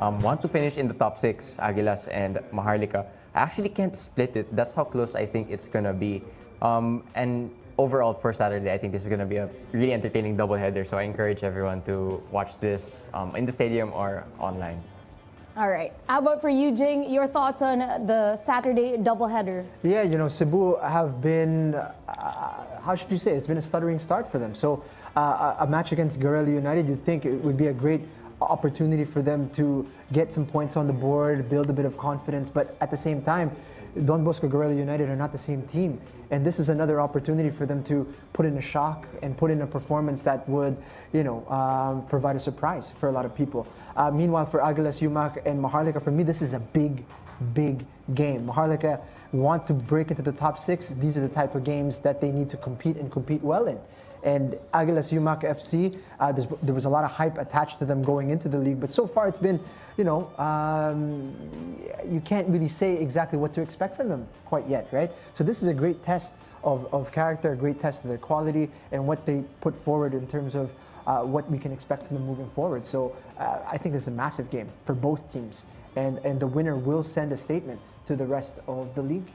want to finish in the top 6, Aguilas and Maharlika. I actually can't split it. That's how close I think it's going to be. And overall, for Saturday, I think this is going to be a really entertaining doubleheader. So I encourage everyone to watch this in the stadium or online. All right. How about for you, Jing? Your thoughts on the Saturday doubleheader? Yeah, Cebu have been, how should you say, it's been a stuttering start for them. So a match against Guerrilla United, you'd think it would be a great opportunity for them to get some points on the board, build a bit of confidence, but at the same time, Don Bosco Guerrilla United are not the same team. And this is another opportunity for them to put in a shock and put in a performance that would, provide a surprise for a lot of people. Meanwhile, for Aguilas, Yumak, and Maharlika, for me, this is a big game. Maharlika want to break into the top 6. These are the type of games that they need to compete and compete well in. And Aguilas Yumak FC, there was a lot of hype attached to them going into the league, but so far it's been, you can't really say exactly what to expect from them quite yet, right? So this is a great test of character, a great test of their quality and what they put forward in terms of what we can expect from them moving forward. So I think this is a massive game for both teams, and the winner will send a statement to the rest of the league.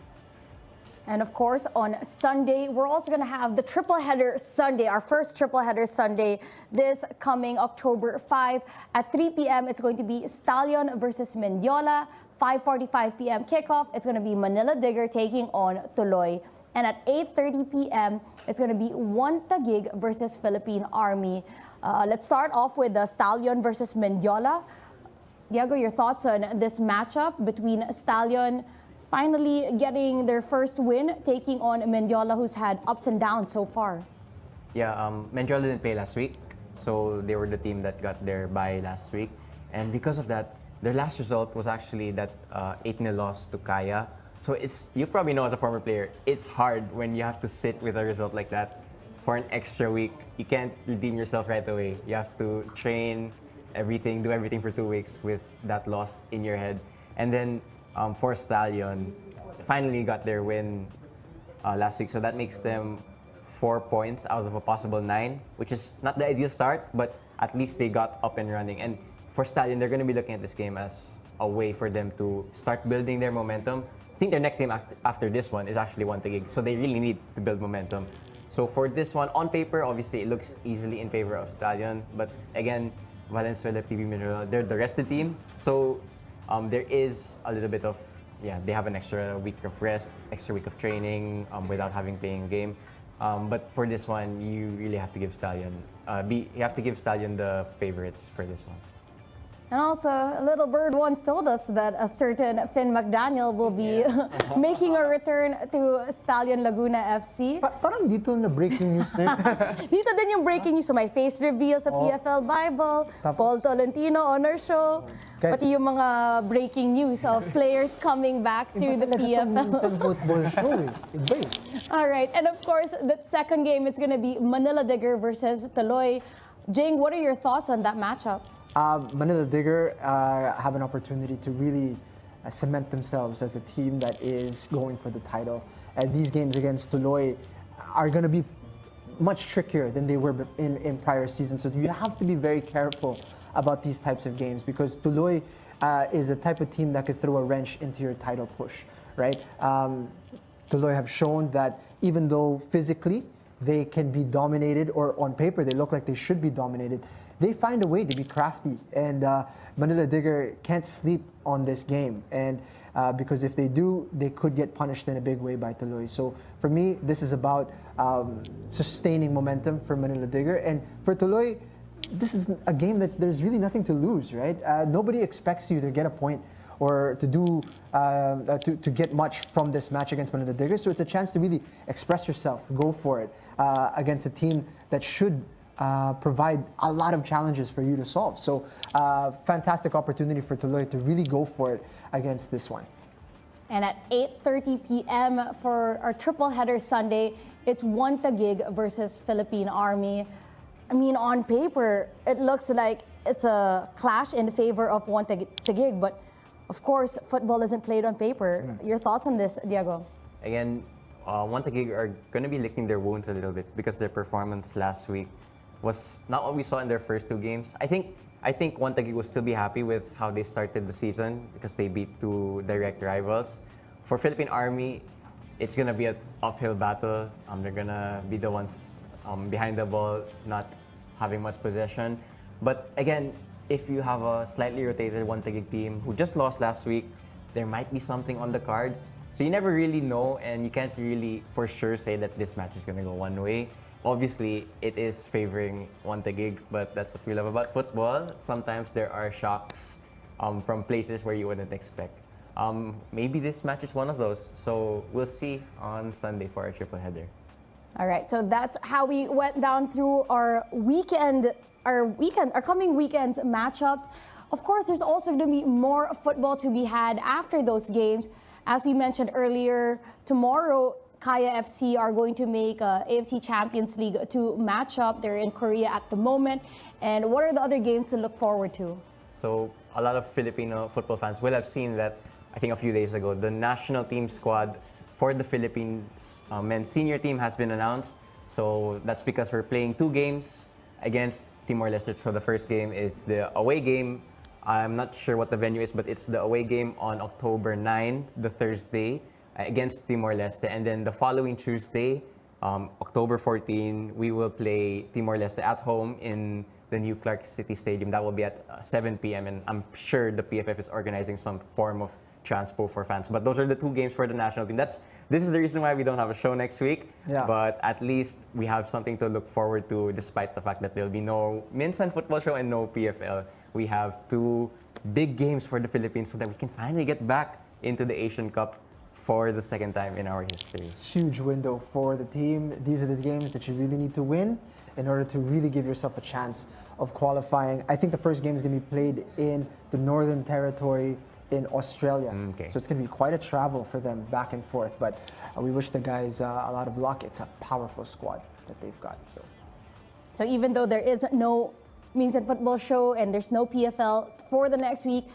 And of course, on Sunday, we're also going to have the triple header Sunday, our first triple header Sunday, this coming October 5 at 3 p.m. It's going to be Stallion versus Mendiola. 5:45 p.m. kickoff. It's going to be Manila Digger taking on Tuloy. And at 8:30 p.m., it's going to be TAGUIG versus Philippine Army. Let's start off with the Stallion versus Mendiola. Diego, your thoughts on this matchup between Stallion finally getting their first win, taking on Mendiola, who's had ups and downs so far? Yeah, Mendiola didn't play last week, so they were the team that got their bye last week. And because of that, their last result was actually that 8-0 loss to Kaya. So you probably know as a former player, it's hard when you have to sit with a result like that for an extra week. You can't redeem yourself right away. You have to train everything, do everything for 2 weeks with that loss in your head. And then for Stallion, finally got their win last week. So that makes them 4 points out of a possible 9, which is not the ideal start, but at least they got up and running. And for Stallion, they're going to be looking at this game as a way for them to start building their momentum. I think their next game after this one is actually TAGUIG, so they really need to build momentum. So for this one, on paper, obviously it looks easily in favor of Stallion, but again, Valenzuela, PB Mineral, they're the rest of the team. So there is a little bit of, they have an extra week of rest, extra week of training without having playing a game. But for this one, you really have to give Stallion, the favorites for this one. And also, a little bird once told us that a certain Finn McDaniel will be making a return to Stallion Laguna FC. Parang dito na breaking news din. Dito din yung breaking news. So may face reveal sa PFL Bible, Paul Tolentino on our show, pati yung mga breaking news of players coming back to the PFL. Football show. All right, and of course, the second game, it's going to be Manila Digger versus Tuloy. Jing, what are your thoughts on that matchup? Manila Digger have an opportunity to really cement themselves as a team that is going for the title. And these games against Tuloy are going to be much trickier than they were in prior seasons. So you have to be very careful about these types of games, because Tuloy is a type of team that could throw a wrench into your title push, right? Tuloy have shown that even though physically they can be dominated, or on paper they look like they should be dominated, they find a way to be crafty, and Manila Digger can't sleep on this game, and because if they do, they could get punished in a big way by Tuloy. So for me, this is about sustaining momentum for Manila Digger, and for Tuloy, this is a game that there's really nothing to lose, right? Nobody expects you to get a point or to do to get much from this match against Manila Digger, so it's a chance to really express yourself, go for it against a team that should provide a lot of challenges for you to solve. So fantastic opportunity for Tuloy to really go for it against this one. And at 8:30 p.m. for our triple header Sunday, it's TAGUIG versus Philippine Army. I mean, on paper, it looks like it's a clash in favor of TAGUIG, but of course, football isn't played on paper. Your thoughts on this, Diego? Again, TAGUIG are going to be licking their wounds a little bit because their performance last week was not what we saw in their first 2 games. I think I think One Taguig will still be happy with how they started the season because they beat two direct rivals. For Philippine Army, it's gonna be an uphill battle. They're gonna be the ones behind the ball, not having much possession. But again, if you have a slightly rotated One Taguig team who just lost last week, there might be something on the cards. So you never really know, and you can't really for sure say that this match is gonna go one way. Obviously, it is favoring One Taguig, but that's what we love about football. Sometimes there are shocks from places where you wouldn't expect. Maybe this match is one of those. So we'll see on Sunday for our triple header. All right, so that's how we went down through our coming weekend's matchups. Of course, there's also going to be more football to be had after those games. As we mentioned earlier, tomorrow Kaya FC are going to make AFC Champions League 2 matchup. They're in Korea at the moment. And what are the other games to look forward to? So a lot of Filipino football fans will have seen that, I think a few days ago, the national team squad for the Philippines men's senior team has been announced. So that's because we're playing 2 games against Timor-Leste. So the first game is the away game. I'm not sure what the venue is, but it's the away game on October 9, the Thursday, against Timor-Leste. And then the following Tuesday, October 14, we will play Timor-Leste at home in the new Clark City Stadium. That will be at 7 p.m. And I'm sure the PFF is organizing some form of transpo for fans. But those are the 2 games for the national team. This is the reason why we don't have a show next week. Yeah. But at least we have something to look forward to, despite the fact that there'll be no Minsan football show and no PFL. We have 2 big games for the Philippines so that we can finally get back into the Asian Cup for the second time in our history. Huge window for the team. These are the games that you really need to win in order to really give yourself a chance of qualifying. I think the first game is going to be played in the Northern Territory in Australia. Okay. So it's going to be quite a travel for them back and forth. But we wish the guys a lot of luck. It's a powerful squad that they've got. So even though there is no Minsan football show and there's no PFL for the next week,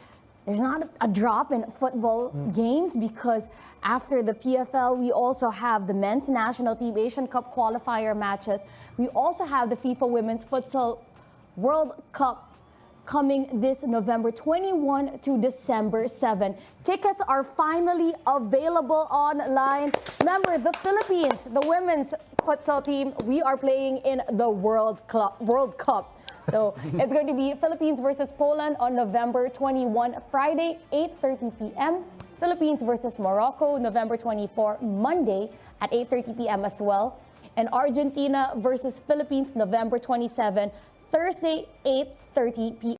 there's not a drop in football games, because after the PFL, we also have the men's national team Asian Cup qualifier matches. We also have the FIFA Women's Futsal World Cup coming this November 21 to December 7. Tickets are finally available online. Remember, the Philippines, the women's futsal team, we are playing in the World Cup. So it's going to be Philippines versus Poland on November 21, Friday, 8:30 p.m. Philippines versus Morocco, November 24, Monday at 8:30 p.m. as well. And Argentina versus Philippines, November 27, Thursday, 8:30 p.m.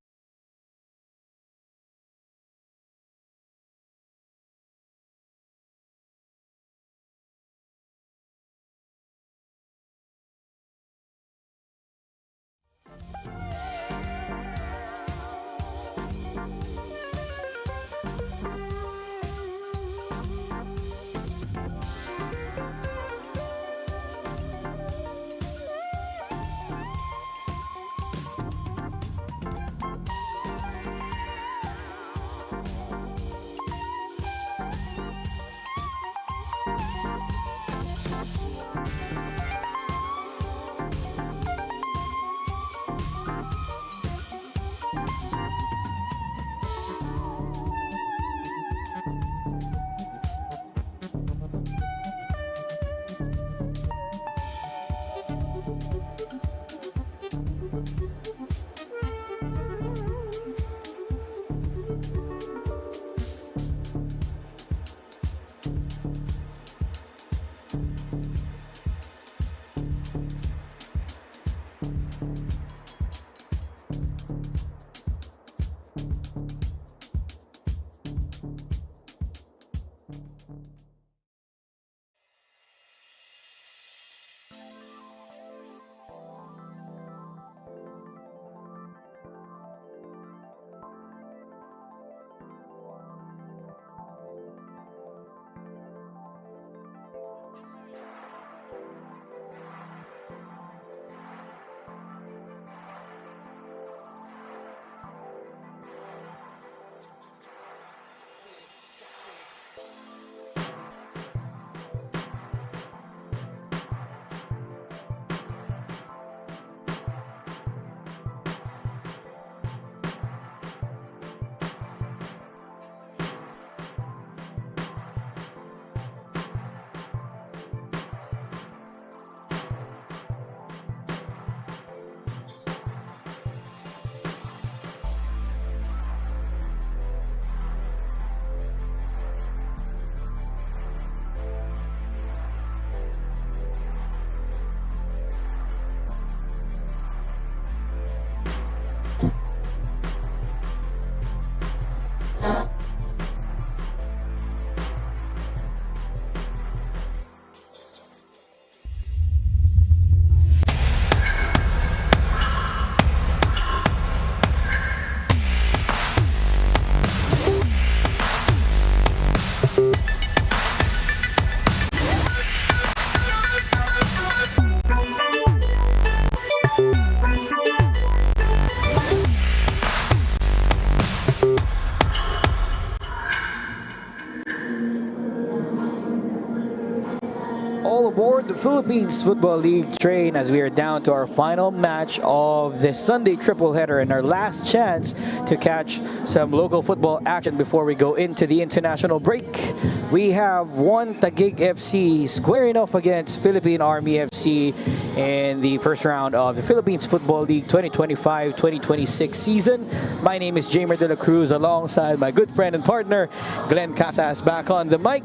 Philippines Football League train as we are down to our final match of this Sunday triple header and our last chance to catch some local football action before we go into the international break. We have TAGUIG FC squaring off against Philippine Army FC in the first round of the Philippines Football League 2025-2026 season. My name is Jamer De La Cruz alongside my good friend and partner Glenn Casas back on the mic.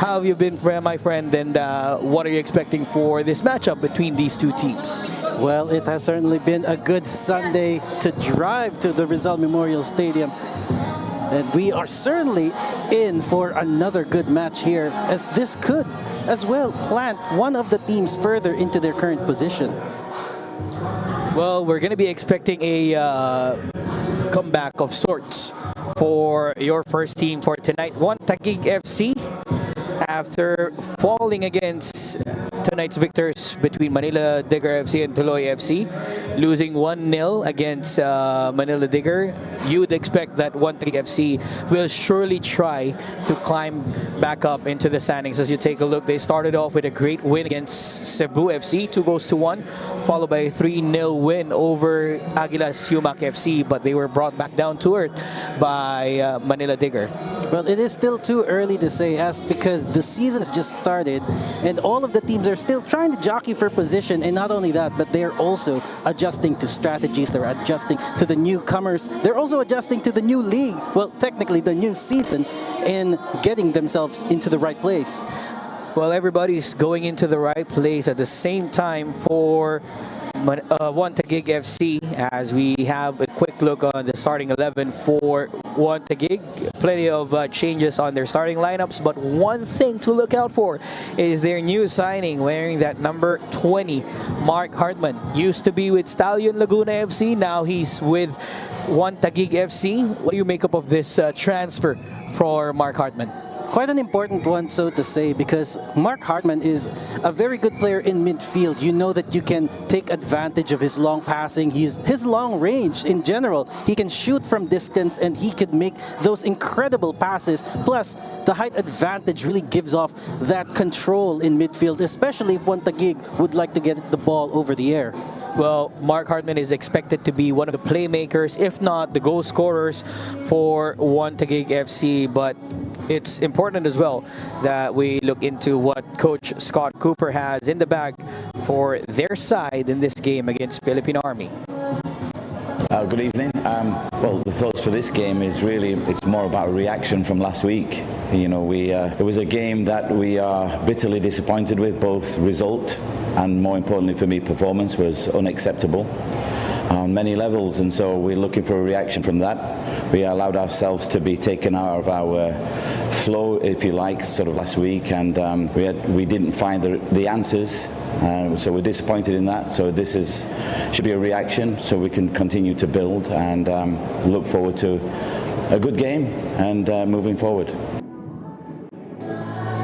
How have you been, my friend, and what are you expecting for this matchup between these two teams? Well, it has certainly been a good Sunday to drive to the Rizal Memorial Stadium. And we are certainly in for another good match here, as this could as well plant one of the teams further into their current position. Well, we're going to be expecting a comeback of sorts for your first team for tonight. TAGUIG FC, after falling against tonight's victors between Manila Digger FC and Tuloy FC, losing 1-0 against Manila Digger. You would expect that TAGUIG FC will surely try to climb back up into the standings. As you take a look, they started off with a great win against Cebu FC, 2-1, followed by a 3-0 win over Aguilas Sumac FC, but they were brought back down to earth by Manila Digger. Well, it is still too early to say, as because the season has just started and all of the teams are still trying to jockey for position. And not only that, but they're also adjusting to strategies. They're adjusting to the newcomers. They're also adjusting to the new league. Well, technically the new season, and getting themselves into the right place. Well, everybody's going into the right place at the same time for TAGUIG FC, as we have a quick look on the starting 11 for TAGUIG. Plenty of changes on their starting lineups, but one thing to look out for is their new signing wearing that number 20, Mark Hartman. Used to be with Stallion Laguna FC, now he's with TAGUIG FC. What do you make up of this transfer for Mark Hartman? Quite an important one, so to say, because Mark Hartman is a very good player in midfield. You know that you can take advantage of his long passing, his long range in general. He can shoot from distance and he could make those incredible passes. Plus, the height advantage really gives off that control in midfield, especially if TAGUIG would like to get the ball over the air. Well, Mark Hartman is expected to be one of the playmakers, if not the goal scorers for TAGUIG FC, but it's important as well that we look into what Coach Scott Cooper has in the bag for their side in this game against Philippine Army. Good evening. Well, the thoughts for this game is really, it's more about a reaction from last week. You know, it was a game that we are bitterly disappointed with. Both result and, more importantly for me, performance was unacceptable on many levels, and so we're looking for a reaction from that. We allowed ourselves to be taken out of our flow, if you like, sort of last week, and we didn't find the answers, so we're disappointed in that. So this should be a reaction, so we can continue to build and look forward to a good game and moving forward.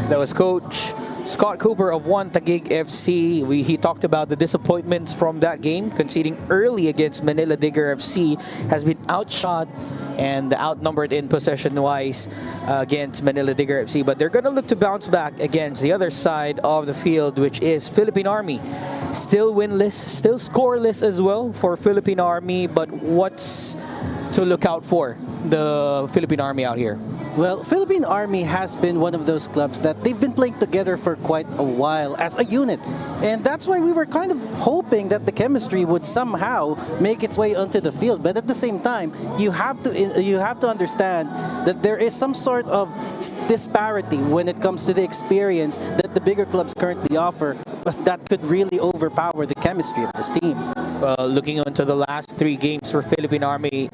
That was Coach Scott Cooper of TAGUIG FC. He talked about the disappointments from that game, conceding early against Manila Digger FC, has been outshot and outnumbered in possession-wise against Manila Digger FC. But they're going to look to bounce back against the other side of the field, which is Philippine Army. Still winless, still scoreless as well for Philippine Army, but what's to look out for the Philippine Army out here? Well, Philippine Army has been one of those clubs that they've been playing together for quite a while as a unit. And that's why we were kind of hoping that the chemistry would somehow make its way onto the field. But at the same time, you have to understand that there is some sort of disparity when it comes to the experience that the bigger clubs currently offer, that could really overpower the chemistry of this team. Well, looking into the last 3 games for Philippine Army,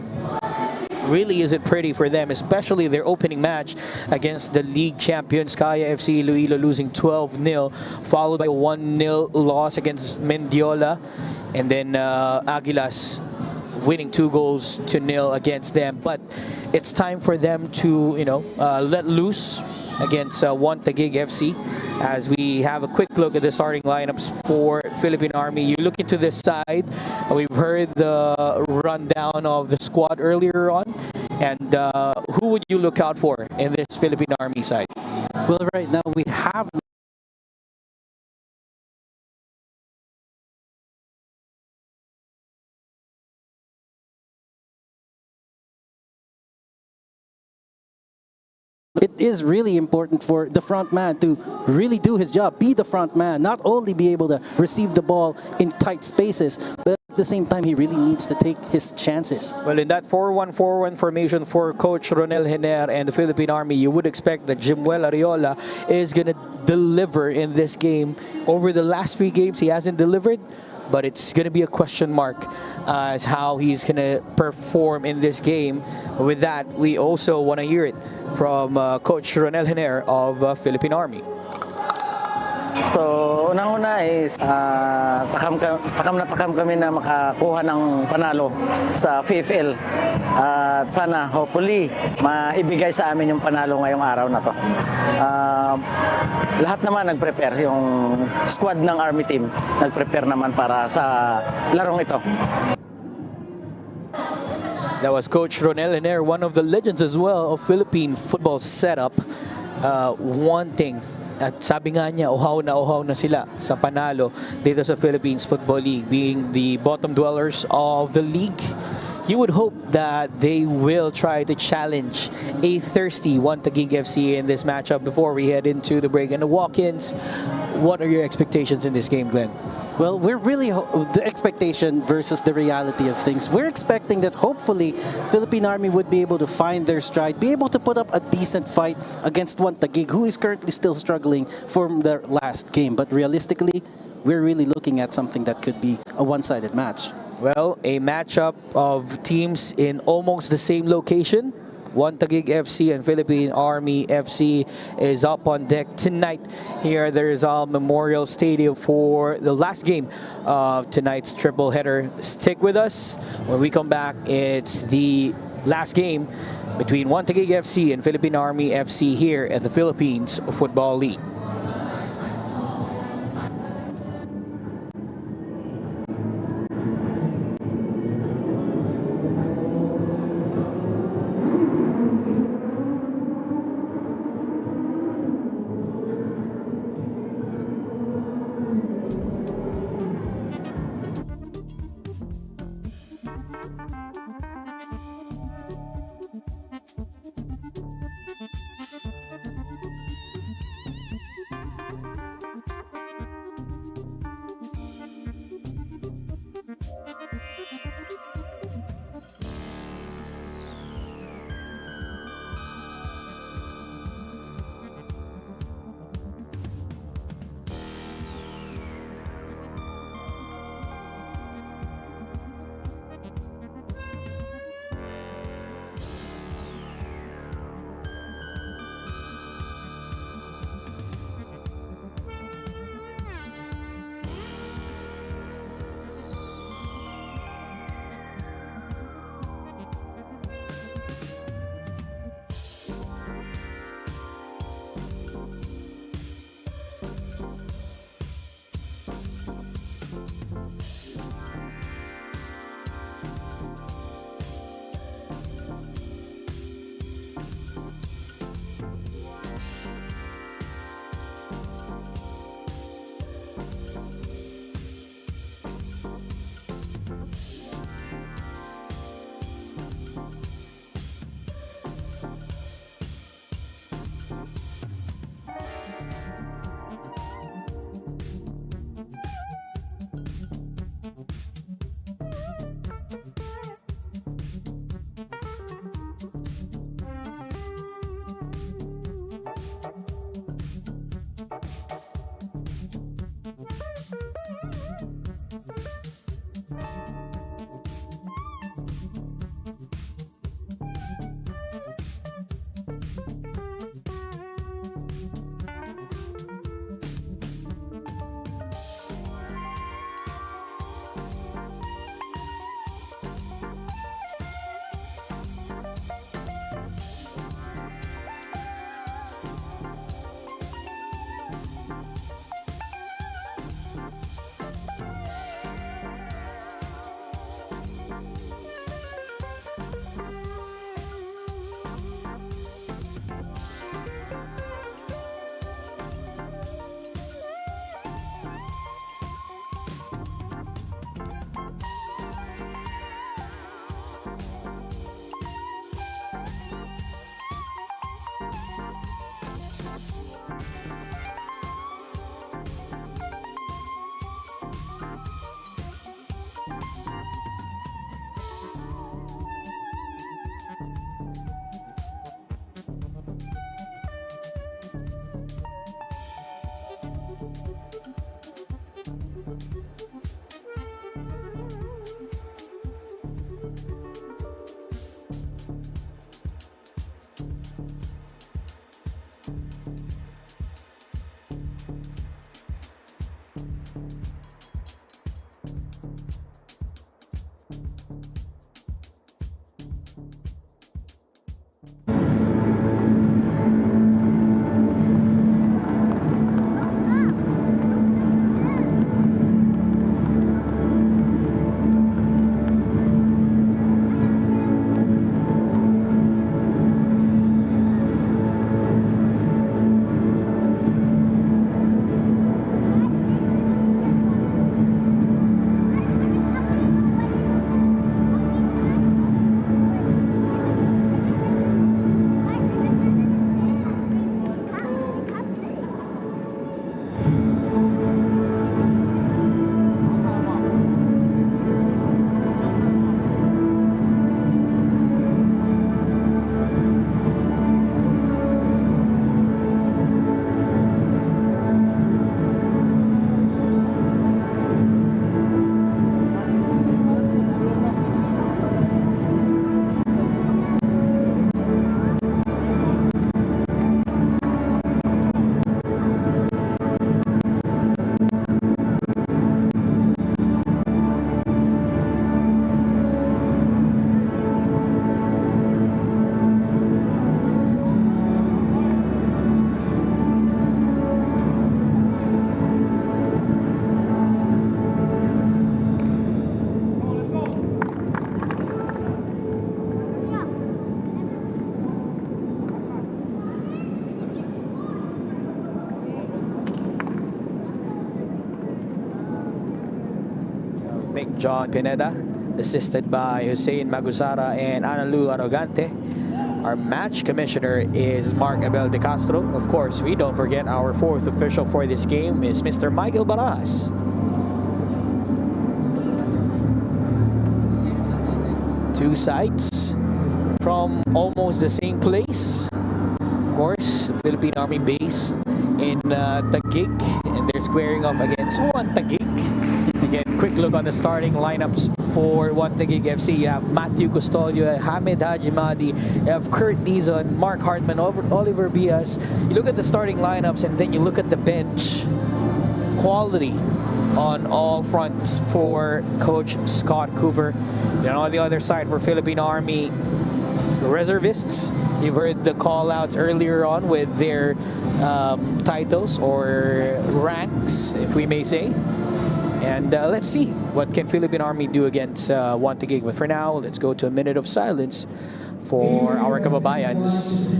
really isn't pretty for them, especially their opening match against the league champions Kaya FC Iloilo, losing 12-0, followed by a 1-0 loss against Mendiola, and then Aguilas winning 2-0 against them. But it's time for them to, let loose against TAGUIG FC. As we have a quick look at the starting lineups for Philippine Army, you look into this side. We've heard the rundown of the squad earlier on, and who would you look out for in this Philippine Army side? Well, right now we have it is really important for the front man to really do his job, be the front man, not only be able to receive the ball in tight spaces, but at the same time, he really needs to take his chances. Well, in that 4-1-4-1 formation for Coach Ronel Hiner and the Philippine Army, you would expect that Jimuel Ariola is going to deliver in this game. Over the last 3 games, he hasn't delivered, but it's going to be a question mark as how he's going to perform in this game. With that, we also want to hear it from Coach Ronel Hiner of Philippine Army. So, unang-una is pakam kami na makakuha ng panalo sa PFL. At sana, hopefully, maibigay sa amin yung panalo ngayong araw na to. Lahat naman nag-prepare, yung squad ng Army team, nag-prepare naman para sa larong ito. That was Coach Ronel Hiner, one of the legends as well of Philippine football setup, wanting. At sabi nga niya, uhaw na sila sa panalo dito sa Philippines Football League. Being the bottom dwellers of the league, you would hope that they will try to challenge a thirsty Taguig FC in this matchup before we head into the break. And the walk-ins, what are your expectations in this game, Glenn? Well, we're really the expectation versus the reality of things. We're expecting that hopefully Philippine Army would be able to find their stride, be able to put up a decent fight against Taguig, who is currently still struggling from their last game. But realistically, we're really looking at something that could be a one-sided match. Well, a matchup of teams in almost the same location. Taguig FC and Philippine Army FC is up on deck tonight here at the Rizal Memorial Stadium for the last game of tonight's triple header. Stick with us. When we come back, it's the last game between Taguig FC and Philippine Army FC here at the Philippines Football League. Nick John Pineda, assisted by Hussein Magusara and Analu Arrogante. Our match commissioner is Mark Abel de Castro. Of course, we don't forget our fourth official for this game is Mr. Michael Barajas. Two sides from almost the same place. Of course, the Philippine Army base in Taguig, and they're squaring off against One Taguig. Again, quick look on the starting lineups for One Taguig FC. You have Matthew Custodio, Hamed Hajimadi, you have Kurt Dizon, Mark Hartman, Oliver Bias. You look at the starting lineups and then you look at the bench. Quality on all fronts for Coach Scott Cooper. And on the other side for Philippine Army, reservists. You've heard the call-outs earlier on with their titles or ranks, if we may say. And let's see what can Philippine Army do against One Taguig. But for now, let's go to a minute of silence for our kababayans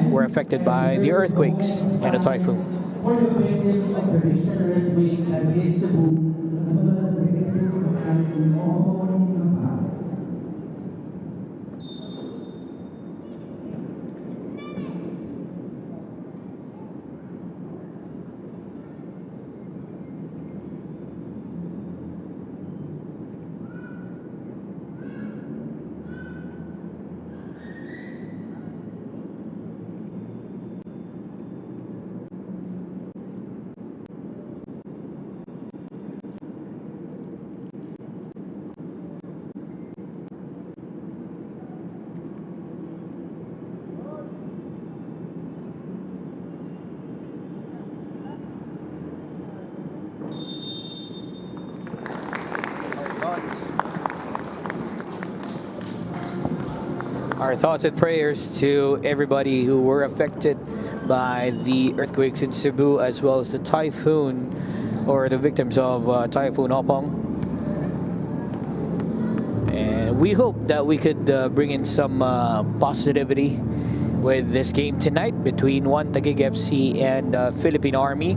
who were affected by the earthquakes and the typhoon. For the victims of the recent earthquake that hit Cebu, Our thoughts and prayers to everybody who were affected by the earthquakes in Cebu, as well as the typhoon, or the victims of Typhoon Opong. And we hope that we could bring in some positivity with this game tonight between One Taguig FC and Philippine Army.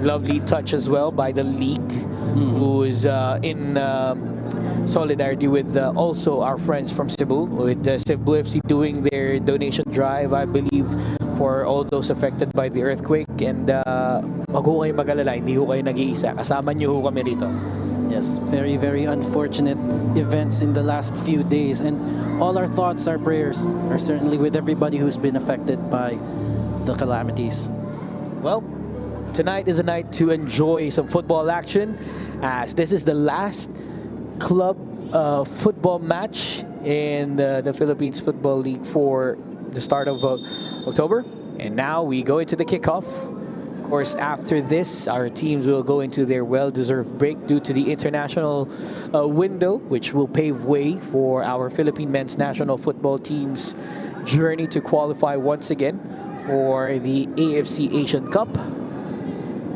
Lovely touch as well by the league, who is in solidarity with also our friends from Cebu, with Cebu FC doing their donation drive, I believe, for all those affected by the earthquake. And wag ho kayo mag-alala, hindi ho kayo nag-iisa. Kasama niyo ho kami rito. Yes, very, very unfortunate events in the last few days. And all our thoughts, our prayers are certainly with everybody who's been affected by the calamities. Well, tonight is a night to enjoy some football action, as this is the last club football match in the Philippines Football League for the start of October. And now we go into the kickoff. Of course, after this, our teams will go into their well-deserved break due to the international window, which will pave way for our Philippine men's national football team's journey to qualify once again for the AFC Asian Cup,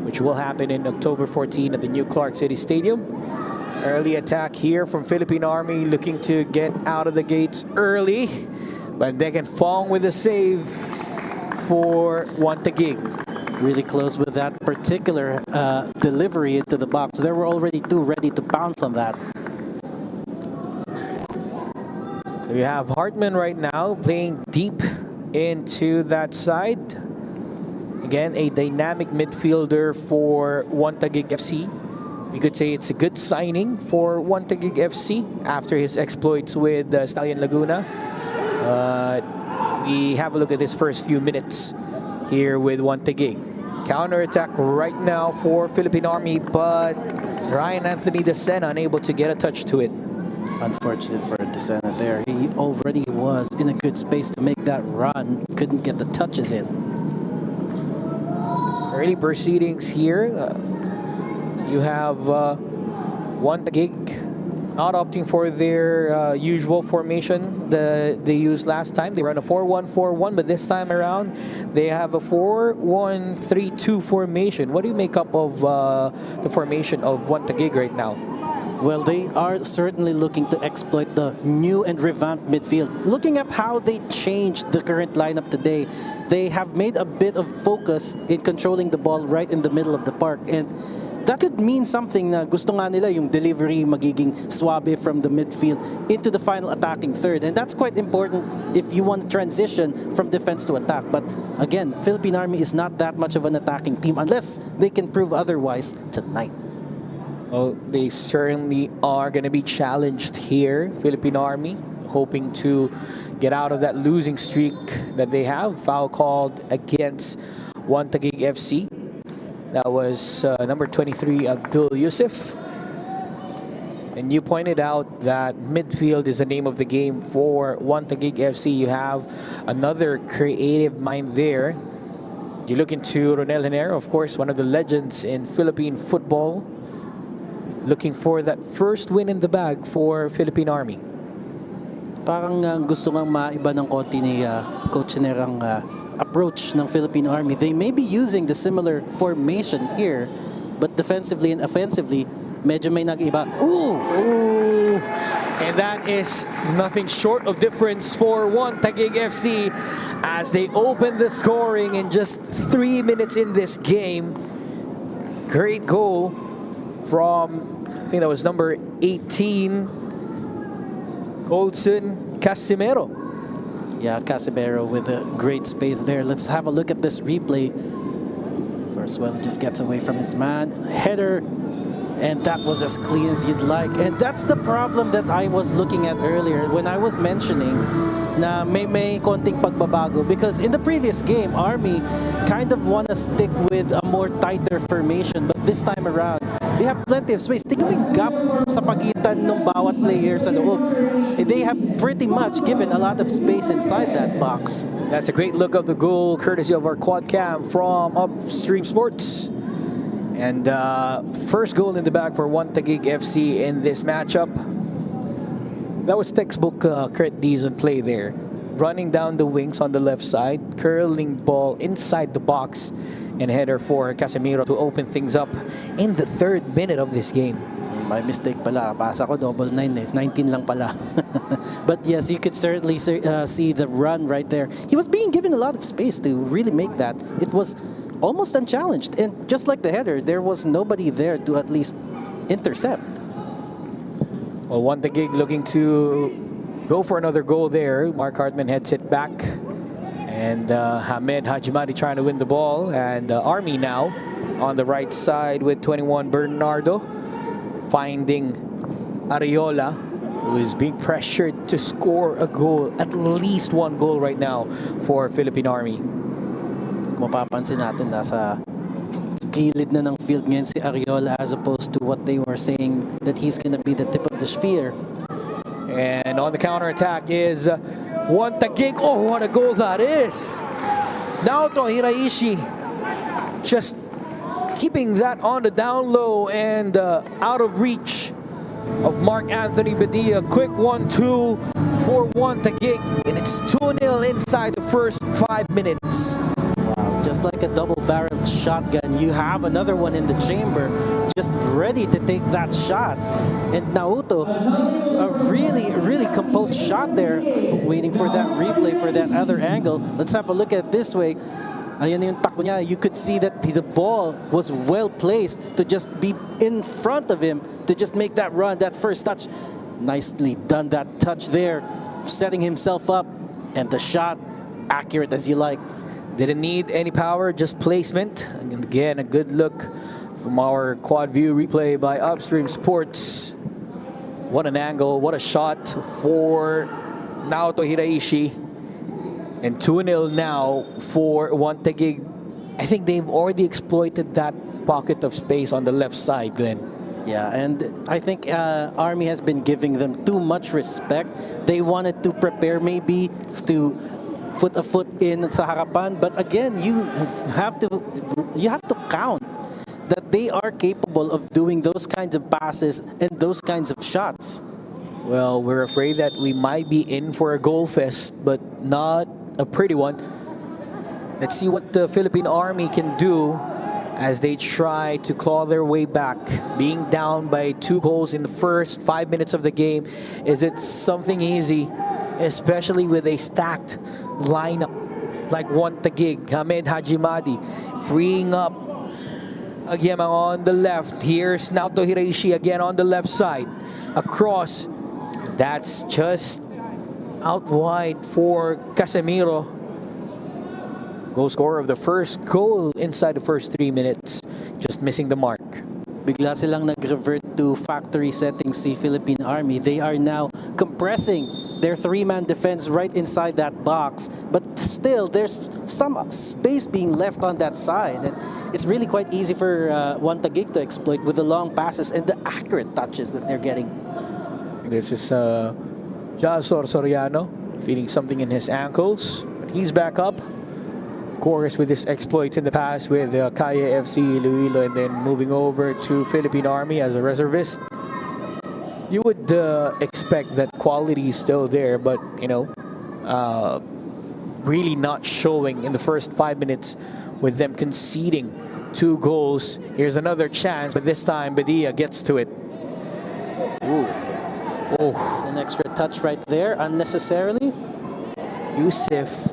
which will happen in October 14 at the new Clark City Stadium. Early attack here from Philippine Army, looking to get out of the gates early, but they can fall with a save for One Taguig. Really close with that particular delivery into the box. There were already two ready to bounce on that. So we have Hartman right now playing deep into that side. Again, a dynamic midfielder for One Taguig FC. We could say it's a good signing for One Taguig FC after his exploits with Stallion Laguna. We have a look at his first few minutes here with One Taguig. Counter-attack right now for Philippine Army, but Ryan Anthony Desena unable to get a touch to it. Unfortunate for Desena there. He already was in a good space to make that run. Couldn't get the touches in. Early proceedings here. You have One Taguig not opting for their usual formation that they used last time. They run a 4-1-4-1, but this time around they have a 4-1-3-2 formation. What do you make up of the formation of One Taguig right now? Well, they are certainly looking to exploit the new and revamped midfield. Looking at how they changed the current lineup today, they have made a bit of focus in controlling the ball right in the middle of the park. And that could mean something na gusto nga nila yung delivery magiging suabe from the midfield into the final attacking third. And that's quite important if you want to transition from defense to attack. But again, Philippine Army is not that much of an attacking team unless they can prove otherwise tonight. Well, they certainly are going to be challenged here, Philippine Army, hoping to get out of that losing streak that they have. Foul called against TAGUIG FC. That was number 23, Abdul Yusuf. And you pointed out that midfield is the name of the game for TAGUIG FC. You have another creative mind there. You look into Ronel Henero, of course, one of the legends in Philippine football, looking for that first win in the bag for Philippine Army. Parang gusto nga maiba ng konti ni Coach Henerang approach ng Philippine Army. They may be using the similar formation here, but defensively and offensively, medyo may nag-iba. Ooh! And that is nothing short of difference for TAGUIG FC as they open the scoring in just 3 minutes in this game. Great goal from, I think that was number 18, Goldson Casimero. Yeah, Casimero with a great space there. Let's have a look at this replay. Of course, well, just gets away from his man. Header, and that was as clean as you'd like. And that's the problem that I was looking at earlier when I was mentioning na may konting pagbabago, because in the previous game, Army kind of want to stick with a more tighter formation, but this time around, they have plenty of space. Tingnan mo yung gap sa pagitan ng bawat player sa loob. They have pretty much given a lot of space inside that box. That's a great look of the goal, courtesy of our quad cam from Upstream Sports. And first goal in the bag for TAGUIG FC in this matchup. That was textbook Kurt Dizon play there. Running down the wings on the left side, curling ball inside the box, and header for Casemiro to open things up in the 3rd minute of this game. My mistake pala. Basa ko double 9 eh. 19 lang pala. But yes, you could certainly see the run right there. He was being given a lot of space to really make that. It was almost unchallenged. And just like the header, there was nobody there to at least intercept. Well, TAGUIG looking to go for another goal there. Mark Hartman heads it back. And Hamed Hajimadi trying to win the ball. And Army now on the right side with 21, Bernardo. Finding Ariola, who is being pressured to score a goal. At least one goal right now for Philippine Army. Kung mapapansin natin, nasa gilid na ng field ngayon si Ariola, as opposed to what they were saying that he's going to be the tip of the sphere. And on the counter-attack is TAGUIG. Oh, what a goal that is! Naoto Hiraishi just keeping that on the down low and out of reach of Mark Anthony Badia. Quick 1-2 for TAGUIG, and it's 2-0 inside the first 5 minutes. Wow, just like a double-barreled shotgun, you have another one in the chamber, just ready to take that shot. And Naoto, a really composed shot there, waiting for that replay for that other angle. Let's have a look at it this way. Ayan yung takbo niya. You could see that the ball was well placed to just be in front of him to just make that run, that first touch. Nicely done, that touch there, setting himself up, and the shot accurate as you like. Didn't need any power, just placement. And again, a good look from our quad view replay by Upstream Sports. What an angle, what a shot for Naoto Hiraishi. And 2-0 now for TAGUIG. I think they've already exploited that pocket of space on the left side, Glenn. Yeah, and I think Army has been giving them too much respect. They wanted to prepare maybe to put a foot in sa harapan, but again, you have to count that they are capable of doing those kinds of passes and those kinds of shots. Well, we're afraid that we might be in for a goal fest, but not a pretty one. Let's see what the Philippine Army can do as they try to claw their way back. Being down by 2 goals in the first 5 minutes of the game, is it something easy? Especially with a stacked lineup like TAGUIG, Hamed Hajimadi, freeing up Agyemang on the left. Here's Naoto Hiraishi again on the left side. Across. That's just out wide for Casemiro. Goal scorer of the first goal inside the first 3 minutes. Just missing the mark. Bigla silang nag-revert to factory settings si Philippine Army. They are now compressing their three-man defense right inside that box. But still, there's some space being left on that side. And it's really quite easy for TAGUIG to exploit with the long passes and the accurate touches that they're getting. This is Jasor Soriano feeling something in his ankles. But he's back up. Of course, with his exploits in the past with Kaya FC Iloilo and then moving over to Philippine Army as a reservist. You would expect that quality is still there, but, you know, really not showing in the first 5 minutes with them conceding 2 goals. Here's another chance, but this time Badia gets to it. Ooh. Oh, an extra touch right there, unnecessarily. Yusuf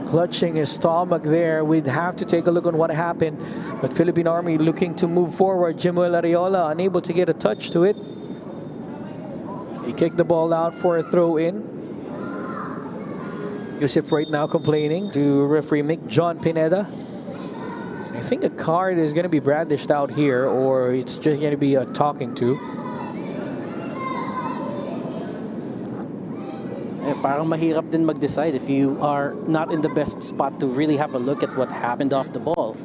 clutching his stomach there. We'd have to take a look on what happened. But Philippine Army looking to move forward. Jimuel Ariola unable to get a touch to it. He kicked the ball out for a throw-in. Yusuf right now complaining to referee Mick John Pineda. I think a card is going to be brandished out here, or it's just going to be a talking to. Parang mahirap din mag-decide if you are not in the best spot to really have a look at what happened off the ball.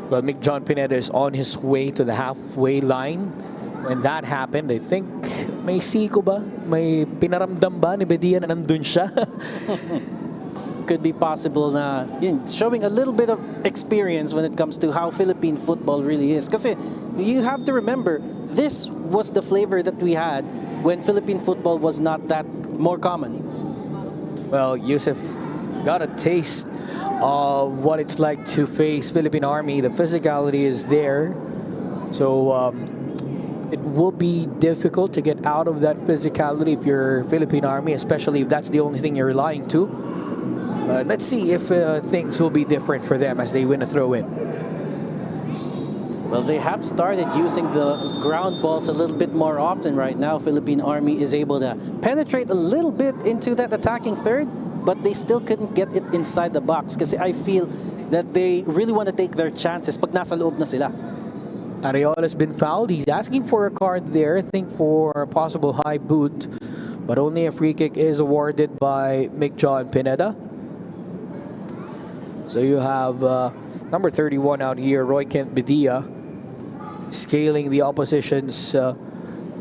Well, Mick John Pineda is on his way to the halfway line. When that happened, I think may siko ba? May pinaramdam ba ni Badia na nandun siya? Could be possible na showing a little bit of experience when it comes to how Philippine football really is. Kasi you have to remember, this was the flavor that we had when Philippine football was not that more common. Well, Yusuf got a taste of what it's like to face Philippine Army. The physicality is there. So it will be difficult to get out of that physicality if you're Philippine Army, especially if that's the only thing you're relying to. Let's see if things will be different for them as they win a throw-in. Well, they have started using the ground balls a little bit more often right now. Philippine Army is able to penetrate a little bit into that attacking third, but they still couldn't get it inside the box kasi I feel that they really want to take their chances pag nasa loob na sila. Ariola's been fouled. He's asking for a card there, I think for a possible high boot, but only a free kick is awarded by Mick John Pineda. So you have number 31 out here, Roy Kent Badia, scaling the opposition's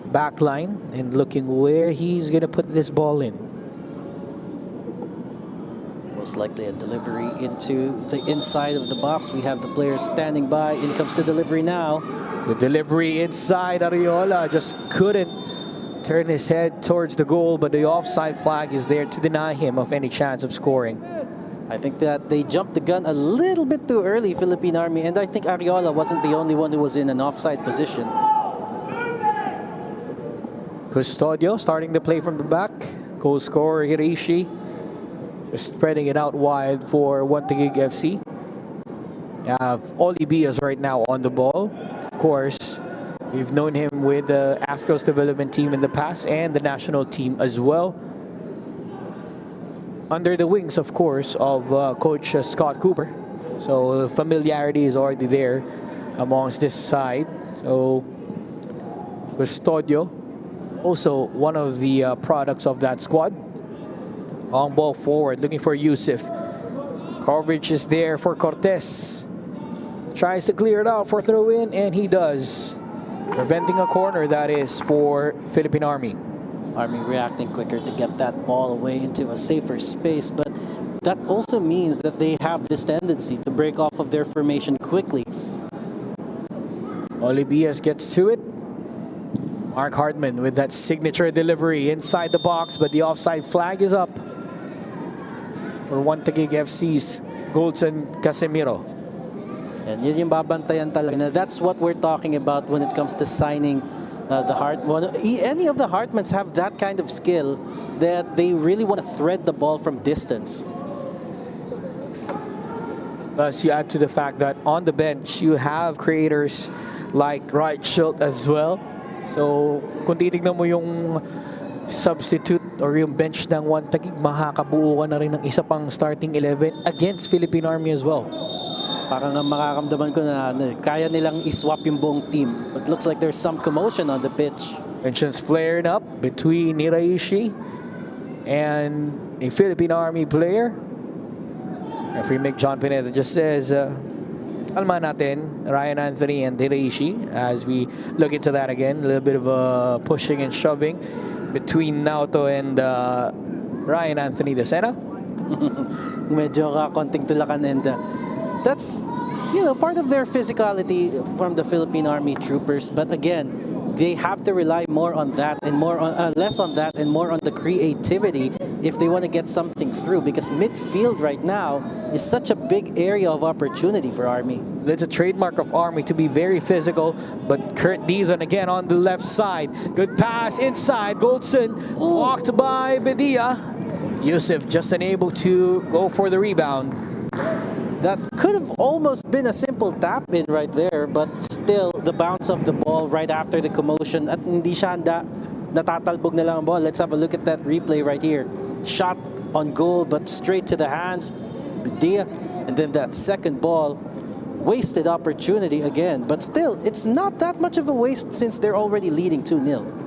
back line and looking where he's going to put this ball in. Most likely a delivery into the inside of the box. We have the players standing by. In comes the delivery now. The delivery inside. Ariola just couldn't turn his head towards the goal, but the offside flag is there to deny him of any chance of scoring. I think that they jumped the gun a little bit too early, Philippine Army, and I think Ariola wasn't the only one who was in an offside position. Custodio starting to play from the back. Goal scorer Hiraishi just spreading it out wide for TAGUIG FC. You have Oli Bias right now on the ball. Of course, we've known him with the Ascos development team in the past and the national team as well. Under the wings, of course, of Coach Scott Cooper. So familiarity is already there amongst this side. So Custodio, also one of the products of that squad. Long ball forward, looking for Yusuf. Coverage is there for Cortez. Tries to clear it out for throw-in, and he does. Preventing a corner, that is, for Philippine Army. Army reacting quicker to get that ball away into a safer space, but that also means that they have this tendency to break off of their formation quickly. Olivias gets to it. Mark Hartman with that signature delivery inside the box, but the offside flag is up for TAGUIG FC's Goldson Casemiro. And yun yung babantayan talaga. Now, that's what we're talking about when it comes to signing the any of the Hartmans have that kind of skill that they really want to thread the ball from distance. Plus, you add to the fact that on the bench, you have creators like Wright Schultz as well. So, kung titignan mo yung substitute or yung bench ng One Taguig, makakabuo ka na rin ng isa pang starting 11 against Philippine Army as well. Parang ang makakamdaman ko na kaya nilang iswap yung buong team. It looks like there's some commotion on the pitch. Tensions flared up between Hiraishi and a Philippine Army player. Referee Mick John Pineda just says, kalma natin, Ryan Anthony and Hiraishi, as we look into that again. A little bit of pushing and shoving between Naoto and Ryan Anthony de Sena. Medyo konting tulakan, and that's, you know, part of their physicality from the Philippine Army troopers. But again, they have to rely more on that and more on less on that and more on the creativity if they want to get something through, because midfield right now is such a big area of opportunity for Army. It's a trademark of Army to be very physical, but Kurt Dizon again on the left side. Good pass inside. Goldson walked by Bedia. Yusuf just unable to go for the rebound. That could have almost been a simple tap-in right there, but still, the bounce of the ball right after the commotion, at hindi siya handa, natatalbog na lang ang ball. Let's have a look at that replay right here. Shot on goal, but straight to the hands. Bedia, and then that second ball, wasted opportunity again. But still, it's not that much of a waste since they're already leading 2-0.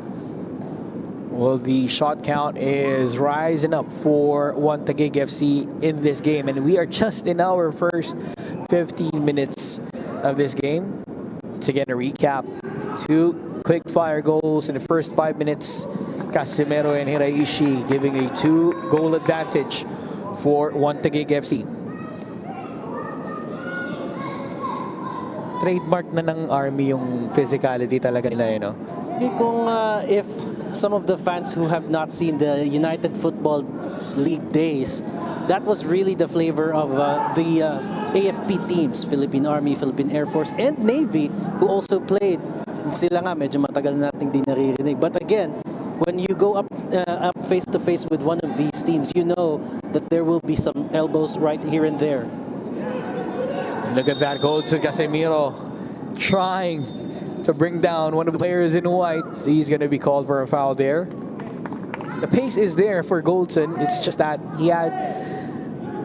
Well, the shot count is rising up for One Taguig FC in this game, and we are just in our first 15 minutes of this game. Once again, a recap: 2 quick fire goals in the first 5 minutes. Casimiro and Hiraishi giving a 2-goal advantage for One Taguig FC. Trademark na ng Army yung physicality talaga nila, you know. Kung if some of the fans who have not seen the United Football League days, that was really the flavor of the AFP teams, Philippine Army, Philippine Air Force, and Navy, who also played. Sila nga, medyo matagal nating di naririnig. But again, when you go up face to face with one of these teams, you know that there will be some elbows right here and there. Look at that goal to Casemiro, trying to bring down one of the players in white. He's going to be called for a foul there. The pace is there for Goldson. It's just that he had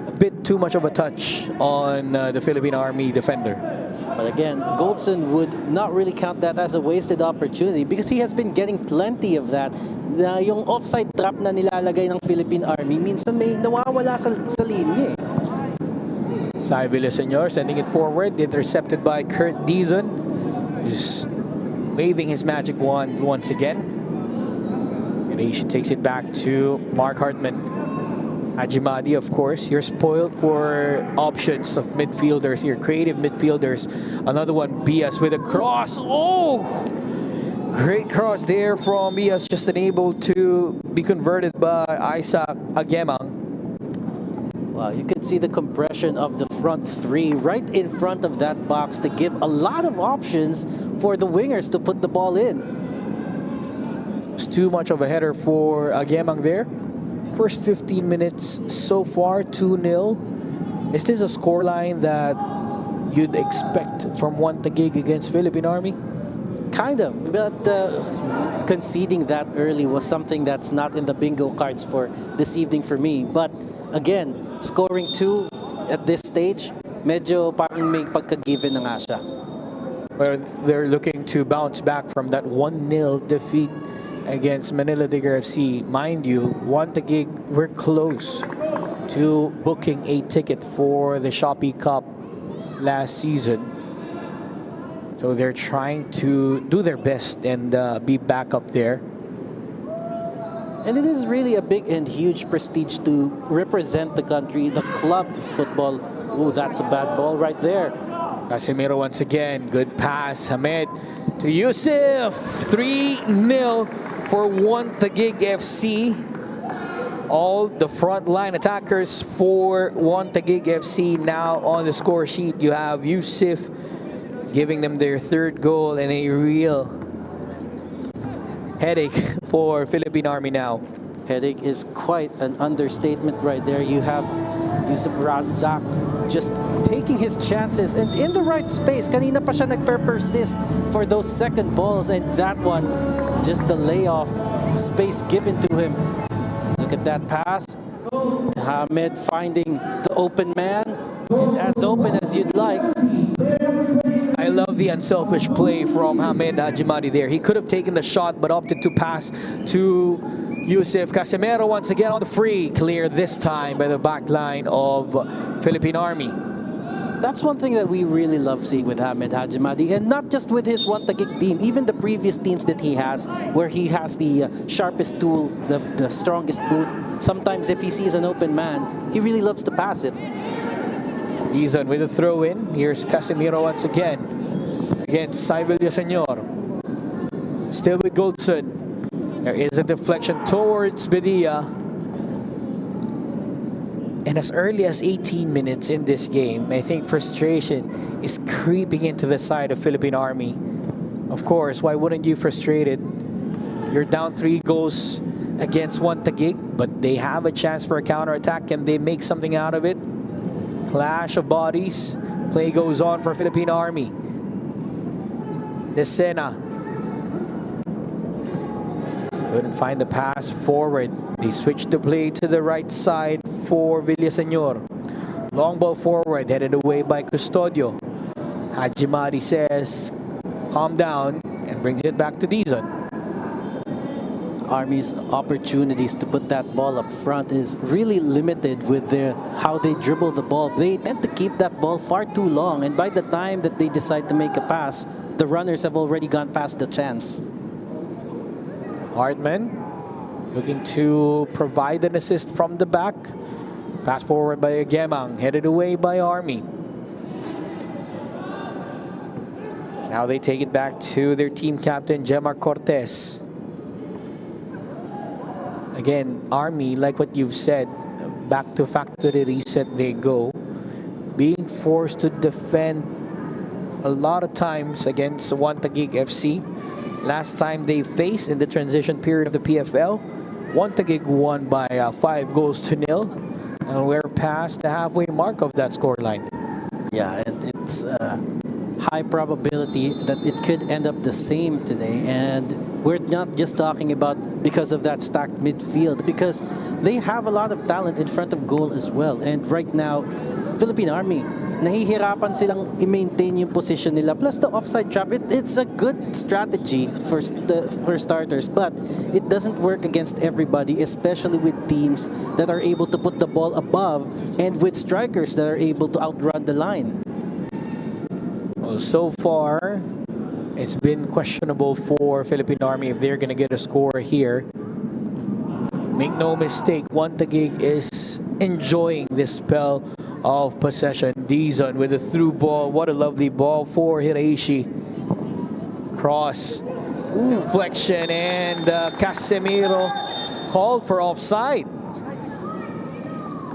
a bit too much of a touch on the Philippine Army defender. But again, Goldson would not really count that as a wasted opportunity because he has been getting plenty of that. Yung offside trap na nilalagay ng Philippine Army, minsan may nawawala sa linya. Sai Villaseñor sending it forward, intercepted by Kurt Dizon. He's waving his magic wand once again. Hiraishi takes it back to Mark Hartman. Ajimadi, of course, you're spoiled for options of midfielders here, creative midfielders. Another one, Bias with a cross. Oh! Great cross there from Bias, just unable to be converted by Isaac Agemang. Wow, you can see the compression of the front three right in front of that box to give a lot of options for the wingers to put the ball in. It's too much of a header for Agemang there. First 15 minutes so far, 2-0. Is this a scoreline that you'd expect from One Taguig against Philippine Army? Kind of, but conceding that early was something that's not in the bingo cards for this evening for me. But again, scoring 2 at this stage, medyo parang may pagka-given na nga siya. Where they're looking to bounce back from that 1-0 defeat against Manila Digger FC. Mind you, One Taguig, we're close to booking a ticket for the Shopee Cup last season. So they're trying to do their best and be back up there. And it is really a big and huge prestige to represent the country, the club football. Oh, that's a bad ball right there. Casemiro once again, good pass. Hamed to Yusuf, 3-0 for One Taguig FC. All the frontline attackers for One Taguig FC now on the score sheet. You have Yusuf giving them their 3rd goal and a real headache for Philippine Army now. Headache is quite an understatement right there. You have Yusuf Razak just taking his chances and in the right space. Kanina pa siya nagper-persist for those second balls, and that one, just the layoff space given to him. Look at that pass. Hamed finding the open man, and as open as you'd like. I love the unselfish play from Hamed Hajimadi there. He could have taken the shot but opted to pass to Yusuf Casimero once again on the free. Clear this time by the back line of Philippine Army. That's one thing that we really love seeing with Hamed Hajimadi, and not just with his one Taguig team, even the previous teams that he has, where he has the sharpest tool, the strongest boot. Sometimes if he sees an open man, he really loves to pass it. Dizon with a throw in. Here's Casimiro once again against Sai Villaseñor. Still with Goldson. There is a deflection towards Bedia. And as early as 18 minutes in this game, I think frustration is creeping into the side of Philippine Army. Of course, why wouldn't you frustrated? You're down 3 goals against one Taguig, but they have a chance for a counterattack. Can they make something out of it? Clash of bodies. Play goes on for Philippine Army. Desena couldn't find the pass forward. They switched the play to the right side for Villaseñor. Long ball forward, headed away by Custodio. Hajimadi says, calm down, and brings it back to Dizon. Army's opportunities to put that ball up front is really limited with how they dribble the ball. They tend to keep that ball far too long, and by the time that they decide to make a pass, the runners have already gone past the chance. Hartman looking to provide an assist from the back. Pass forward by Gemang, headed away by Army. Now they take it back to their team captain, Jemar Cortez. Again, Army, like what you've said, back to factory reset they go. Being forced to defend a lot of times against one Taguig FC. Last time they faced in the transition period of the PFL, one Taguig won by 5 goals to 0. And we're past the halfway mark of that scoreline. Yeah, and it's high probability that it could end up the same today. And we're not just talking about because of that stacked midfield, because they have a lot of talent in front of goal as well. And right now, Philippine Army, nahihirapan silang i-maintain yung position nila. Plus the offside trap, it's a good strategy for starters, but it doesn't work against everybody, especially with teams that are able to put the ball above and with strikers that are able to outrun the line. Well, so far, it's been questionable for Philippine Army if they're going to get a score here. Make no mistake, one Taguig is enjoying this spell of possession. Dizon with a through ball. What a lovely ball for Hiraishi. Cross. Deflection, and Casemiro called for offside.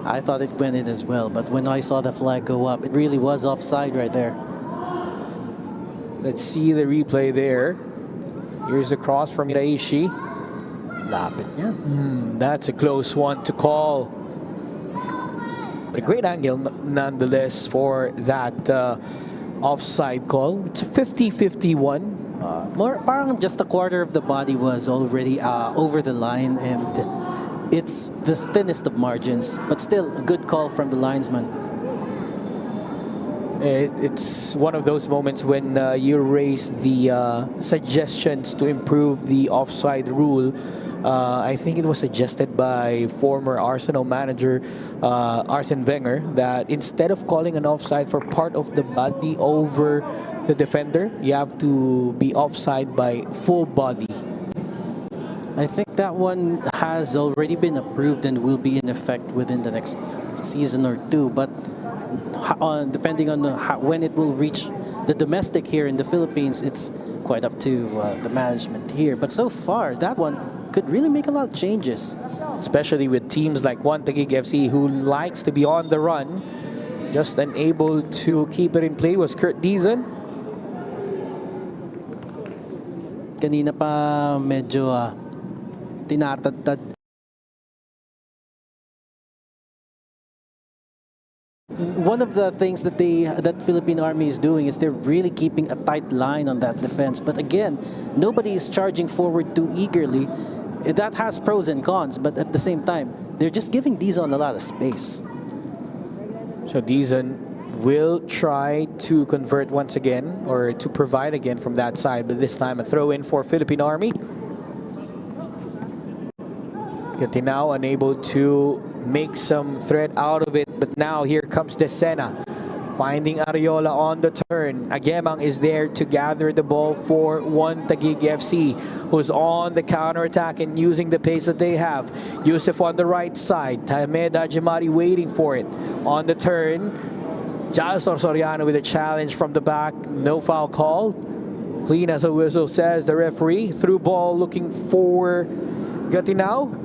I thought it went in as well, but when I saw the flag go up, it really was offside right there. Let's see the replay there. Here's the cross from Hiraishi. Lapit niya. That's a close one to call. But a great angle nonetheless for that offside call. It's a 50-51. More parang just a quarter of the body was already over the line, and it's the thinnest of margins, but still a good call from the linesman. It's one of those moments when you raise the suggestions to improve the offside rule. I think it was suggested by former Arsenal manager Arsene Wenger that instead of calling an offside for part of the body over the defender, you have to be offside by full body. I think that one has already been approved and will be in effect within the next season or two, but depending on when it will reach the domestic here in the Philippines, it's quite up to the management here. But so far, that one could really make a lot of changes. Especially with teams like one Taguig FC who likes to be on the run. Just unable to keep it in play was Kurt Dizon. Kanina pa medyo tinatadtad one of the things that that Philippine Army is doing is they're really keeping a tight line on that defense. But again, nobody is charging forward too eagerly. That has pros and cons, but at the same time, they're just giving Dizon a lot of space. So Dizon will try to convert once again, or to provide again from that side, but this time a throw in for Philippine Army. Gatinao unable to make some thread out of it, but now here comes Desena, finding Ariola on the turn. Agemang is there to gather the ball for one Taguig FC, who's on the counter-attack and using the pace that they have. Yusuf on the right side, Hamed Ajimari waiting for it. On the turn, Jalsor Soriano with a challenge from the back, no foul called. Clean as a whistle, says the referee. Through ball looking for Gatinao.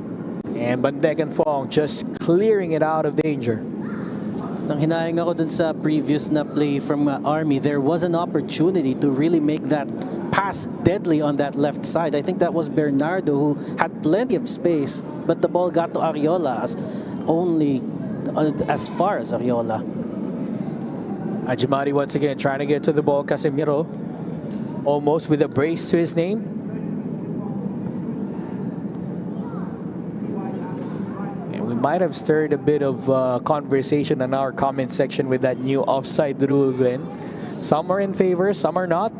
And Bandegan Fong just clearing it out of danger. Nang hinayang ako dun sa previous na play from Army, there was an opportunity to really make that pass deadly on that left side. I think that was Bernardo who had plenty of space, but the ball got to Ariola only as far as Ariola. Ajimari once again trying to get to the ball. Casemiro almost with a brace to his name. We might have stirred a bit of conversation in our comment section with that new offside rule, Glenn. Some are in favor, some are not.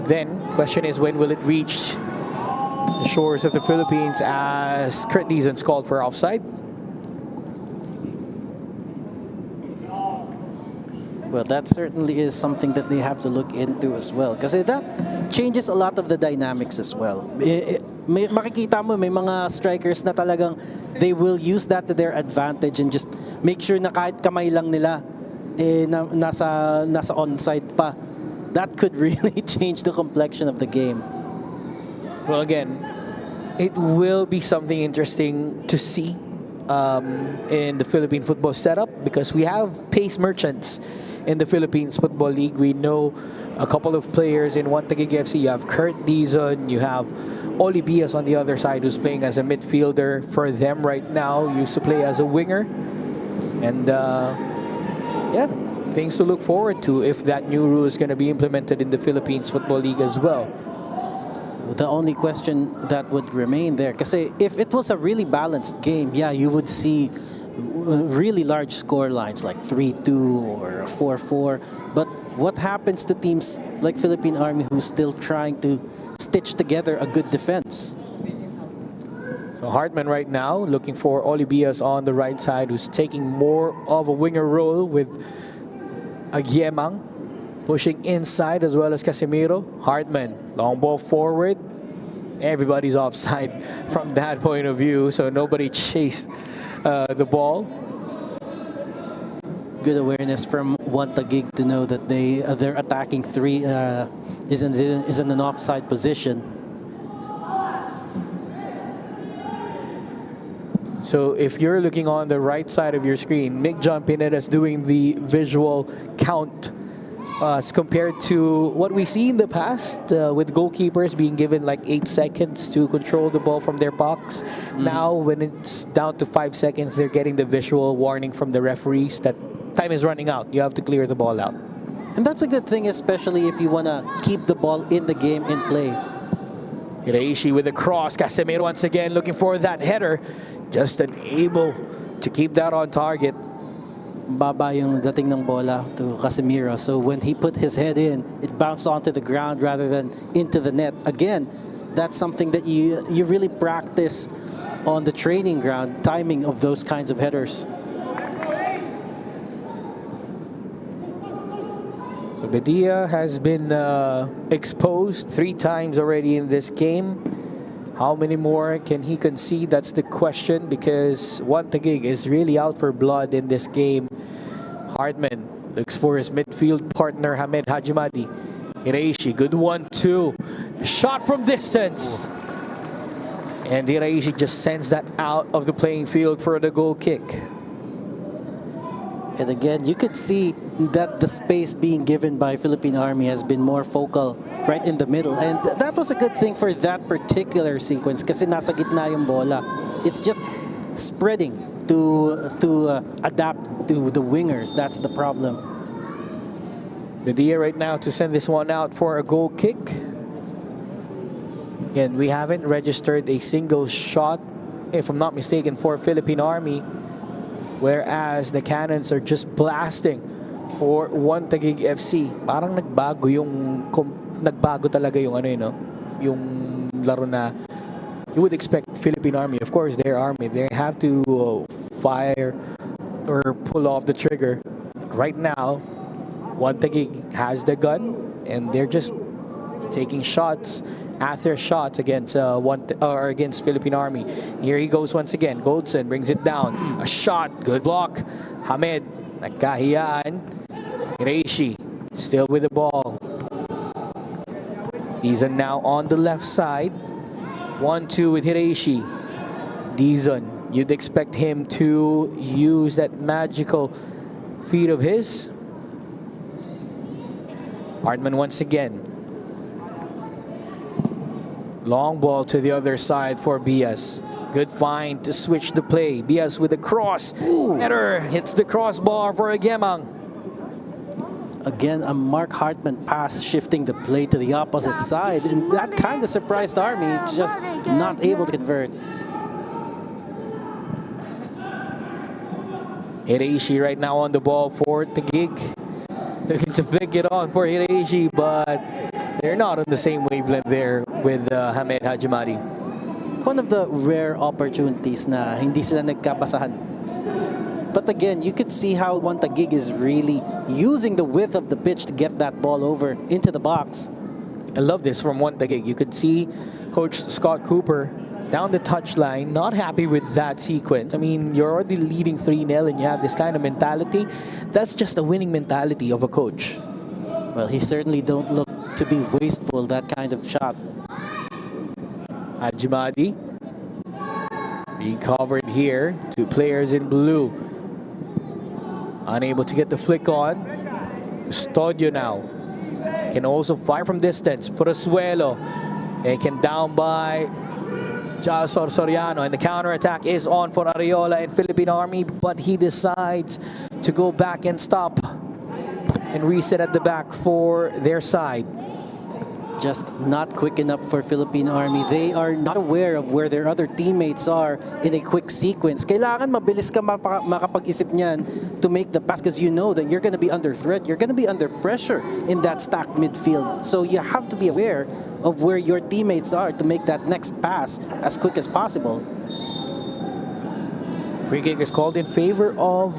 Then, question is, when will it reach the shores of the Philippines, as Kurt Dizon's called for offside? Well, that certainly is something that they have to look into as well, because that changes a lot of the dynamics as well. Makikita mo may mga strikers na talagang they will use that to their advantage and just make sure na kahit kamay lang nila nasa onside pa. That could really change the complexion of the game. Well, again, it will be something interesting to see in the Philippine football setup, because we have pace merchants in the Philippines Football League. We know a couple of players in one Taguig FC. You have Kurt Dizon, you have Oli Bias on the other side, who's playing as a midfielder for them right now. Used to play as a winger. And yeah, things to look forward to if that new rule is going to be implemented in the Philippines Football League as well. The only question that would remain there, because if it was a really balanced game, yeah, you would see really large score lines like 3-2 or 4-4. But what happens to teams like Philippine Army who's still trying to stitch together a good defense? So Hartman right now looking for Oli Bias on the right side, who's taking more of a winger role, with Agyemang pushing inside as well as Casemiro. Hartman, long ball forward. Everybody's offside from that point of view, so nobody chased the ball. Good awareness from one Taguig to know that their attacking three is in an offside position. So if you're looking on the right side of your screen, Mick John Pineda is doing the visual count as compared to what we see in the past with goalkeepers being given like 8 seconds to control the ball from their box. Now when it's down to 5 seconds, they're getting the visual warning from the referees that time is running out. You have to clear the ball out. And that's a good thing, especially if you want to keep the ball in the game in play. Hiraishi with a cross. Casemiro once again looking for that header. Just unable to keep that on target. Baba yung dating ng bola to Casemiro. So when he put his head in, it bounced onto the ground rather than into the net. Again, that's something that you really practice on the training ground, timing of those kinds of headers. So Bedia has been exposed 3 times already in this game. How many more can he concede? That's the question, because one Taguig is really out for blood in this game. Hartman looks for his midfield partner, Hamed Hajimadi. Hiraishi, good 1-2. Shot from distance. And Hiraishi just sends that out of the playing field for the goal kick. And again, you could see that the space being given by Philippine Army has been more focal right in the middle. And that was a good thing for that particular sequence kasi nasa gitna yung bola. It's just spreading to adapt to the wingers. That's the problem. The idea right now to send this one out for a goal kick. Again, we haven't registered a single shot, if I'm not mistaken, for Philippine Army, whereas the cannons are just blasting for one Taguig FC. Parang nagbago talaga yung ano yun, no? Yung laro na you would expect Philippine Army. Of course, they're Army. They have to fire or pull off the trigger. Right now, one Taguig has the gun, and they're just taking shots after shots against against Philippine Army. Here he goes once again. Goldson brings it down. A shot. Good block. Hamed. Nagkahiyaan. Reishi still with the ball. Dizon now on the left side. 1-2 with Hireishi. Dizon, you'd expect him to use that magical feet of his. Hartman once again. Long ball to the other side for Bias. Good find to switch the play. Bias with a cross. Header hits the crossbar for a Gemang. Again, a Mark Hartman pass shifting the play to the opposite side, and that kind of surprised Army, just not able to convert. Hireishi right now on the ball for Taguig. Looking to flick it on for Hireishi, but they're not on the same wavelength there with Hamed Hajimadi. One of the rare opportunities na hindi sila nagkabasahan. But again, you could see how one Taguig is really using the width of the pitch to get that ball over into the box. I love this from one Taguig. You could see Coach Scott Cooper down the touchline, not happy with that sequence. I mean, you're already leading 3-0 and you have this kind of mentality. That's just a winning mentality of a coach. Well, he certainly don't look to be wasteful, that kind of shot. Hajimadi being covered here. Two players in blue. Unable to get the flick on. Custodio now. Can also fire from distance. Furosuelo. Taken down by Jasor Soriano. And the counterattack is on for Ariola and Philippine Army. But he decides to go back and stop. And reset at the back for their side. Just not quick enough for Philippine Army. They are not aware of where their other teammates are in a quick sequence. Kailangan mabilis ka makapag-isip niyan to make the pass because you know that you're going to be under threat. You're going to be under pressure in that stacked midfield. So you have to be aware of where your teammates are to make that next pass as quick as possible. Free kick is called in favor of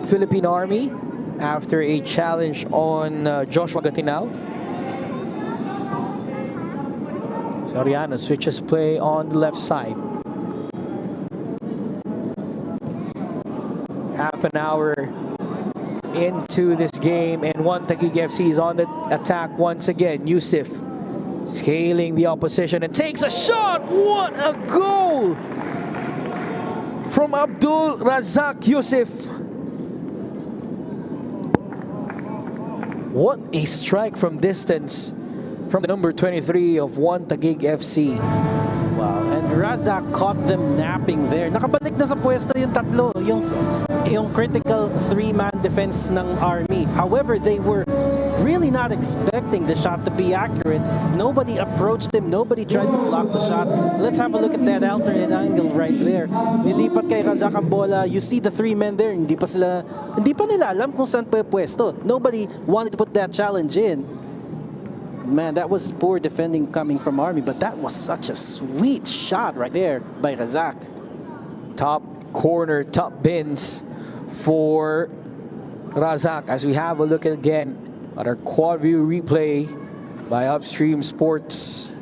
Philippine Army after a challenge on Joshua Gatinao. Soriano switches play on the left side. Half an hour into this game, and one Taguig FC is on the attack once again. Yusuf scaling the opposition and takes a shot. What a goal from Abdul Razak Yusuf. What a strike from distance from the number 23 of one Taguig FC. Wow, and Razak caught them napping there. Nakabalik na sa pwesto yung tatlo, yung critical three-man defense ng Army. However, they were really not expecting the shot to be accurate. Nobody approached him, nobody tried to block the shot. Let's have a look at that alternate angle right there. Nilipat kay Razak ang bola. You see the three men there, hindi pa nila alam kung saan pwesto. Nobody wanted to put that challenge in. Man, that was poor defending coming from Army, but that was such a sweet shot right there by Razak. Top corner, top bins for Razak as we have a look again at our quad view replay by Upstream Sports.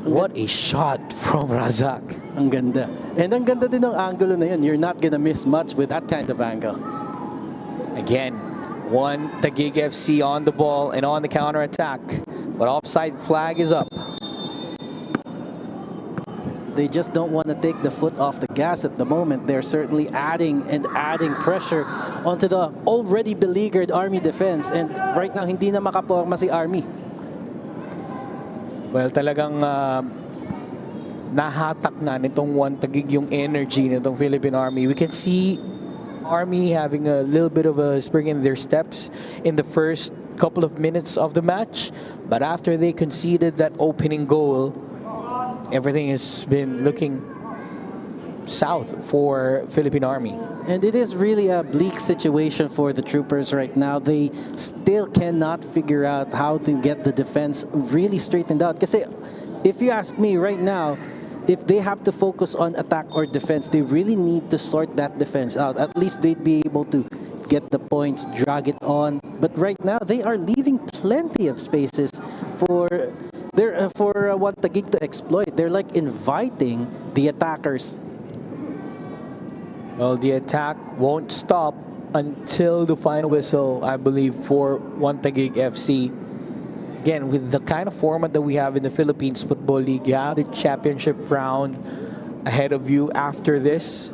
What a shot from Razak. Ang ganda. And ang ganda din ng angulo na yun. You're not gonna miss much with that kind of angle. Again, one Taguig FC on the ball and on the counter attack, but offside flag is up. They just don't want to take the foot off the gas at the moment. They're certainly adding pressure onto the already beleaguered Army defense, and right now hindi na makaporma si Army. Well, talagang nahatak na nitong one Taguig yung energy nitong Philippine Army. We can see Army having a little bit of a spring in their steps in the first couple of minutes of the match, but after they conceded that opening goal, everything has been looking south for Philippine Army. And it is really a bleak situation for the troopers right now. They still cannot figure out how to get the defense really straightened out. Because if you ask me right now, if they have to focus on attack or defense, they really need to sort that defense out. At least they'd be able to get the points, drag it on. But right now, they are leaving plenty of spaces for one Taguig to exploit. They're like inviting the attackers. Well, the attack won't stop until the final whistle, I believe, for one Taguig FC. Again, with the kind of format that we have in the Philippines Football League, you have the championship round ahead of you after this,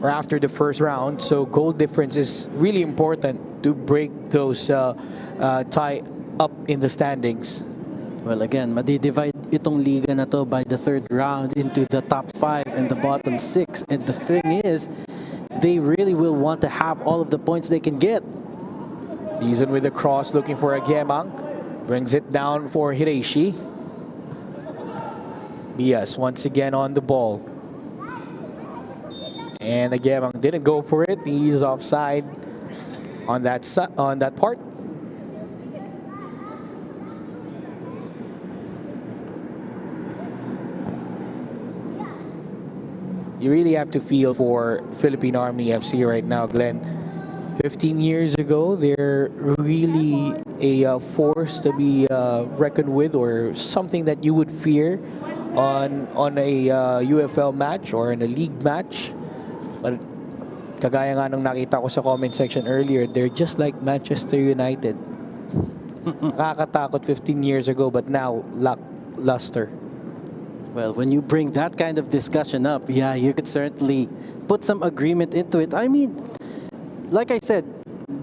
or after the first round. So goal difference is really important to break those tie up in the standings. Well, again, madi-divide itong liga na to by the third round into the top 5 and the bottom 6. And the thing is, they really will want to have all of the points they can get. Dizon with the cross, looking for a Gemang. Brings it down for Hireishi. Bias once again on the ball. And Gemang didn't go for it. He's offside on that part. You really have to feel for Philippine Army FC right now, Glenn. 15 years ago, they're really a force to be reckoned with, or something that you would fear on a UFL match or in a league match. But kagaya nga nung nakita ko sa comment section earlier, they're just like Manchester United. Nakakatakot 15 years ago, but now lackluster. Well, when you bring that kind of discussion up, yeah, you could certainly put some agreement into it. I mean, like I said,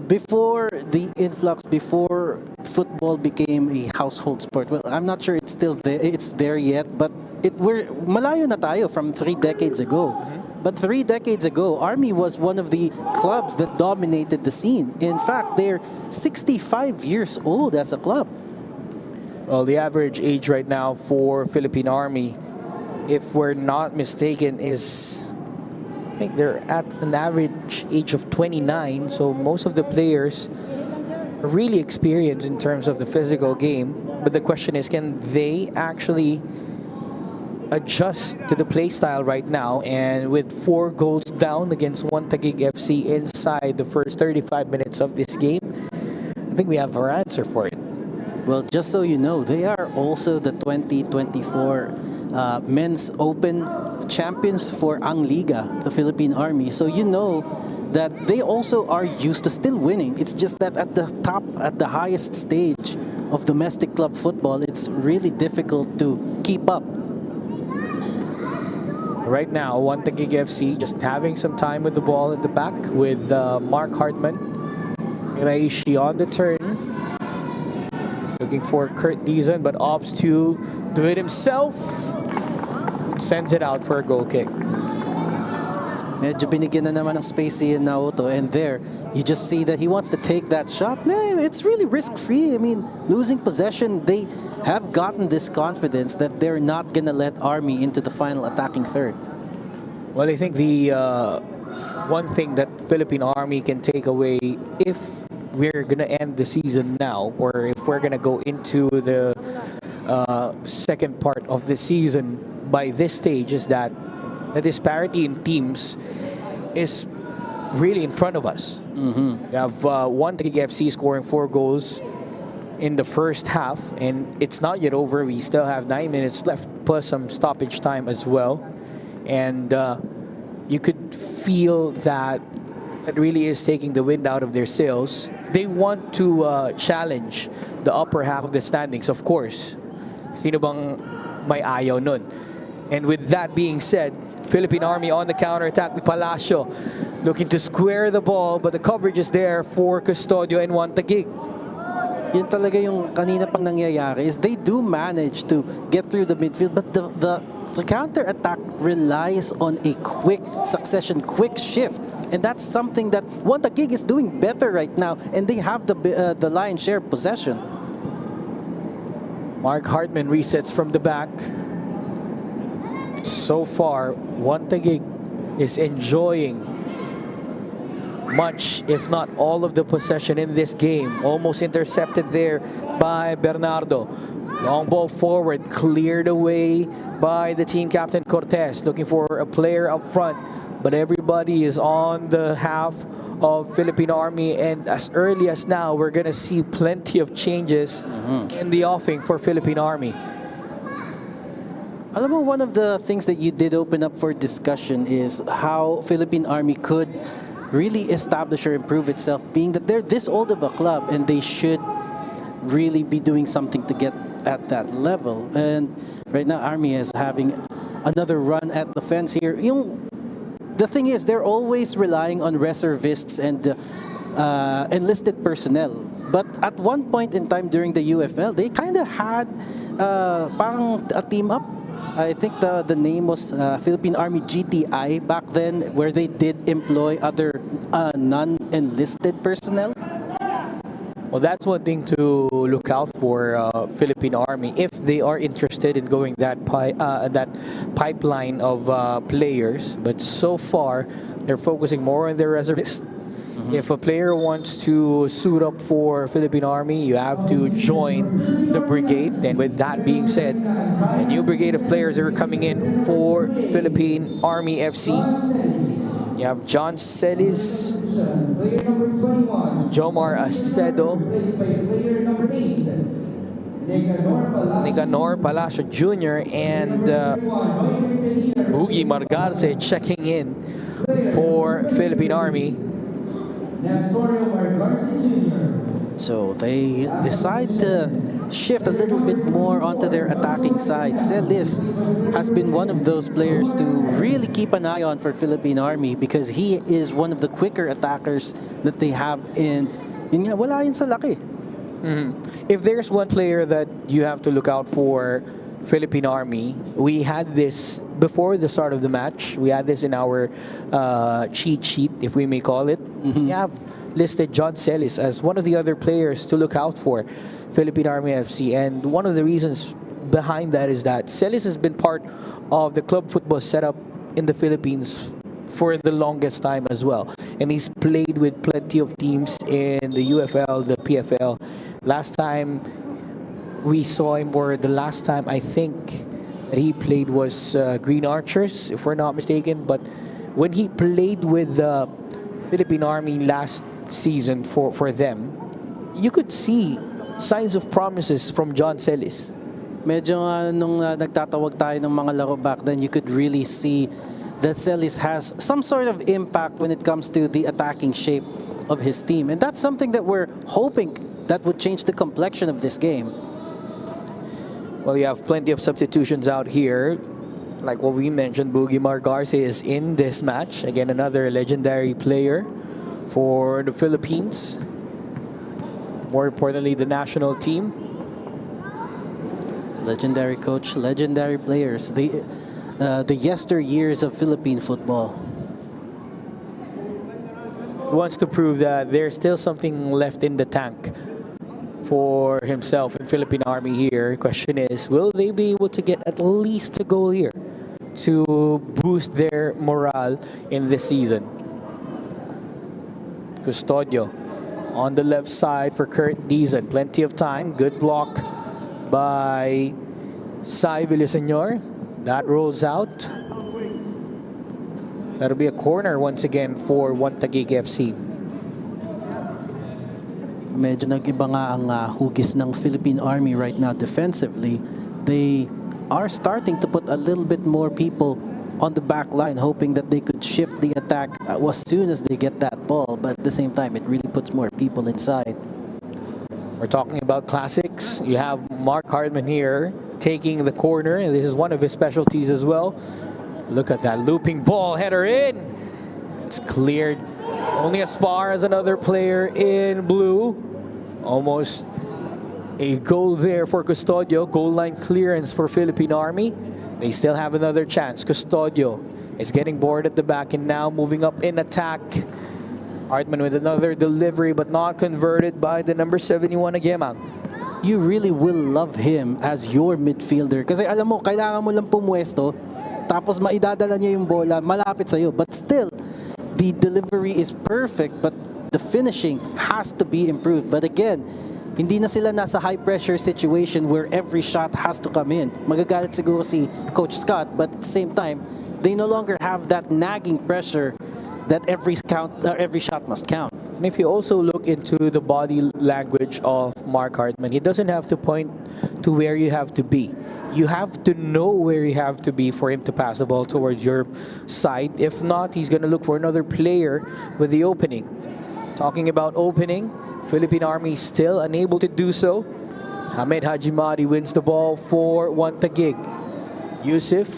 before the influx, before football became a household sport, well, I'm not sure it's still there, it's there yet, but we're malayo na tayo from 3 decades ago. But 3 decades ago, Army was one of the clubs that dominated the scene. In fact, they're 65 years old as a club. Well, the average age right now for Philippine Army, if we're not mistaken, is, I think they're at an average age of 29. So most of the players are really experienced in terms of the physical game. But the question is, can they actually adjust to the play style right now? And with 4 goals down against one Taguig FC inside the first 35 minutes of this game, I think we have our answer for it. Well, just so you know, they are also the 2024 Men's Open champions for Ang Liga, the Philippine Army. So you know that they also are used to still winning. It's just that at the top, at the highest stage of domestic club football, it's really difficult to keep up. Right now, one Taguig FC just having some time with the ball at the back with Mark Hartman. Iraishi on the turn. Looking for Kurt Dizon, but opts to do it himself. Sends it out for a goal kick. Medyo binigyan na naman ng space si Naoto, and there, you just see that he wants to take that shot. No, it's really risk-free. I mean, losing possession, they have gotten this confidence that they're not going to let Army into the final attacking third. Well, I think the one thing that Philippine Army can take away, if we're going to end the season now, or if we're going to go into the second part of the season by this stage, is that the disparity in teams is really in front of us. We have one Taguig FC scoring 4 goals in the first half, and it's not yet over. We still have 9 minutes left, plus some stoppage time as well. And you could feel that it really is taking the wind out of their sails. They want to challenge the upper half of the standings, of course. Sino bang may ayaw nun? And with that being said, Philippine Army on the counter-attack with Palacio looking to square the ball, but the coverage is there for Custodio and one Taguig. Yun talaga yung kanina pang nangyayari, is they do manage to get through the midfield, but the the counter-attack relies on a quick succession, quick shift. And that's something that TAGUIG is doing better right now, and they have the lion's share possession. Mark Hartman resets from the back. So far, TAGUIG is enjoying much, if not all, of the possession in this game. Almost intercepted there by Bernardo. Long ball forward, cleared away by the team captain Cortez, looking for a player up front. But everybody is on the half of Philippine Army, and as early as now, we're gonna see plenty of changes in the offing for Philippine Army. Alam mo, one of the things that you did open up for discussion is how Philippine Army could really establish or improve itself, being that they're this old of a club and they should really be doing something to get at that level. And right now, Army is having another run at the fence here. The thing is, they're always relying on reservists and enlisted personnel. But at one point in time during the UFL, they kind of had parang a team up. I think the name was Philippine Army GTI back then, where they did employ other non-enlisted personnel. Well, that's one thing to look out for Philippine Army if they are interested in going that pipeline of players. But so far, they're focusing more on their reservists. If a player wants to suit up for Philippine Army, you have to join the brigade. And with that being said, a new brigade of players are coming in for Philippine Army FC. You have John Celis, Jomar Acedo, Nicanor Palacio Jr., and Boogie Margarce checking in for Philippine Army. So they decide to shift a little bit more onto their attacking side. Celis has been one of those players to really keep an eye on for Philippine Army, because he is one of the quicker attackers that they have in wala yun sa laki. If there's one player that you have to look out for Philippine Army, we had this before the start of the match. We had this in our cheat sheet, if we may call it. We have listed John Celis as one of the other players to look out for Philippine Army FC. And one of the reasons behind that is that Celis has been part of the club football setup in the Philippines for the longest time as well. And he's played with plenty of teams in the UFL, the PFL. Last time we saw him, or the last time I think that he played, was Green Archers, if we're not mistaken. But when he played with the Philippine Army last season for them, you could see signs of promises from John Celis. Medyo nung nagtatawag tayo ng mga laro back then, you could really see that Celis has some sort of impact when it comes to the attacking shape of his team. And that's something that we're hoping that would change the complexion of this game. Well, you have plenty of substitutions out here. Like what we mentioned, Boogie Margarce is in this match. Again, another legendary player for the Philippines. More importantly, the national team. Legendary coach, legendary players. The yesteryears of Philippine football. He wants to prove that there's still something left in the tank for himself in Philippine Army here. Question is, will they be able to get at least a goal here to boost their morale in this season? Custodio on the left side for Kurt Deason. Plenty of time. Good block by Sai Villaseñor. That rolls out. That'll be a corner once again for TAGUIG FC. Medyo nag-iba nga ang hugis ng Philippine Army right now defensively. They are starting to put a little bit more people on the back line, hoping that they could shift the attack as soon as they get that ball. But at the same time, it really puts more people inside. We're talking about classics. You have Mark Hardman here taking the corner, and this is one of his specialties as well. Look at that looping ball, header in. It's cleared only as far as another player in blue. Almost A goal there for Custodio. Goal line clearance for Philippine Army. They still have another chance. Custodio is getting bored at the back and now moving up in attack. Hartman with another delivery but not converted by the number 71 Agemang. You really will love him as your midfielder. Kasi alam mo, kailangan mo lang pumwesto, tapos maidadala niya yung bola, malapit sa'yo. But still, the delivery is perfect, but the finishing has to be improved. But again, hindi na sila nasa high-pressure situation where every shot has to come in. Magagalit siguro si Coach Scott, but at the same time, they no longer have that nagging pressure that every shot must count. And if you also look into the body language of Mark Hartman, he doesn't have to point to where you have to be. You have to know where you have to be for him to pass the ball towards your side. If not, he's going to look for another player with the opening. Talking about opening, Philippine Army still unable to do so. Ahmed Hajimadi wins the ball for TAGUIG. Yusuf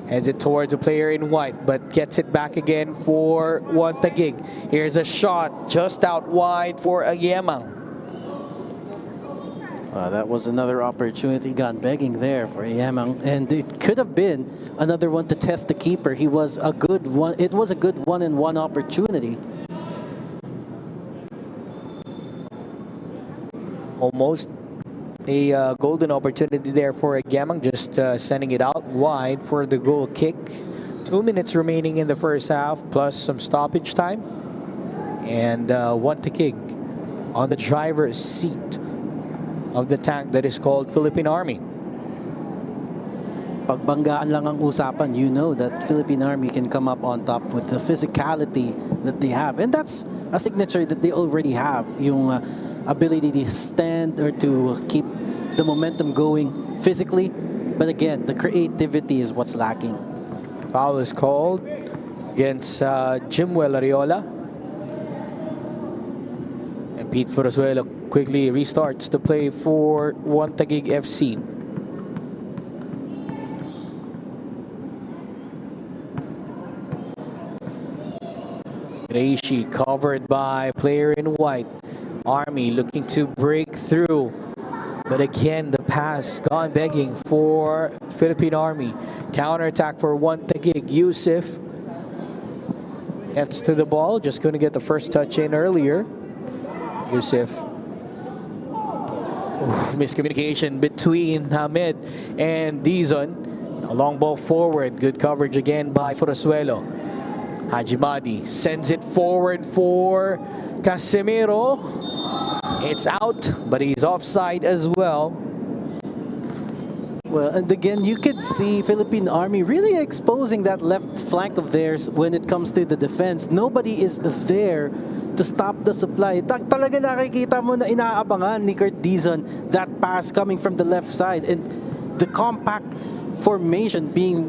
heads it towards a player in white, but gets it back again for TAGUIG. Here's a shot just out wide for Agemang. That was another opportunity gone begging there for Agemang, and it could have been another one to test the keeper. He was a good one. It was a good one-on-one opportunity. Almost a golden opportunity there for Agemang, just sending it out wide for the goal kick. 2 minutes remaining in the first half, plus some stoppage time. And TAGUIG on the driver's seat of the tank that is called Philippine Army. Pagbanggaan lang ang usapan, you know that Philippine Army can come up on top with the physicality that they have. And that's a signature that they already have. Yung ability to stand or to keep the momentum going physically. But again, the creativity is what's lacking. Foul is called against Jimwell Ariola. And Pete Furazuelo quickly restarts the play for TAGUIG FC. Reishi covered by player in white. Army looking to break through, but again the pass gone begging for Philippine Army. Counter-attack for TAGUIG. Yusuf gets to the ball, just going to get the first touch in earlier. Yusuf. Miscommunication between Hamed and Dizon. A long ball forward, good coverage again by Furazuelo. Hajimadi sends it forward for Casemiro. It's out, but he's offside as well. Well, and again, you could see Philippine Army really exposing that left flank of theirs when it comes to the defense. Nobody is there to stop the supply. Talaga nakikita mo na inaabangan ni Kurt Dizon that pass coming from the left side, and the compact formation being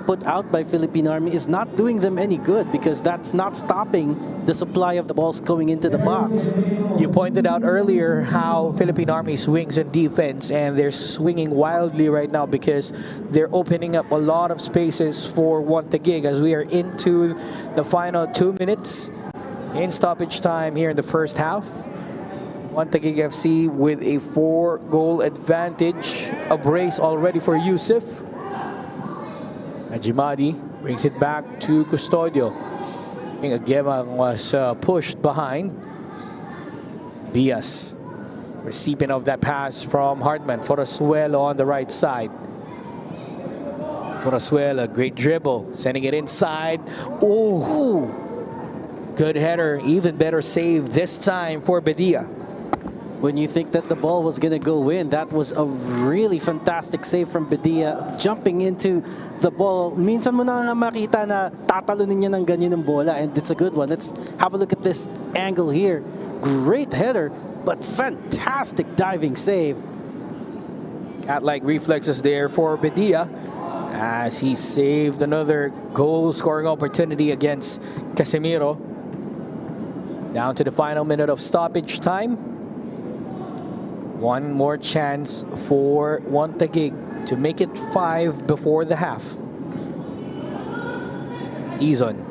put out by Philippine Army is not doing them any good, because that's not stopping the supply of the balls going into the box. You pointed out earlier how Philippine Army swings in defense, and they're swinging wildly right now because they're opening up a lot of spaces for TAGUIG as we are into the final 2 minutes in stoppage time here in the first half. TAGUIG FC with a 4-goal advantage. A brace already for Yusuf. Hajimadi brings it back to Custodio. I think Agemang was pushed behind. Bias receiving of that pass from Hartman. Furazuelo on the right side. Furazuelo, great dribble, sending it inside. Ooh, good header, even better save this time for Bedia. When you think that the ball was going to go in, that was a really fantastic save from Bedia, jumping into the ball. Minsan mo na nga makita na tatalunin niya ng ganyan ng bola, and it's a good one. Let's have a look at this angle here. Great header, but fantastic diving save. Cat-like reflexes there for Bedia as he saved another goal-scoring opportunity against Casemiro. Down to the final minute of stoppage time. One more chance for TAGUIG to make it 5 before the half. Izon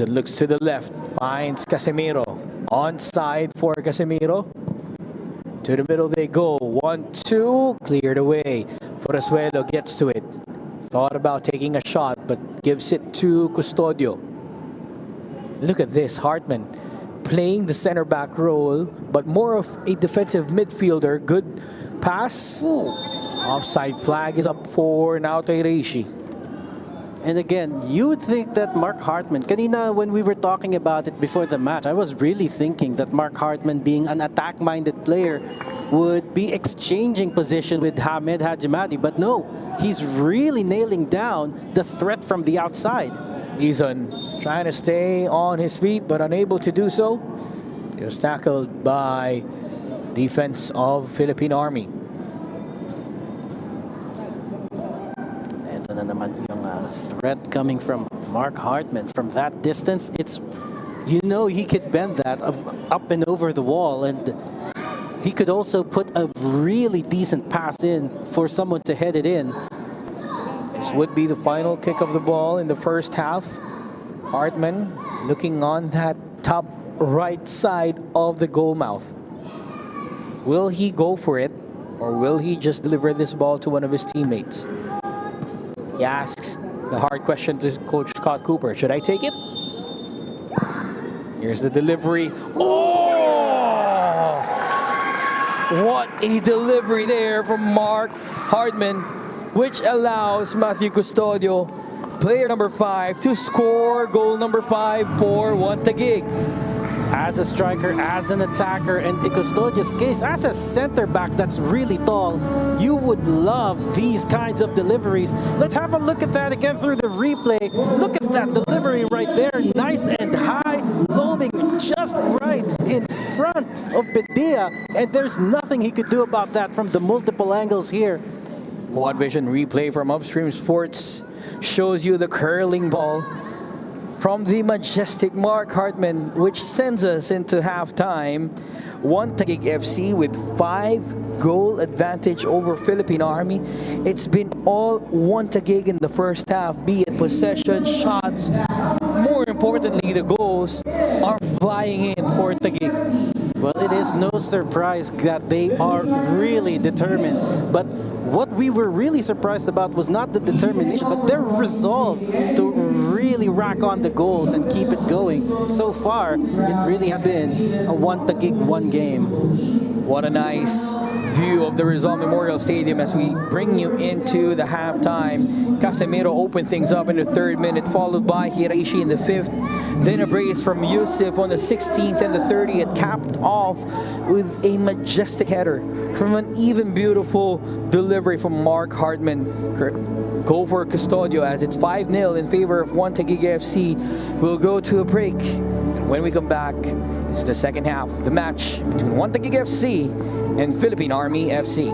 looks to the left, finds Casemiro. Onside for Casemiro. To the middle they go. 1-2. Cleared away. Forasuelo gets to it. Thought about taking a shot, but gives it to Custodio. Look at this. Hartman playing the center back role, but more of a defensive midfielder. Good pass. Offside flag is up for Naoto Reishi. And again, you would think that Mark Hartman, kanina when we were talking about it before the match, I was really thinking that Mark Hartman, being an attack-minded player, would be exchanging position with Hamed Hajimadi. But no, he's really nailing down the threat from the outside. Izon trying to stay on his feet, but unable to do so. He was tackled by defense of Philippine Army. Ito na naman yung threat coming from Mark Hartman from that distance. It's, you know, he could bend that up and over the wall, and he could also put a really decent pass in for someone to head it in. This would be the final kick of the ball in the first half. Hartman looking on that top right side of the goal mouth. Will he go for it, or will he just deliver this ball to one of his teammates? He asks the hard question to Coach Scott Cooper. Should I take it? Here's the delivery. Oh! What a delivery there from Mark Hartman, which allows Matthew Custodio, player number 5, to score goal number 5 for TAGUIG. As a striker, as an attacker, and in Custodio's case, as a center back that's really tall, you would love these kinds of deliveries. Let's have a look at that again through the replay. Look at that delivery right there. Nice and high, lobbing just right in front of Bedia. And there's nothing he could do about that from the multiple angles here. Quad Vision replay from Upstream Sports shows you the curling ball from the majestic Mark Hartman, which sends us into halftime. TAGUIG FC with 5-goal advantage over Philippine Army. It's been all TAGUIG in the first half, be it possession, shots. More importantly, the goals are flying in for TAGUIG. Well, it is no surprise that they are really determined. But what we were really surprised about was not the determination, but their resolve to really rack on the goals and keep it going. So far, it really has been a TAGUIG one game. What a nice view of the Rizal Memorial Stadium as we bring you into the halftime. Casemiro opened things up in the 3rd minute, followed by Hiraishi in the 5th. Then a brace from Yusuf on the 16th and the 30th, capped off with a majestic header from an even beautiful delivery from Mark Hartman. Go for Custodio as it's 5-0 in favor of TAGUIG FC. We'll go to a break, and when we come back, it's the second half of the match between TAGUIG FC and Philippine Army FC.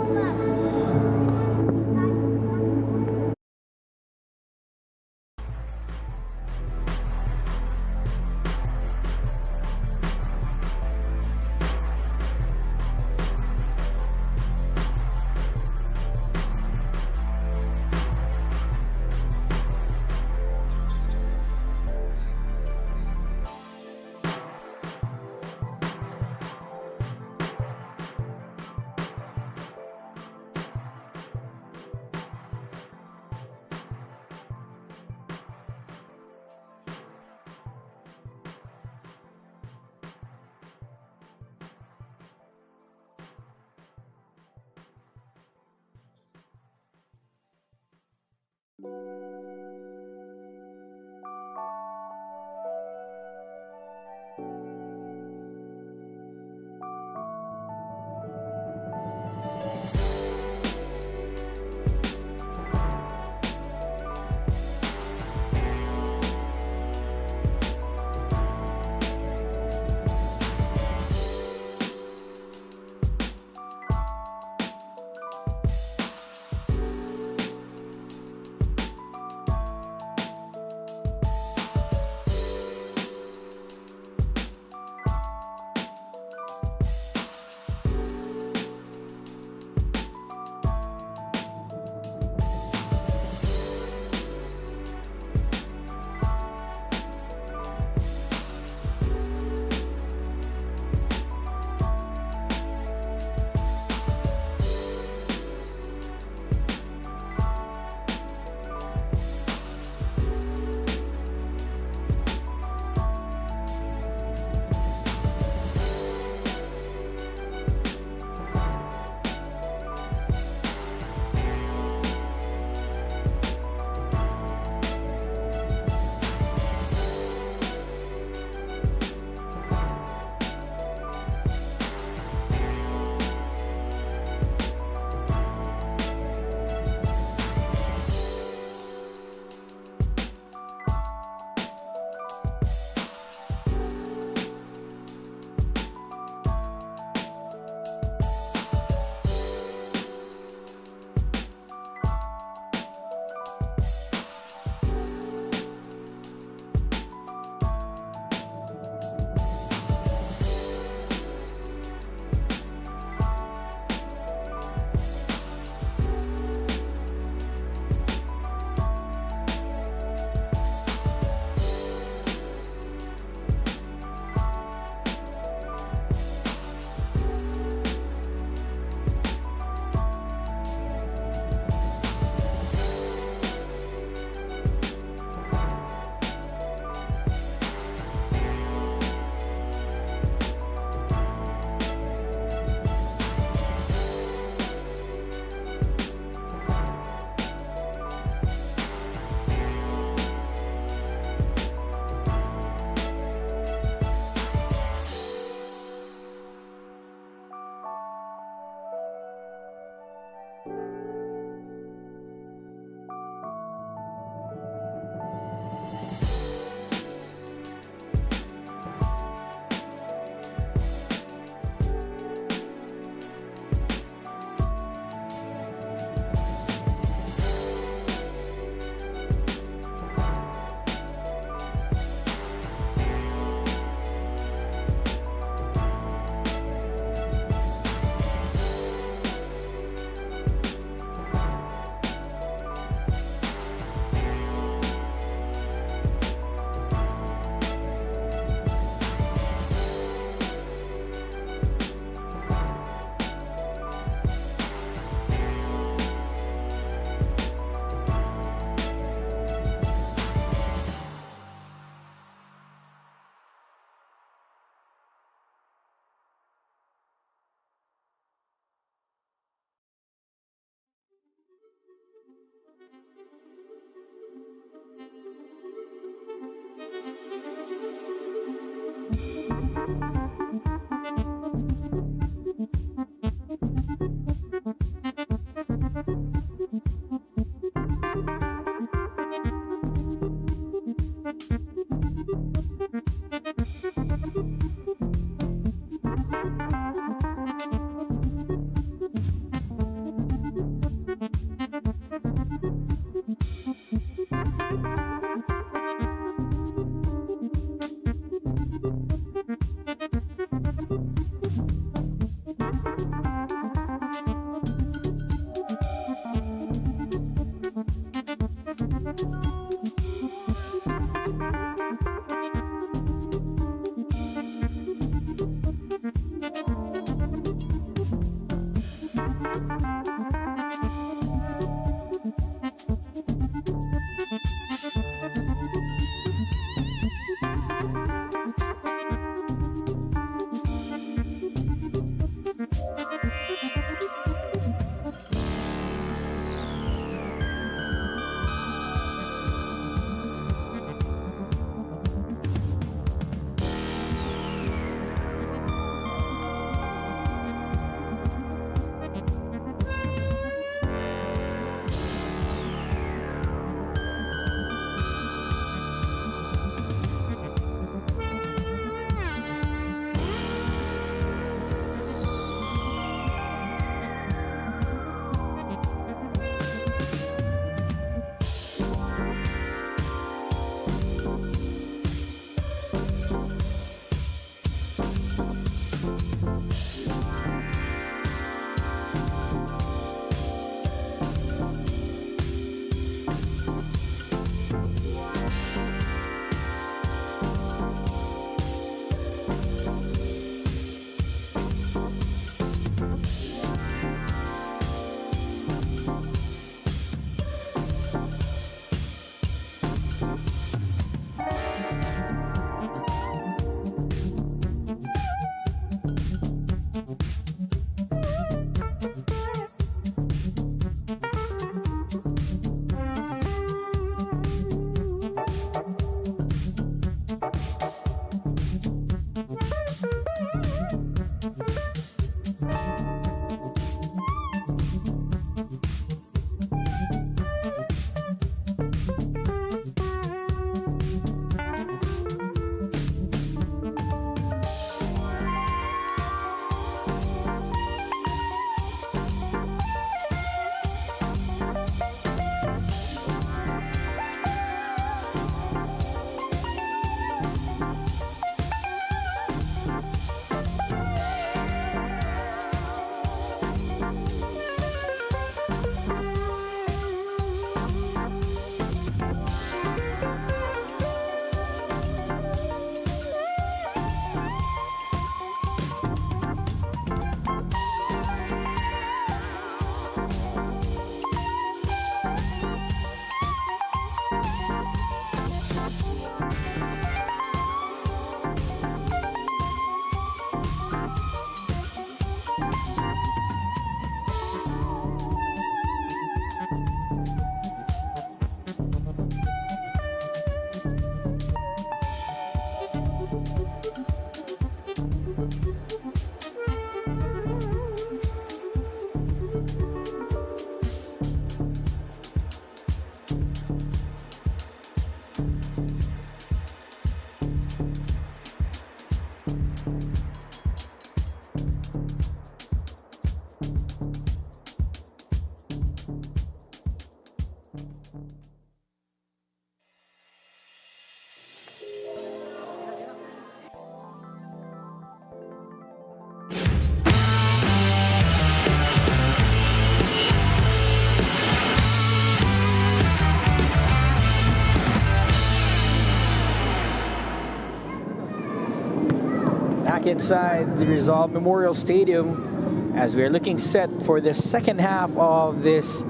inside the Rizal Memorial Stadium as we are looking set for the second half of this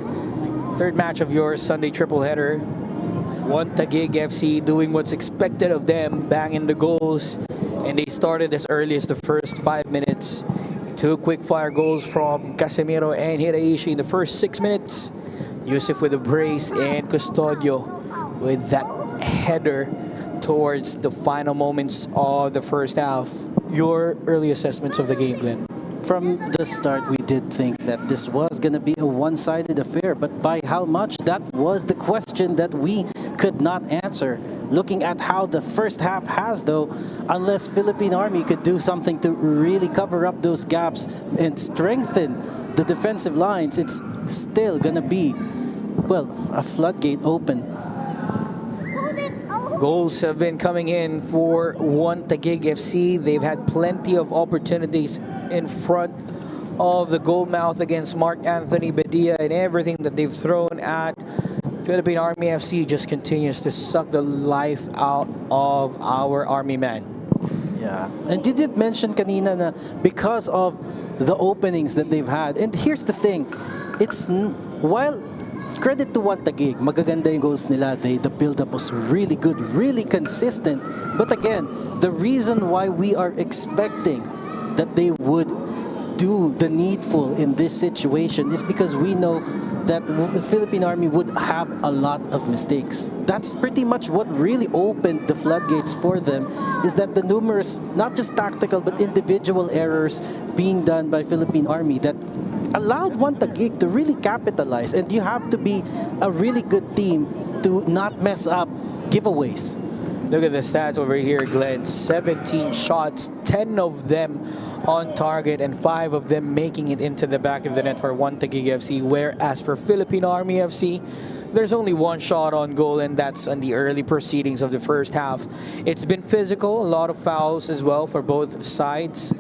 third match of your Sunday triple header. One Taguig FC doing what's expected of them, banging the goals, and they started as early as the first 5 minutes. Two quick fire goals from Casemiro and Hiraishi in the first 6 minutes. Yusuf with a brace and Custodio with that header towards the final moments of the first half. Your early assessments of the game, Glenn? From the start, we did think that this was going to be a one-sided affair, but by how much, that was the question that we could not answer. Looking at how the first half has, though, unless Philippine Army could do something to really cover up those gaps and strengthen the defensive lines, it's still going to be, well, a floodgate open. Goals have been coming in for One Taguig FC. They've had plenty of opportunities in front of the goal mouth against Mark Anthony Badia, and everything that they've thrown at Philippine Army FC just continues to suck the life out of our Army man. Yeah, and you did mention kanina na because of the openings that they've had, and here's the thing, it's while credit to One Taguig, magaganda yung goals nila, the build-up was really good, really consistent, but again, the reason why we are expecting that they would do the needful in this situation is because we know that the Philippine Army would have a lot of mistakes. That's pretty much what really opened the floodgates for them, is that the numerous, not just tactical, but individual errors being done by Philippine Army that allowed One Taguig to really capitalize. And you have to be a really good team to not mess up giveaways. Look at the stats over here, Glenn. 17 shots, 10 of them on target, and 5 of them making it into the back of the net for One Taguig FC. Whereas for Philippine Army FC, there's only 1 shot on goal, and that's on the early proceedings of the first half. It's been physical, a lot of fouls as well for both sides.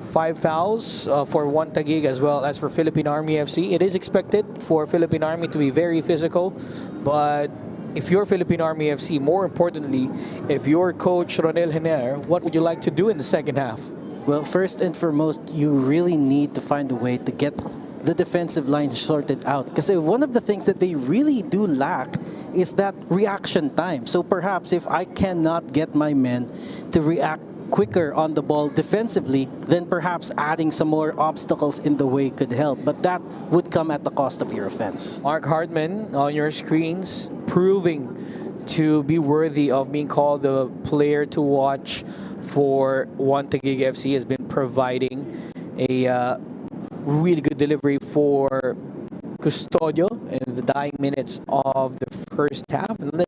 5 fouls for One Taguig as well as for Philippine Army FC. It is expected for Philippine Army to be very physical, but if you're Philippine Army FC, more importantly, if you're coach Ronel Hener, what would you like to do in the second half? Well, first and foremost, you really need to find a way to get the defensive line sorted out. Because one of the things that they really do lack is that reaction time. So perhaps if I cannot get my men to react quicker on the ball defensively, then perhaps adding some more obstacles in the way could help. But that would come at the cost of your offense. Mark Hartman on your screens, proving to be worthy of being called the player to watch for One Taguig FC, has been providing a really good delivery for Custodio in the dying minutes of the first half. And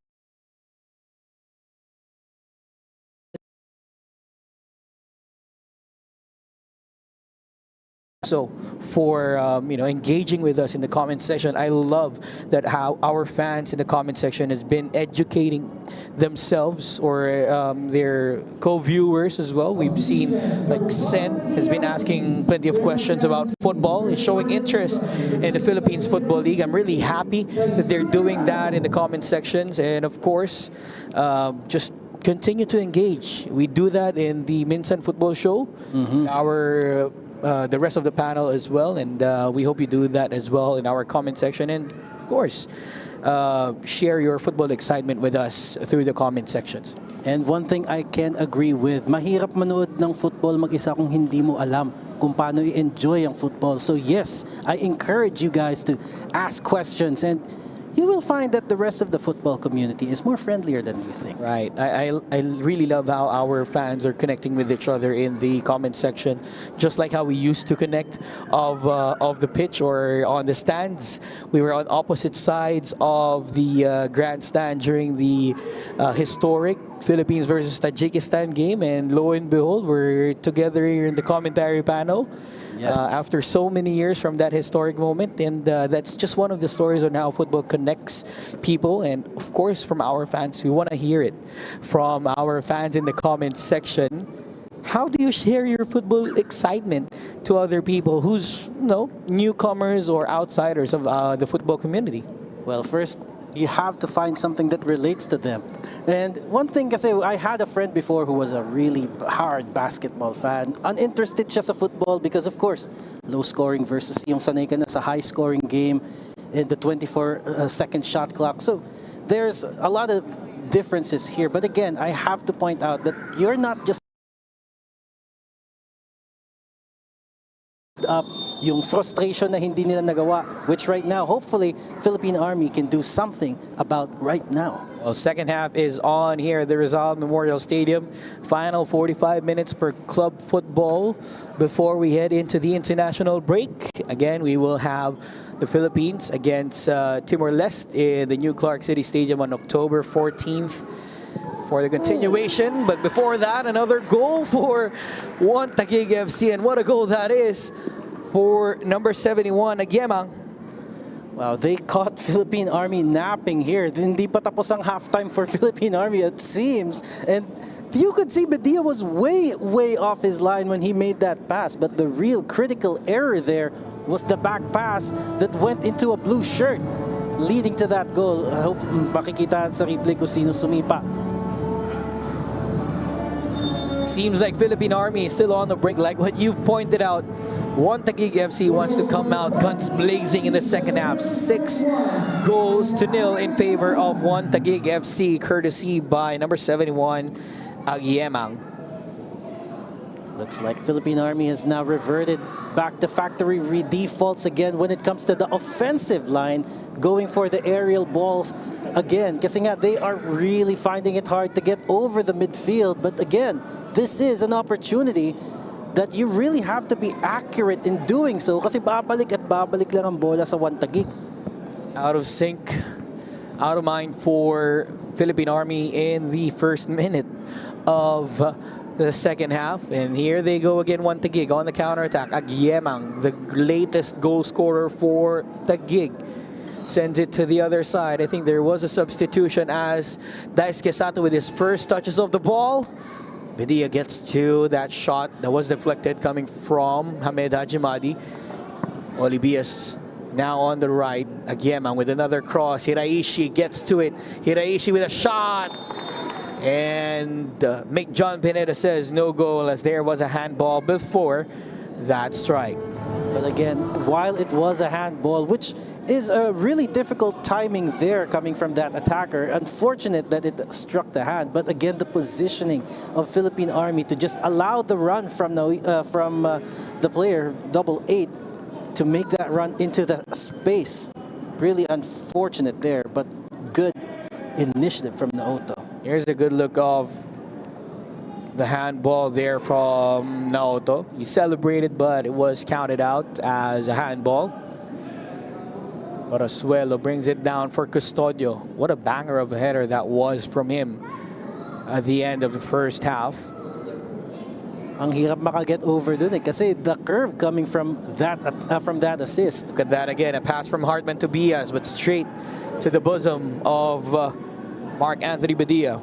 so for engaging with us in the comment section. I love that how our fans in the comment section has been educating themselves or their co-viewers as well. We've seen like Sen has been asking plenty of questions about football. He's showing interest in the Philippines Football League. I'm really happy that they're doing that in the comment sections, and of course just continue to engage. We do that in the Minsan Football Show. Our the rest of the panel as well, and we hope you do that as well in our comment section, and of course share your football excitement with us through the comment sections. And one thing I can agree with, mahirap manood ng football mag-isa kung hindi mo alam kung paano i-enjoy ang football. So yes, I encourage you guys to ask questions, and you will find that the rest of the football community is more friendlier than you think. Right. I really love how our fans are connecting with each other in the comment section, just like how we used to connect of the pitch or on the stands. We were on opposite sides of the grandstand during the historic Philippines versus Tajikistan game, and lo and behold, we're together here in the commentary panel. Yes. After so many years from that historic moment, and that's just one of the stories on how football connects people. And of course, from our fans, we want to hear it from our fans in the comments section. How do you share your football excitement to other people who's newcomers or outsiders of the football community? Well, first, You have to find something that relates to them. And one thing kasi, I had a friend before who was a really hard basketball fan. Uninterested siya sa football because of course, low scoring versus yung sanay ka na sa high scoring game in the 24-second shot clock. So there's a lot of differences here. But again, I have to point out that you're not just up yung frustration na hindi nila nagawa, which right now, hopefully, Philippine Army can do something about right now. Well, second half is on here at the Rizal Memorial Stadium. Final 45 minutes for club football before we head into the international break. Again, we will have the Philippines against Timor-Leste in the new Clark City Stadium on October 14th for the continuation. But before that, another goal for one Taguig FC, and what a goal that is for number 71, Agyemang. Wow, they caught Philippine Army napping here. Hindi pa tapos ang halftime for Philippine Army, it seems. And you could see Badia was way off his line when he made that pass. But the real critical error there was the back pass that went into a blue shirt, leading to that goal. I hope makikita sa replay kung sino sumipa. Seems like Philippine Army is still on the brink, like what you've pointed out. One Taguig FC wants to come out guns blazing in the second half. 6-0 in favor of one Taguig FC, courtesy by number 71, Agyemang. Looks like Philippine Army has now reverted back to factory defaults again when it comes to the offensive line, going for the aerial balls again. Kasi nga, they are really finding it hard to get over the midfield. But again, this is an opportunity that you really have to be accurate in doing so kasi babalik at babalik lang ang bola sa one Taguig. Out of sync, out of mind for Philippine Army in the first minute of the second half. And here they go again, one Taguig on the counterattack. Agyemang, the latest goal scorer for Taguig, sends it to the other side. I think there was a substitution as Daisuke Sato with his first touches of the ball. Badia gets to that shot that was deflected coming from Hamed Hajimadi. Olibias now on the right. Agyemang with another cross. Hiraishi gets to it. Hiraishi with a shot. And John Pineda says no goal, as there was a handball before that strike. But again, while it was a handball, which is a really difficult timing there coming from that attacker. Unfortunate that it struck the hand, but again, the positioning of Philippine Army to just allow the run from the player, 88, to make that run into the space. Really unfortunate there, but good initiative from Naoto. Here's a good look of the handball there from Naoto. He celebrated, but it was counted out as a handball. Parasuelo brings it down for Custodio. What a banger of a header that was from him at the end of the first half. Ang hirap makaget over dun kasi the curve coming from that assist. Look at that again, a pass from Hartman to Bias, but straight to the bosom of Mark Anthony Badia.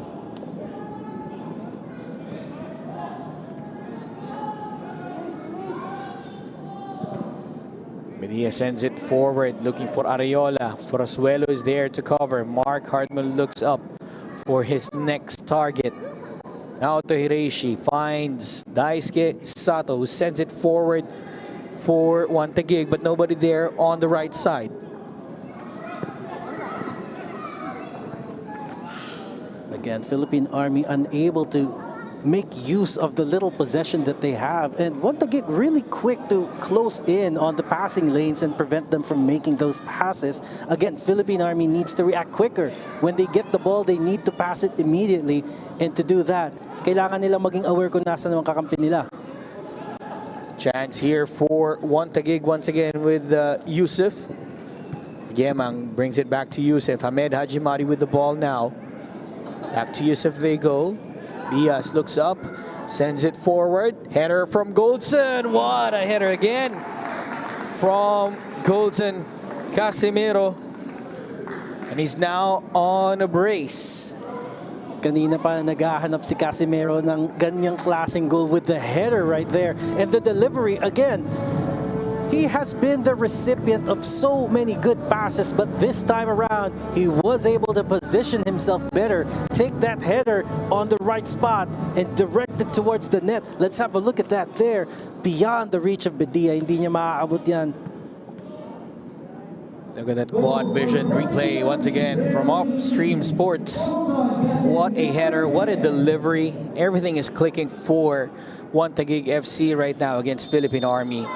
Badia sends it forward, looking for Areola. Forasuelo is there to cover. Mark Hartman looks up for his next target. Now to Hiraishi, finds Daisuke Sato, who sends it forward for one Taguig, but nobody there on the right side. Again, Philippine Army unable to make use of the little possession that they have, and want to get really quick to close in on the passing lanes and prevent them from making those passes. Again, Philippine Army needs to react quicker. When they get the ball, they need to pass it immediately, and to do that, kailangan nila maging aware kung nasa naman kakampi nila. Chance here for one Taguig once again with Yusuf. Agyemang brings it back to Yusuf. Hamed Hajimadi with the ball now. Back to Yusuf they go. Bias looks up, sends it forward. Header from Goldson. What a header again from Goldson Casimiro. And he's now on a brace. Kanina pa naghahanap si Casimiro ng ganyang klaseng goal with the header right there. And the delivery, again, He has been the recipient of so many good passes, but this time around, he was able to position himself better, take that header on the right spot, and direct it towards the net. Let's have a look at that there. Beyond the reach of Bedia, hindi niya maaabot yan. Look at that quad vision replay once again from Upstream Sports. What a header, what a delivery. Everything is clicking for One Taguig FC right now against Philippine Army.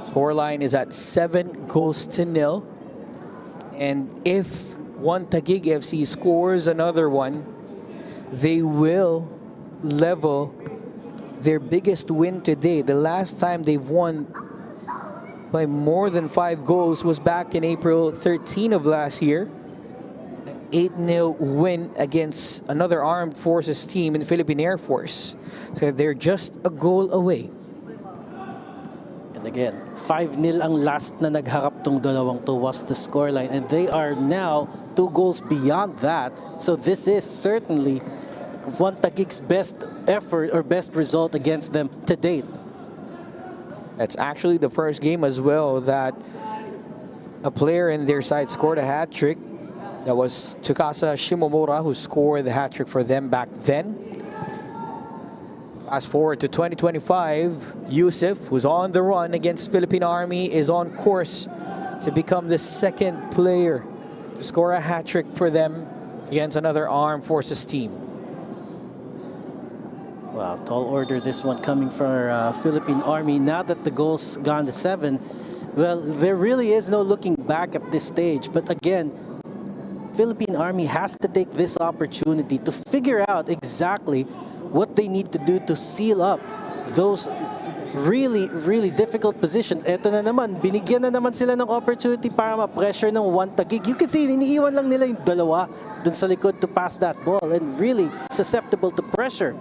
Scoreline is at 7-0. And if One Taguig FC scores another one, they will level their biggest win today. The last time they've won by more than 5 goals was back in April 13 of last year. An 8-0 win against another armed forces team in the Philippine Air Force. So they're just a goal away. And again, 5-0 ang last na nagharap tong dalawang to was the scoreline. And they are now 2 goals beyond that. So this is certainly One Taguig's best effort or best result against them to date. That's actually the first game as well that a player in their side scored a hat-trick. That was Tsukasa Shimomura who scored the hat-trick for them back then. Fast forward to 2025, Yusuf, who's on the run against Philippine Army, is on course to become the second player to score a hat-trick for them against another armed forces team. Wow, tall order this one coming for Philippine Army. Now that the goal's gone to 7, well, there really is no looking back at this stage. But again, Philippine Army has to take this opportunity to figure out exactly what they need to do to seal up those really, really difficult positions. Eto na naman, binigyan na naman sila ng opportunity para ma-pressure ng One Taguig. You can see, iniiwan lang nila yung dalawa dun sa likod to pass that ball and really susceptible to pressure.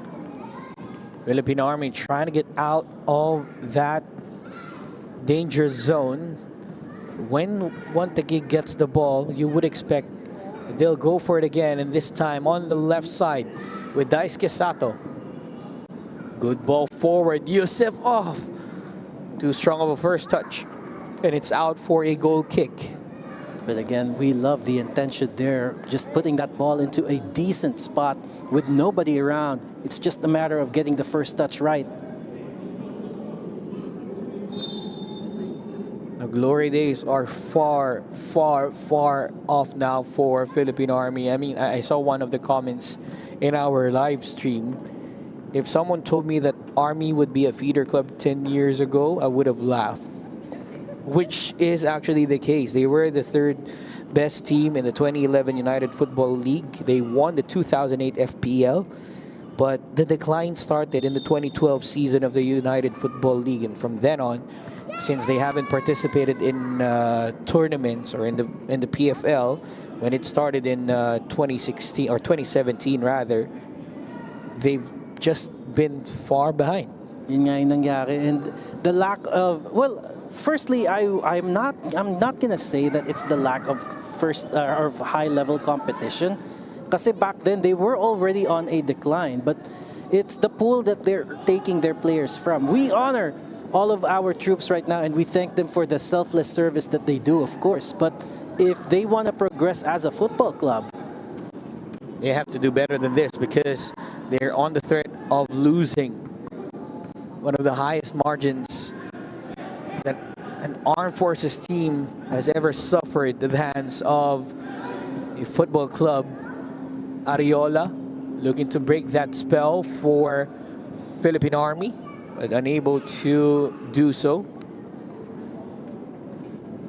Philippine Army trying to get out of that danger zone. When One Taguig gets the ball, you would expect they'll go for it again, and this time on the left side with Daisuke Sato. Good ball forward. Yusuf off. Too strong of a first touch, and it's out for a goal kick. But again, we love the intention there, just putting that ball into a decent spot with nobody around. It's just a matter of getting the first touch right. The glory days are far, far, far off now for Philippine Army. I mean, I saw one of the comments in our live stream. If someone told me that Army would be a feeder club 10 years ago, I would have laughed. Which is actually the case. They were the 3rd best team in the 2011 United Football League. They won the 2008 FPL, but the decline started in the 2012 season of the United Football League, and from then on, since they haven't participated in tournaments or in the PFL, when it started in 2016 or 2017 rather, they've just been far behind. Yun nga yung nangyari, and the lack of, well, firstly, I'm not gonna say that it's the lack of or high level competition, kasi back then they were already on a decline, but it's the pool that they're taking their players from. We honor all of our troops right now, and we thank them for the selfless service that they do, of course. But if they want to progress as a football club, they have to do better than this, because they're on the threat of losing one of the highest margins that an armed forces team has ever suffered at the hands of a football club. Ariola looking to break that spell for Philippine Army, but unable to do so.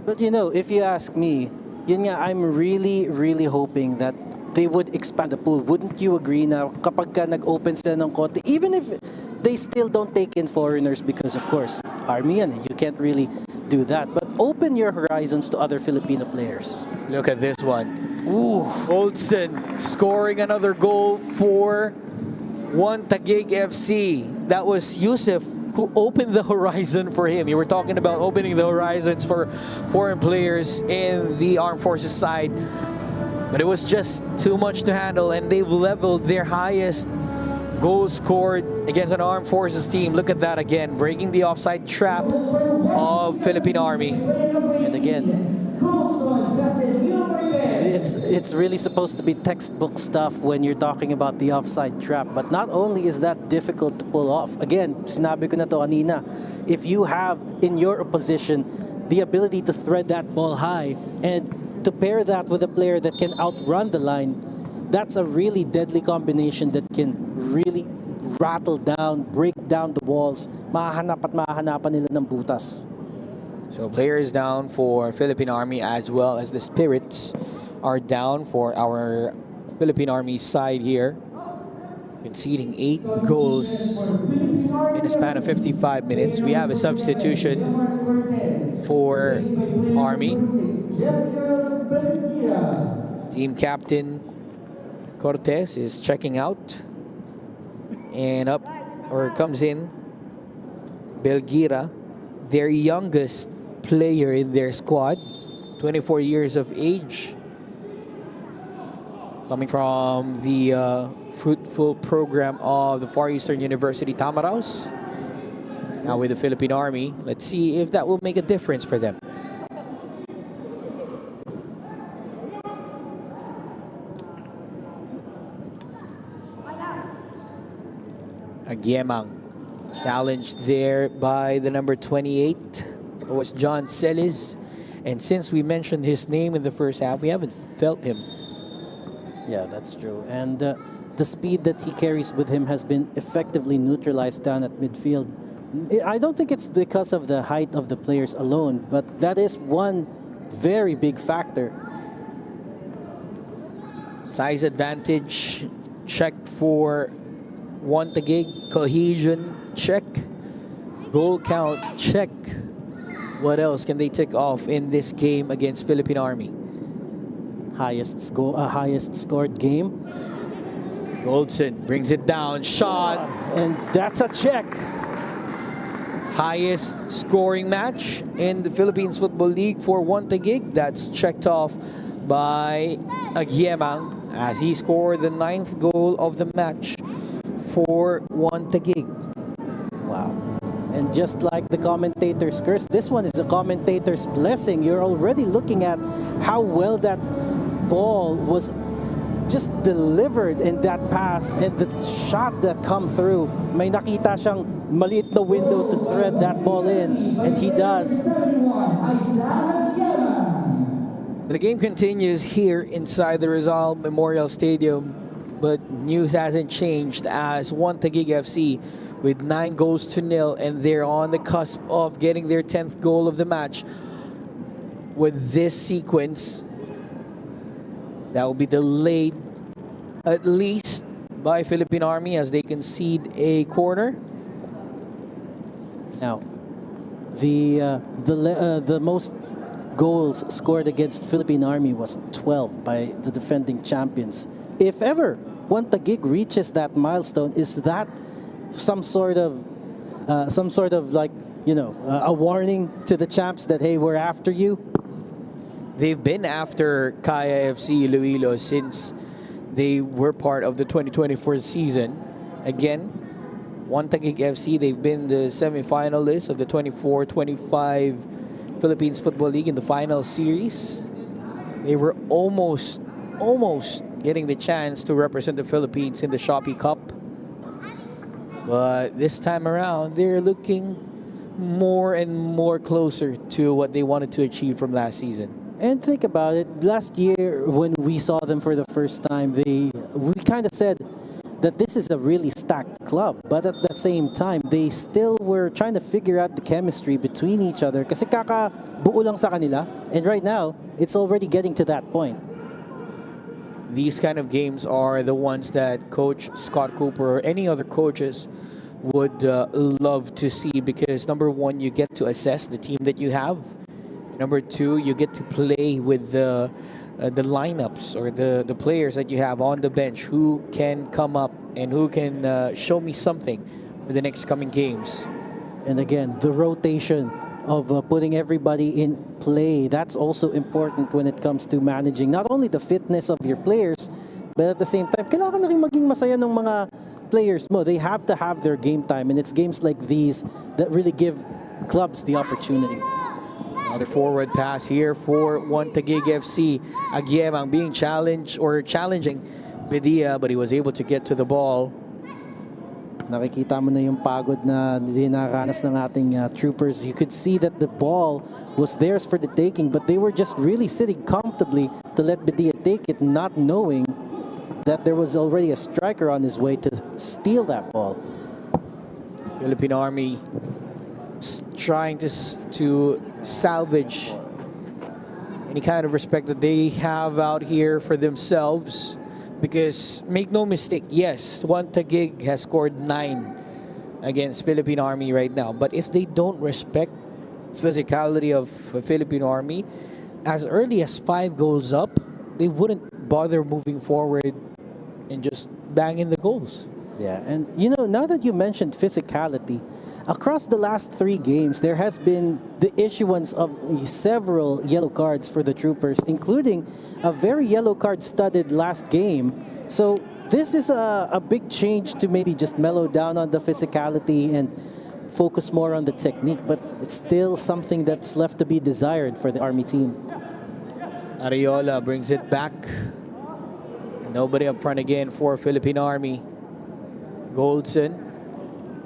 But you know, if you ask me, yun nga, I'm really, really hoping that they would expand the pool. Wouldn't you agree na kapag ka nag-open sila ng konti, even if they still don't take in foreigners, because of course, Army yan, you can't really do that, but open your horizons to other Filipino players. Look at this one. Ooh, Oldson scoring another goal for One Taguig FC. That was Yusuf who opened the horizon for him. You were talking about opening the horizons for foreign players in the armed forces side, but it was just too much to handle, and they've leveled their highest goals scored against an armed forces team. Look at that again, breaking the offside trap of Philippine Army. And again, it's really supposed to be textbook stuff when you're talking about the offside trap. But not only is that difficult to pull off, again, sinabi ko na to kanina, if you have in your opposition the ability to thread that ball high and to pair that with a player that can outrun the line, that's a really deadly combination that can really rattle down, break down the walls. Mahahanap at mahahanapan nila ng butas. So players down for Philippine Army, as well as the Spirits are down for our Philippine Army side here, conceding 8 goals in a span of 55 minutes. We have a substitution for Army. Team captain Cortez is checking out, and up or comes in Belgira, their youngest player in their squad, 24 years of age, coming from the fruitful program of the Far Eastern University Tamaraos. Now with the Philippine Army, let's see if that will make a difference for them. Agiemang challenged there by the number 28. It was John Celis. And since we mentioned his name in the first half, we haven't felt him. Yeah, that's true. And the speed that he carries with him has been effectively neutralized down at midfield. I don't think it's because of the height of the players alone, but that is one very big factor. Size advantage, check for TAGUIG. Cohesion, check. Goal count, check. What else can they tick off in this game against Philippine Army? Highest scored game. Goldson brings it down, shot. And that's a check. Highest scoring match in the Philippines Football League for TAGUIG. That's checked off by Agiemang as he scored the 9th goal of the match for TAGUIG. Wow. And just like the commentator's curse, this one is a commentator's blessing. You're already looking at how well that ball was just delivered in that pass, and the shot that come through. May nakita siyang maliit na window to thread that ball in, and he does. The game continues here inside the Rizal Memorial Stadium, but news hasn't changed as TAGUIG FC with 9 goals to 0, and they're on the cusp of getting their 10th goal of the match. With this sequence, that will be delayed at least by Philippine Army as they concede a corner. Now, the most goals scored against Philippine Army was 12 by the defending champions. If ever TAGUIG reaches that milestone, is that some sort of like, you know, a warning to the champs that, hey, we're after you? They've been after Kaya FC Iloilo since they were part of the 2024 season. Again, TAGUIG FC, they've been the semi-finalists of the 24-25 Philippines Football League in the final series. They were almost getting the chance to represent the Philippines in the Shopee Cup. But this time around, they're looking more and more closer to what they wanted to achieve from last season. And think about it, last year when we saw them for the first time, we kind of said that this is a really stacked club. But at the same time, they still were trying to figure out the chemistry between each other. Kasi kakabuo lang sa kanila. And right now, it's already getting to that point. These kind of games are the ones that Coach Scott Cooper or any other coaches would love to see, because number one, you get to assess the team that you have. Number two, you get to play with the lineups or the players that you have on the bench who can come up and who can show me something for the next coming games. And again, the rotation of putting everybody in play, that's also important when it comes to managing not only the fitness of your players, but at the same time, kailangan na rin maging masaya ng mga players, Mo, they have to have their game time, and it's games like these that really give clubs the opportunity. Another forward pass here for TAGUIG FC. Agiemang being challenged or challenging Medea, but he was able to get to the ball. Nakikita mo na yung pagod na dinaranas ng ating troopers. You could see that the ball was theirs for the taking, but they were just really sitting comfortably to let Medea take it, not knowing that there was already a striker on his way to steal that ball. Philippine Army trying to salvage any kind of respect that they have out here for themselves. Because make no mistake, yes, TAGUIG has scored 9 against Philippine Army right now. But if they don't respect physicality of Philippine Army, as early as 5 goals up, they wouldn't bother moving forward and just bang in the goals. Yeah, and you know, now that you mentioned physicality, across the last 3 games, there has been the issuance of several yellow cards for the troopers, including a very yellow card studded last game. So this is a big change to maybe just mellow down on the physicality and focus more on the technique, but it's still something that's left to be desired for the Army team. Ariola brings it back. Nobody up front again for Philippine Army. Goldson,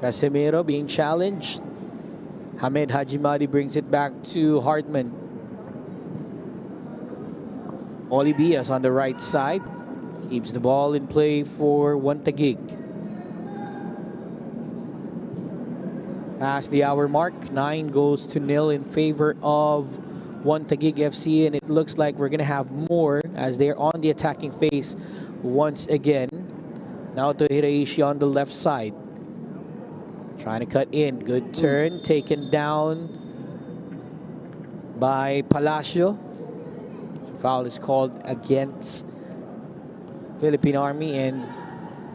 Casemiro being challenged. Hamed Hajimadi brings it back to Hartman. Olivias on the right side. Keeps the ball in play for TAGUIG. Past the hour mark, 9-0 in favor of TAGUIG FC, and it looks like we're going to have more as they're on the attacking phase once again. Now to Hiraishi on the left side. Trying to cut in. Good turn. Taken down by Palacio. Foul is called against Philippine Army, and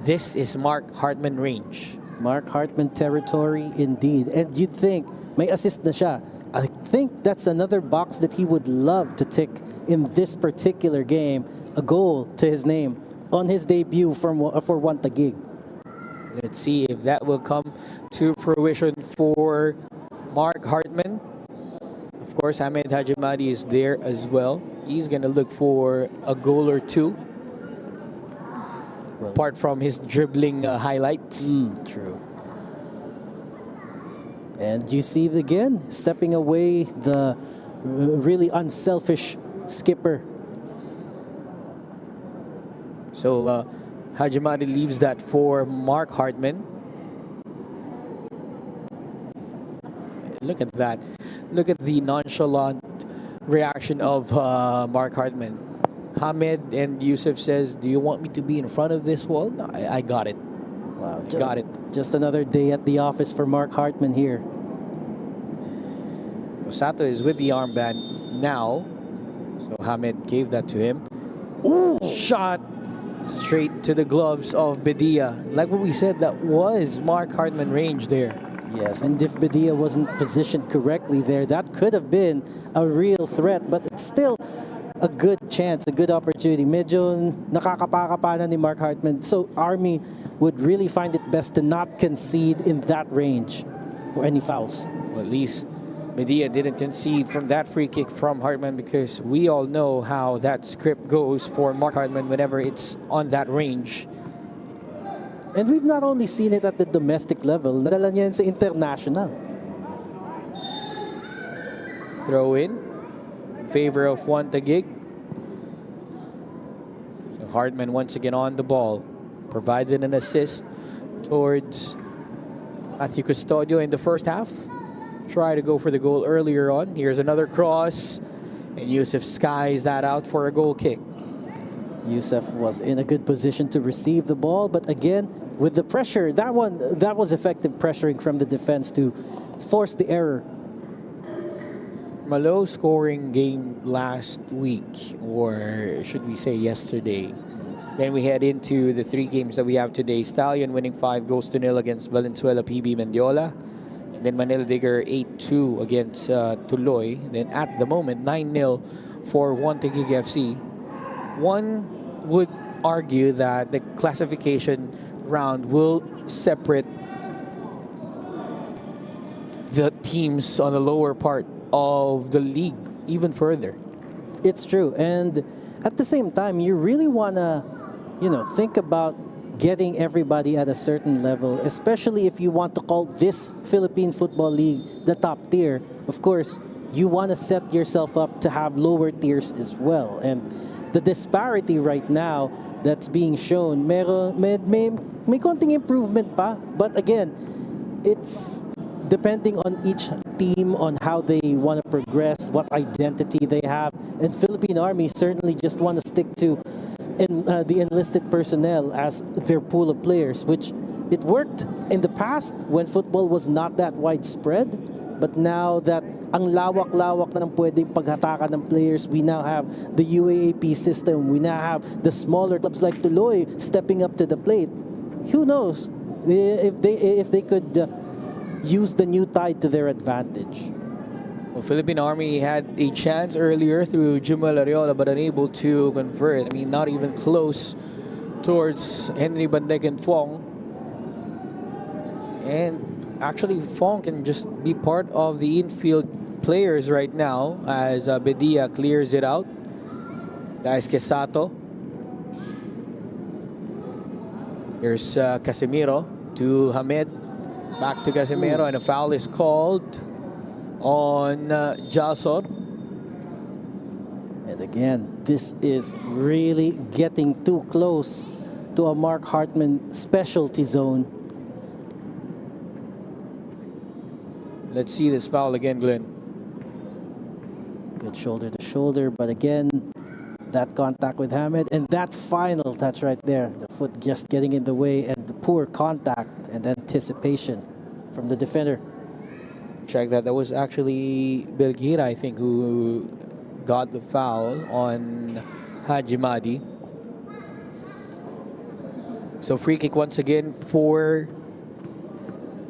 this is Mark Hartman range. Mark Hartman territory indeed. And you'd think, may assist na siya. I think that's another box that he would love to tick in this particular game. A goal to his name on his debut for TAGUIG. Let's see if that will come to fruition for Mark Hartman. Of course, Hamed Hajimadi is there as well. He's going to look for a goal or two. Well, apart from his dribbling highlights. True. And you see again, stepping away, the really unselfish skipper. So Hajimadi leaves that for Mark Hartman. Look at that. Look at the nonchalant reaction of Mark Hartman. Hamed and Yusuf says, do you want me to be in front of this wall? No, I got it. Wow, got it. Just another day at the office for Mark Hartman here. Osato is with the armband now. So Hamed gave that to him. Ooh! Shot straight to the gloves of Bedia. Like what we said, that was Mark Hartman range there. Yes, and if Bedia wasn't positioned correctly there, that could have been a real threat, but it's still a good chance, a good opportunity. Medyo nakakapaka na ni Mark Hartman. So Army would really find it best to not concede in that range for any fouls. Well, at least Medea didn't concede from that free kick from Hartman, because we all know how that script goes for Mark Hartman whenever it's on that range. And we've not only seen it at the domestic level, nadala niya yan sa international. Throw in favor of TAGUIG. So Hartman once again on the ball, provided an assist towards Matthew Custodio in the first half. Try to go for the goal earlier on. Here's another cross, and Yusuf skies that out for a goal kick. Yusuf was in a good position to receive the ball, but again, with the pressure, that was effective pressuring from the defense to force the error. From a low-scoring game last week, or should we say yesterday, then we head into the 3 games that we have today. Stallion winning 5-0 against Valenzuela PB Mendiola. And then Manila Digger 8-2 against Tuloy. Then at the moment, 9-0 for TAGUIG FC. One would argue that the classification round will separate the teams on the lower part of the league even further. It's true. And at the same time, you really want to, think about getting everybody at a certain level, especially if you want to call this Philippine Football League the top tier. Of course, you want to set yourself up to have lower tiers as well. And the disparity right now that's being shown, may konting improvement pa. But again, it's depending on each team on how they want to progress, what identity they have. And Philippine Army certainly just want to stick to the enlisted personnel as their pool of players, which it worked in the past when football was not that widespread. But now that ang lawak-lawak na ng pwedeng paghatakan ng players, we now have the UAAP system. We now have the smaller clubs like Tuloy stepping up to the plate. Who knows if they could use the new tide to their advantage. Well, Philippine Army had a chance earlier through Jumel Ariola, but unable to convert. I mean, not even close towards Henry Bandek and Fong. And actually, Fong can just be part of the infield players right now as Bedia clears it out. Dice Quesato. Here's Casemiro to Hamed. Back to Casemiro, and a foul is called on Jasor. And again, this is really getting too close to a Mark Hartman specialty zone. Let's see this foul again, Glenn. Good shoulder to shoulder, but again, that contact with Hamed and that final touch right there, the foot just getting in the way, and the poor contact and anticipation from the defender. Check that. That was actually Belgira, I think, who got the foul on Haji Madi. So free kick once again for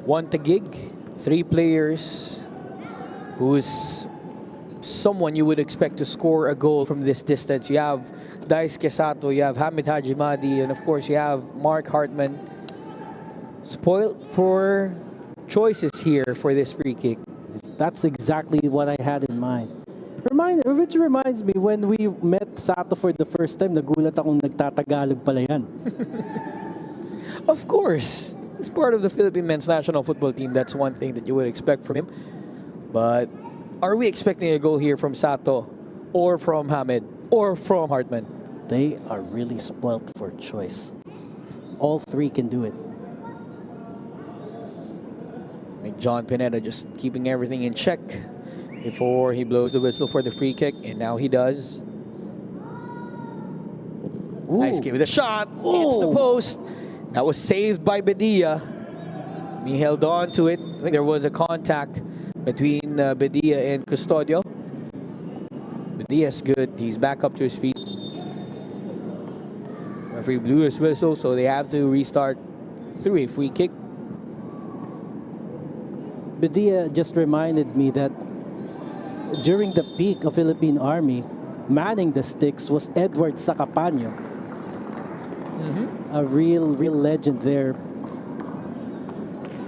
TAGUIG. 3 players who's someone you would expect to score a goal from this distance. You have Dice Quesato, you have Hamid Haji Madi, and of course you have Mark Hartman. Spoiled for choices here for this free kick. That's exactly what I had in mind. Which reminds me, when we met Sato for the first time, nagulat akong nagtatagalog pala yan. Of course, it's part of the Philippine men's national football team. That's one thing that you would expect from him. But are we expecting a goal here from Sato, or from Hamid, or from Hartman? They are really spoilt for choice. All 3 can do it. John Pineda just keeping everything in check before he blows the whistle for the free kick, and now he does. Ooh. Nice give it a shot. Hits the post. That was saved by Bedia. He held on to it. I think there was a contact between Bedia and Custodio. Bedia's good. He's back up to his feet. Referee blew his whistle, so they have to restart through a free kick. Bedia just reminded me that during the peak of Philippine Army, manning the sticks was Edward Sacapano. A real legend there.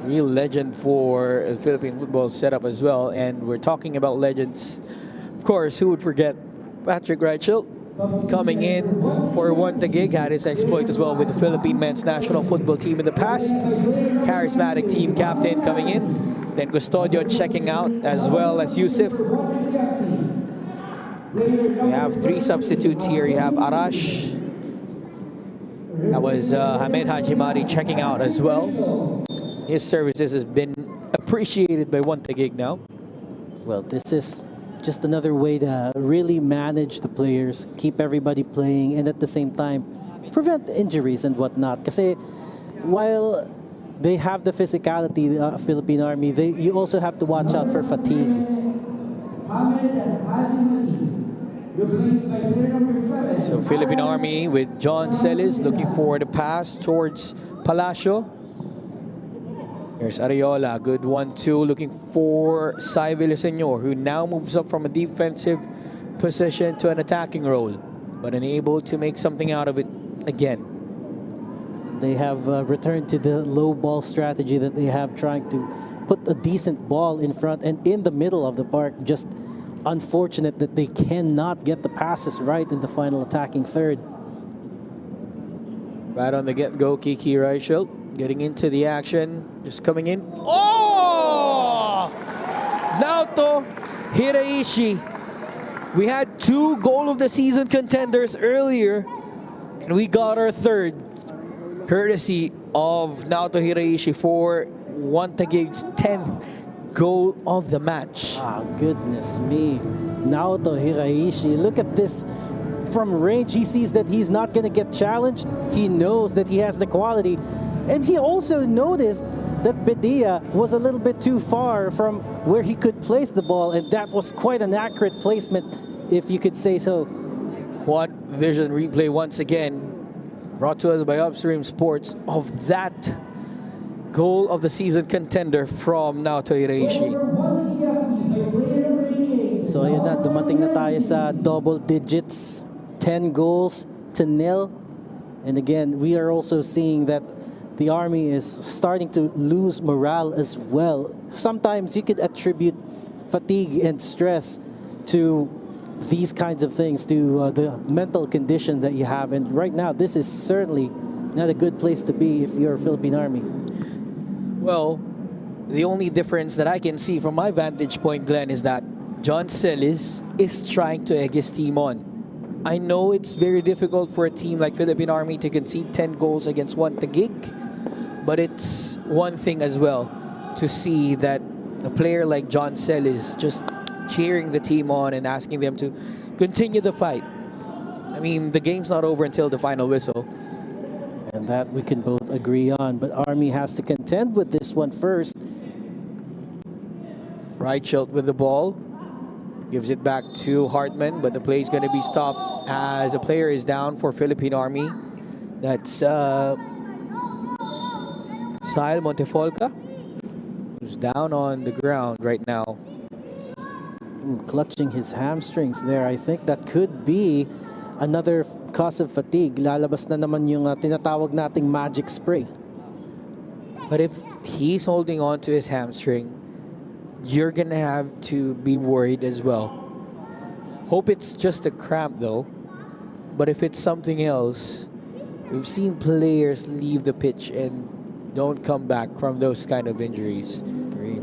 Real legend for the Philippine football setup as well. And we're talking about legends. Of course, who would forget Patrick Reichel coming in for TAGUIG, had his exploit as well with the Philippine men's national football team in the past. Charismatic team captain coming in. Then Custodio checking out, as well as Yusuf. We have 3 substitutes here. You have Arash. That was Hamed Haji Madi checking out as well. His services has been appreciated by TAGUIG now. Well, this is just another way to really manage the players, keep everybody playing, and at the same time, prevent injuries and whatnot. Because while they have the physicality, the Philippine Army, you also have to watch out for fatigue. So Philippine Army with John Celis looking for the pass towards Palacio. Here's Ariola, good 1-2, looking for Sai Villaseñor, who now moves up from a defensive position to an attacking role, but unable to make something out of it again. They have returned to the low ball strategy that they have, trying to put a decent ball in front and in the middle of the park. Just unfortunate that they cannot get the passes right in the final attacking third. Right on the get-go, Kiki Reichelt getting into the action, just coming in. Oh! Naoto Hiraishi. We had 2 goal of the season contenders earlier, and we got our third, courtesy of Naoto Hiraishi for one Taguig's 10th goal of the match. Ah, goodness me. Naoto Hiraishi, look at this. From range, he sees that he's not going to get challenged. He knows that he has the quality. And he also noticed that Bedia was a little bit too far from where he could place the ball, and that was quite an accurate placement, if you could say so. Quad vision replay once again, brought to us by Upstream Sports, of that goal of the season contender from Naoto Hiraishi. So ayun na, dumating na tayo sa double digits, 10 goals to 0. And again, we are also seeing that the Army is starting to lose morale as well. Sometimes you could attribute fatigue and stress to these kinds of things, to the mental condition that you have. And right now, this is certainly not a good place to be if you're a Philippine Army. Well, the only difference that I can see from my vantage point, Glenn, is that John Celis is trying to egg his team on. I know it's very difficult for a team like Philippine Army to concede 10 goals against one Taguig, but it's one thing as well to see that a player like John Celis just cheering the team on and asking them to continue the fight. I mean, the game's not over until the final whistle. And that we can both agree on, but Army has to contend with this one first. Reichelt with the ball. Gives it back to Hartman, but the play is going to be stopped as a player is down for Philippine Army. That's Sile Montefolca, who's down on the ground right now. Ooh, clutching his hamstrings there. I think that could be another cause of fatigue. Lalabas na naman yung tinatawag nating magic spray. But if he's holding on to his hamstring, you're going to have to be worried as well. Hope it's just a cramp though. But if it's something else, we've seen players leave the pitch and don't come back from those kind of injuries. Agreed.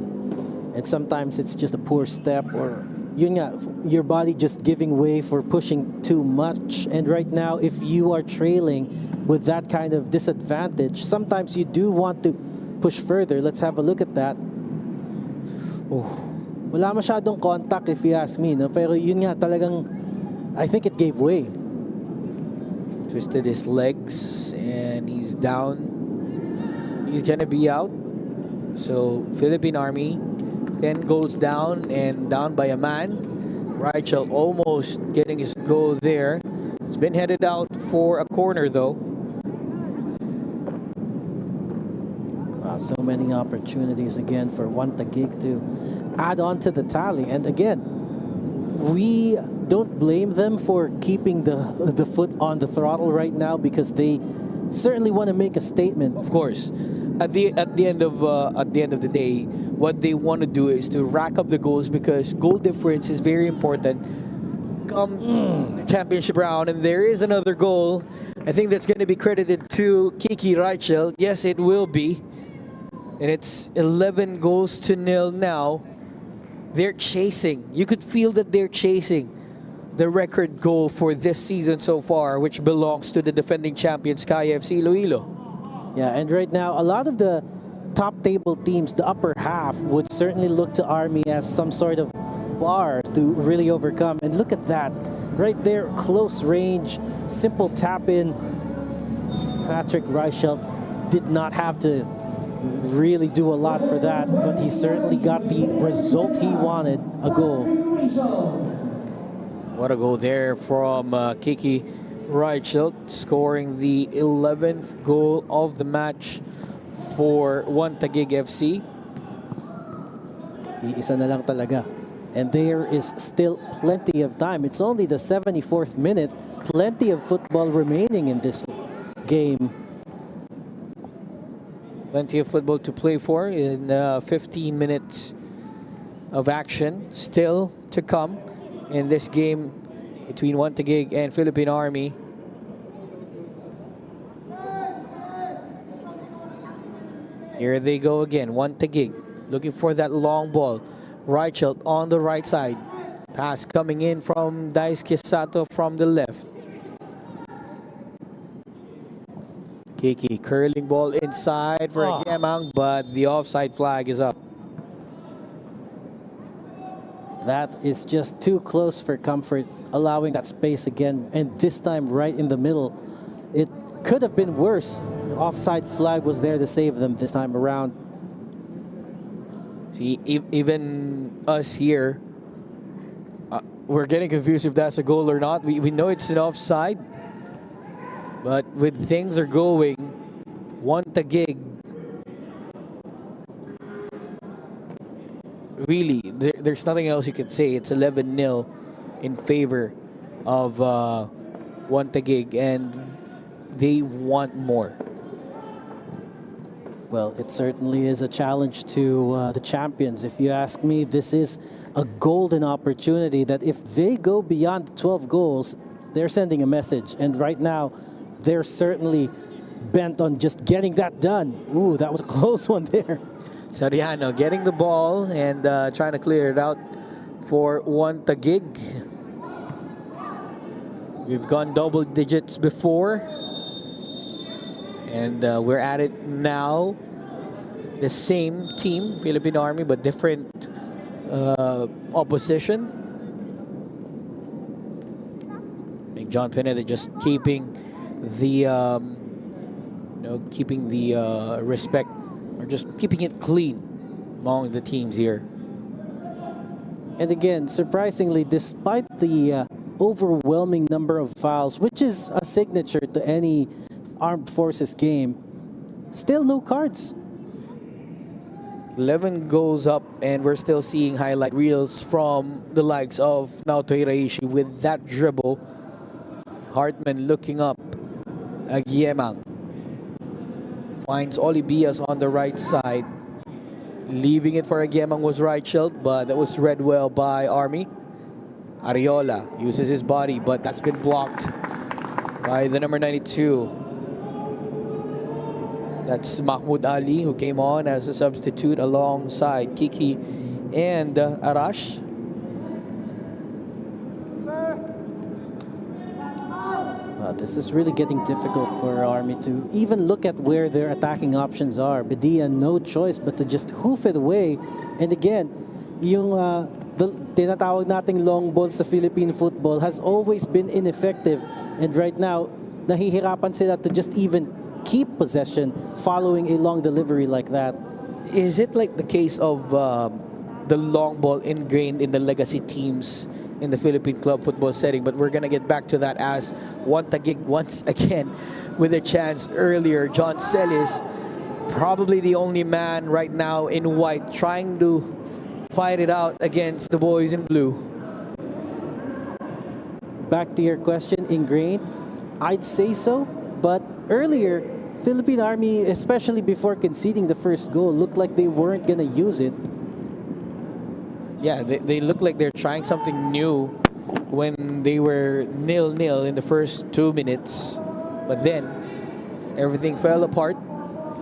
And sometimes it's just a poor step, or yun nga, your body just giving way for pushing too much. And right now, if you are trailing with that kind of disadvantage, sometimes you do want to push further. Let's have a look at that. Oh. Wala masyadong contact if you ask me, no? Pero yun nga talagang, I think it gave way. Twisted his legs and he's down. He's gonna be out. So Philippine Army 10 goals down and down by a man. Reichelt almost getting his goal there. It's been headed out for a corner though. So many opportunities again for one Taguig to add on to the tally. And again, we don't blame them for keeping the foot on the throttle right now, because they certainly want to make a statement. Of course, at the end of the day, what they want to do is to rack up the goals, because goal difference is very important come championship round. And there is another goal. I think that's going to be credited to Kiki Reichelt. Yes, it will be. And it's 11 goals to 0 now. They're chasing. You could feel that they're chasing the record goal for this season so far, which belongs to the defending champions, KFC Iloilo. Yeah, and right now, a lot of the top table teams, the upper half, would certainly look to Army as some sort of bar to really overcome. And look at that. Right there, close range, simple tap in. Patrick Reichelt did not have to really do a lot for that, but he certainly got the result he wanted, a goal. What a goal there from Kiki Reichelt, scoring the 11th goal of the match for one Taguig FC. Iisa na lang talaga. And there is still plenty of time. It's only the 74th minute. Plenty of football remaining in this game. Plenty of football to play for in 15 minutes of action still to come in this game between TAGUIG and Philippine Army. Here they go again. TAGUIG looking for that long ball. Reichelt on the right side. Pass coming in from Daisuke Sato from the left. Kiki curling ball inside for Agyemang, but the offside flag is up. That is just too close for comfort, allowing that space again, and this time right in the middle. It could have been worse. Offside flag was there to save them this time around. See, even us here, we're getting confused if that's a goal or not. We know it's an offside, but with things are going, TAGUIG, really, there's nothing else you can say. It's 11-0 in favor of TAGUIG, and they want more. Well, it certainly is a challenge to the champions. If you ask me, this is a golden opportunity that if they go beyond 12 goals, they're sending a message. And right now, they're certainly bent on just getting that done. Ooh, that was a close one there. Soriano getting the ball and trying to clear it out for TAGUIG. We've gone double digits before. And we're at it now. The same team, Philippine Army, but different opposition. I think John Pineda just keeping the keeping the respect, or just keeping it clean among the teams here. And again, surprisingly, despite the overwhelming number of fouls, which is a signature to any armed forces game, still no cards. 11 goals up, and we're still seeing highlight reels from the likes of Naoto Hiraishi with that dribble. Hartman looking up. Agyemang finds Olibias on the right side. Leaving it for Agyemang was Reichelt, but that was read well by Army. Ariola uses his body, but that's been blocked by the number 92. That's Mahmoud Ali, who came on as a substitute alongside Kiki and Arash. This is really getting difficult for Army to even look at where their attacking options are. Bedia, no choice but to just hoof it away. And again, yung the tinatawag nating long ball sa Philippine football has always been ineffective. And right now, nahihirapan sila to just even keep possession following a long delivery like that. Is it like the case of the long ball ingrained in the legacy teams in the Philippine club football setting? But we're going to get back to that as TAGUIG once again with a chance earlier. John Celis, probably the only man right now in white, trying to fight it out against the boys in blue. Back to your question, ingrained? I'd say so, but earlier, Philippine Army, especially before conceding the first goal, looked like they weren't going to use it. Yeah, they look like they're trying something new when they were 0-0 in the first 2 minutes. But then, everything fell apart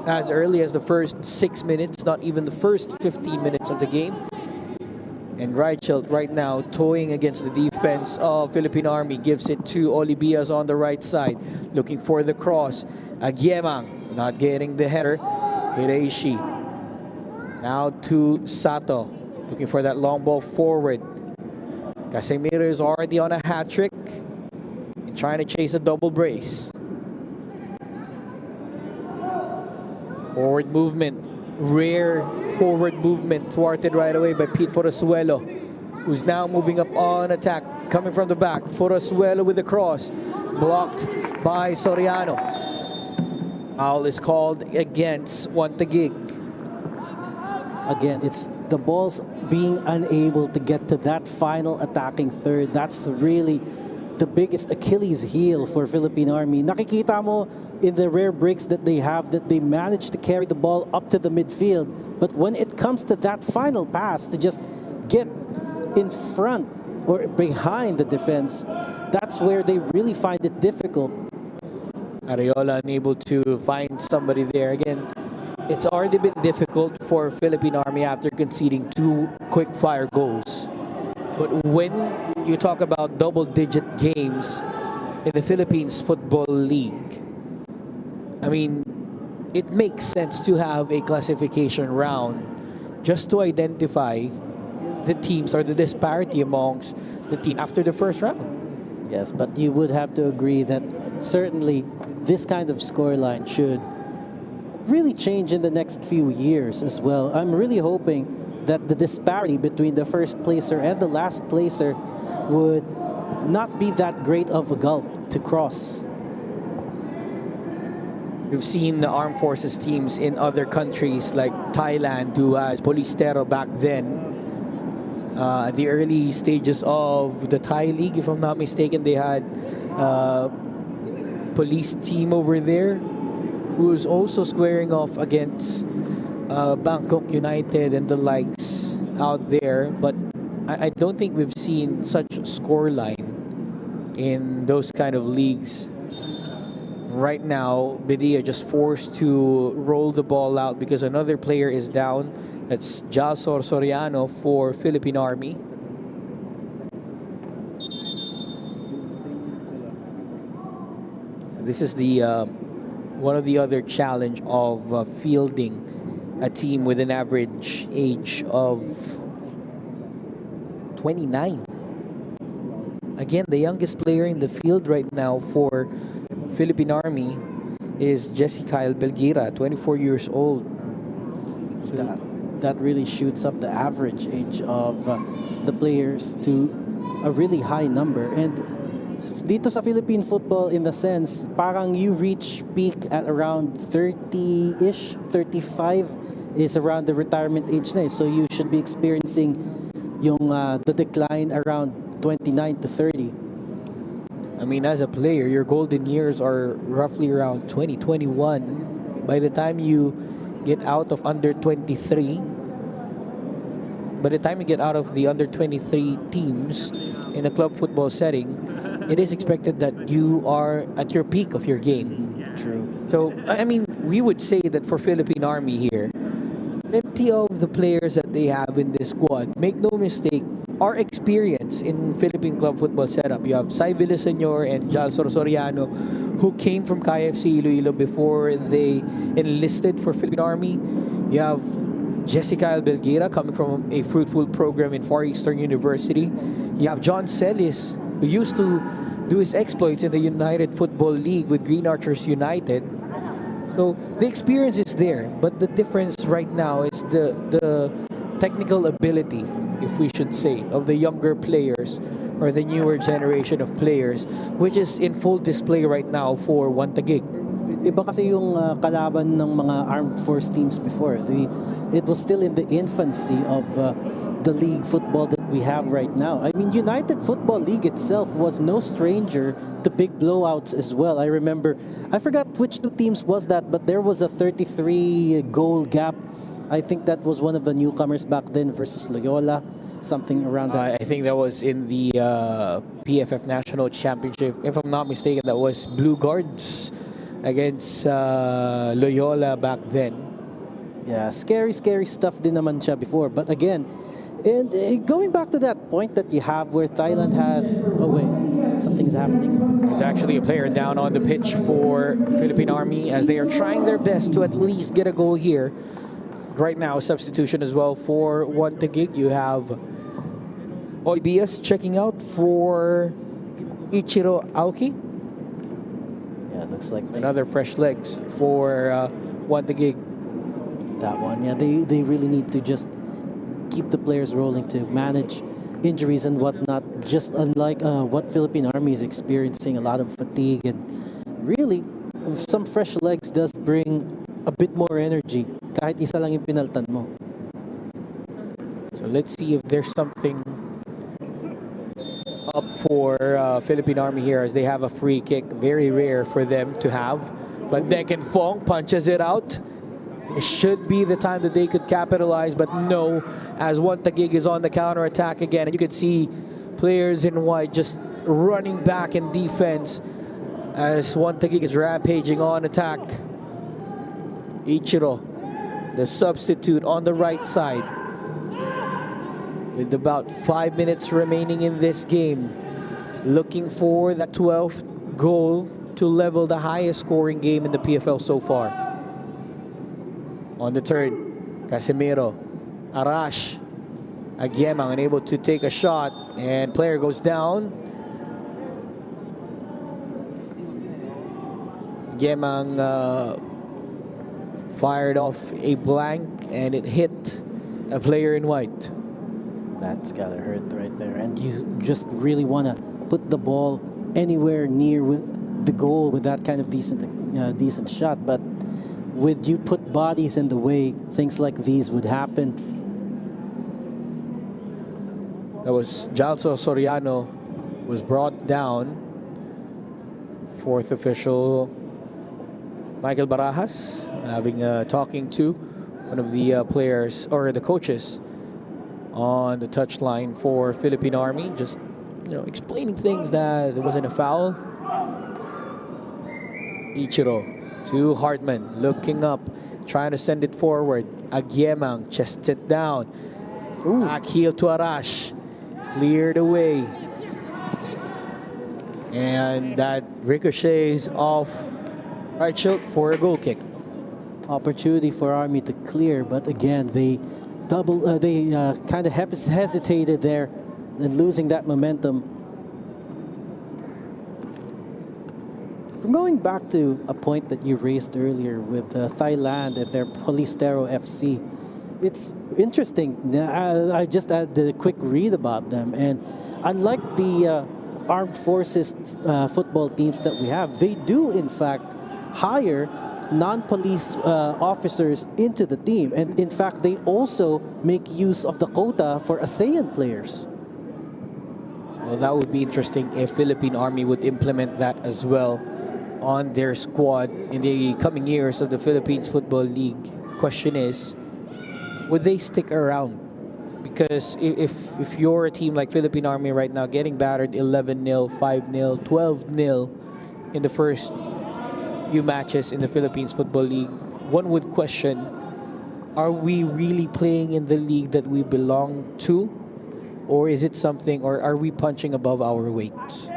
as early as the first 6 minutes, not even the first 15 minutes of the game. And Reichelt right now toying against the defense of Philippine Army, gives it to Olibias on the right side, looking for the cross. Agyemang not getting the header. Hiraishi now to Sato, looking for that long ball forward. Casemiro is already on a hat-trick and trying to chase a double brace. Forward movement, rare forward movement, thwarted right away by Pete Forasuelo, who's now moving up on attack, coming from the back. Forasuelo with the cross, blocked by Soriano. Foul is called against TAGUIG. Again, it's the ball's being unable to get to that final attacking third. That's really the biggest Achilles heel for Philippine Army. Nakikita mo in the rare breaks that they have that they manage to carry the ball up to the midfield. But when it comes to that final pass to just get in front or behind the defense, that's where they really find it difficult. Ariola unable to find somebody there. Again, it's already been difficult for Philippine Army after conceding 2 quick-fire goals. But when you talk about double-digit games in the Philippines Football League, I mean, it makes sense to have a classification round just to identify the teams or the disparity amongst the team after the first round. Yes, but you would have to agree that certainly this kind of scoreline should really change in the next few years as well. I'm really hoping that the disparity between the first placer and the last placer would not be that great of a gulf to cross. We've seen the armed forces teams in other countries like Thailand, who has Polistero back then. At the early stages of the Thai League, if I'm not mistaken, they had police team over there who was also squaring off against Bangkok United and the likes out there. But I don't think we've seen such scoreline in those kind of leagues. Right now, Bedia just forced to roll the ball out because another player is down. That's Jalsor Soriano for Philippine Army. This is the one of the other challenge of fielding a team with an average age of 29. Again, the youngest player in the field right now for Philippine Army is Jessica Belgira, 24 years old. That really shoots up the average age of the players to a really high number. And dito sa Philippine football, in the sense, parang you reach peak at around 30-ish, 35 is around the retirement age na. So you should be experiencing yung the decline around 29 to 30. I mean, as a player, your golden years are roughly around 2021. By the time you get out of under 23, by the time you get out of the under 23 teams in a club football setting, it is expected that you are at your peak of your game. True. So, I mean, we would say that for Philippine Army here, plenty of the players that they have in this squad, make no mistake, are experienced in Philippine club football setup. You have Sai Villaseñor and Jalsor Soriano, who came from KFC Iloilo before they enlisted for Philippine Army. You have Jessica Belgira coming from a fruitful program in Far Eastern University. You have John Celis, who used to do his exploits in the United Football League with Green Archers United. So the experience is there, but the difference right now is the technical ability, if we should say, of the younger players or the newer generation of players, which is in full display right now for TAGUIG. Iba kasi yung kalaban ng mga armed force teams before. It was still in the infancy of the league football that we have right now. I mean, United Football League itself was no stranger to big blowouts as well. I remember, I forgot which two teams was that, but there was a 33-goal gap. I think that was one of the newcomers back then versus Loyola, something around that. I think that was in the PFF National Championship. If I'm not mistaken, that was Blue Guards against Loyola back then. Yeah, scary stuff din naman siya before. But again, and going back to that point that you have where Thailand has... Oh wait, something's happening. There's actually a player down on the pitch for Philippine Army as they are trying their best to at least get a goal here. Right now, substitution as well for TAGUIG. You have Oibias checking out for Ichiro Aoki. Yeah, looks like another fresh legs for TAGUIG. That one, yeah, they really need to just keep the players rolling to manage injuries and whatnot. Just unlike what Philippine Army is experiencing, a lot of fatigue, and really some fresh legs does bring a bit more energy. Kahit isa lang yung pinaltan mo. So let's see if there's something up for Philippine Army here as they have a free kick. Very rare for them to have. But Decken Fong punches it out. It should be the time that they could capitalize, but no, as One Taguig is on the counter attack again. And you could see players in white just running back in defense as One Taguig is rampaging on attack. Ichiro, the substitute on the right side. With about 5 minutes remaining in this game, looking for that 12th goal to level the highest scoring game in the PFL so far. On the turn, Casemiro, Arash, Aguiemang unable to take a shot, and player goes down. Aguiemang fired off a blank, and it hit a player in white. That's gotta hurt right there. And you just really want to put the ball anywhere near with the goal with that kind of decent shot. But with you put bodies in the way, things like these would happen. That was Jalso Soriano was brought down. Fourth official Michael Barajas having talking to one of the players or the coaches on the touchline for Philippine Army, just explaining things that there wasn't a foul. Ichiro to Hartman, looking up, trying to send it forward. Aguiemang chests it down. Back heel to Arash, cleared away, and that ricochets off right shoot for a goal kick. Opportunity for Army to clear, but again they kind of hesitated there and losing that momentum. Going back to a point that you raised earlier with Thailand and their Polistero FC, it's interesting. I just had a quick read about them, and unlike the armed forces football teams that we have, they do in fact hire non-police officers into the team, and in fact they also make use of the quota for ASEAN players. Well, that would be interesting if Philippine Army would implement that as well on their squad in the coming years of the Philippines Football League. Question is, would they stick around? Because if you're a team like Philippine Army right now getting battered 11-0, 5-0, 12-0 in the first few matches in the Philippines Football League, one would question, are we really playing in the league that we belong to? Or is it something, or are we punching above our weights?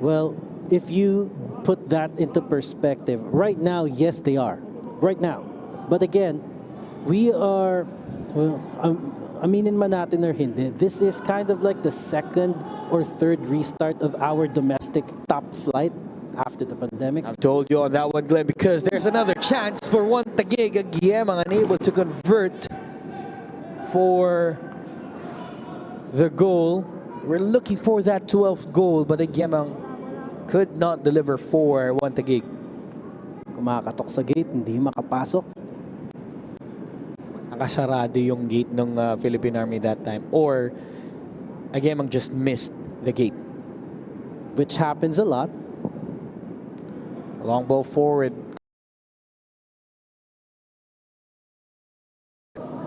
Well, if you put that into perspective, right now, yes, they are. Right now. But again, we are, well, aminin man natin or hindi, this is kind of like the second or third restart of our domestic top flight after the pandemic. I've told you on that one, Glenn, because there's another chance for One Taguig. Aguiemang unable to convert for the goal. We're looking for that 12th goal, but Aguiemang could not deliver for One Taguig. Kumakatok sa gate, hindi makapasok. Nakasarado yung gate ng Philippine Army that time, or Aguiemang just missed the gate. Which happens a lot. Long ball forward.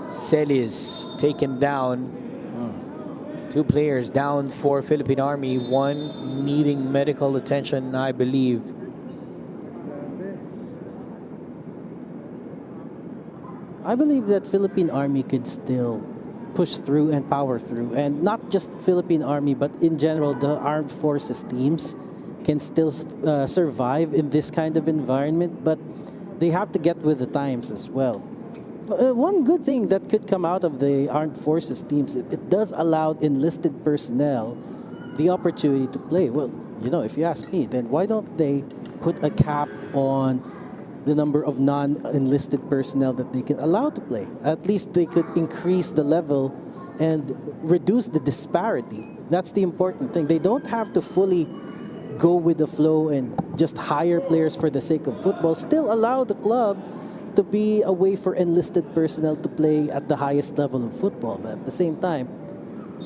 Celis taken down. Two players down for Philippine Army, one needing medical attention, I believe. I believe that Philippine Army could still push through and power through, and not just Philippine Army, but in general, the armed forces teams can still survive in this kind of environment, but they have to get with the times as well. One good thing that could come out of the armed forces teams, it does allow enlisted personnel the opportunity to play. Well, if you ask me, then why don't they put a cap on the number of non-enlisted personnel that they can allow to play? At least they could increase the level and reduce the disparity. That's the important thing. They don't have to fully go with the flow and just hire players for the sake of football. Still allow the club to be a way for enlisted personnel to play at the highest level of football, but at the same time,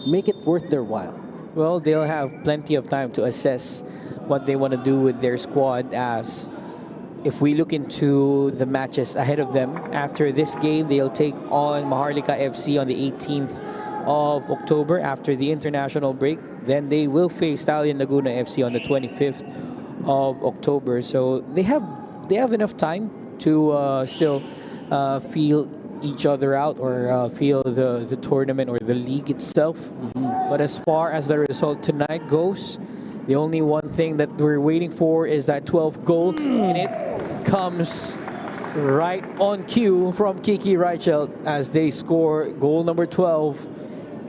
make it worth their while. Well, they'll have plenty of time to assess what they want to do with their squad, as if we look into the matches ahead of them, after this game, they'll take on Maharlika FC on the 18th of October after the international break. Then they will face Stallion Laguna FC on the 25th of October. So they have enough time to still feel each other out, or feel the tournament or the league itself. But as far as the result tonight goes, the only one thing that we're waiting for is that 12th goal, and it comes right on cue from Kiki Reichelt as they score goal number 12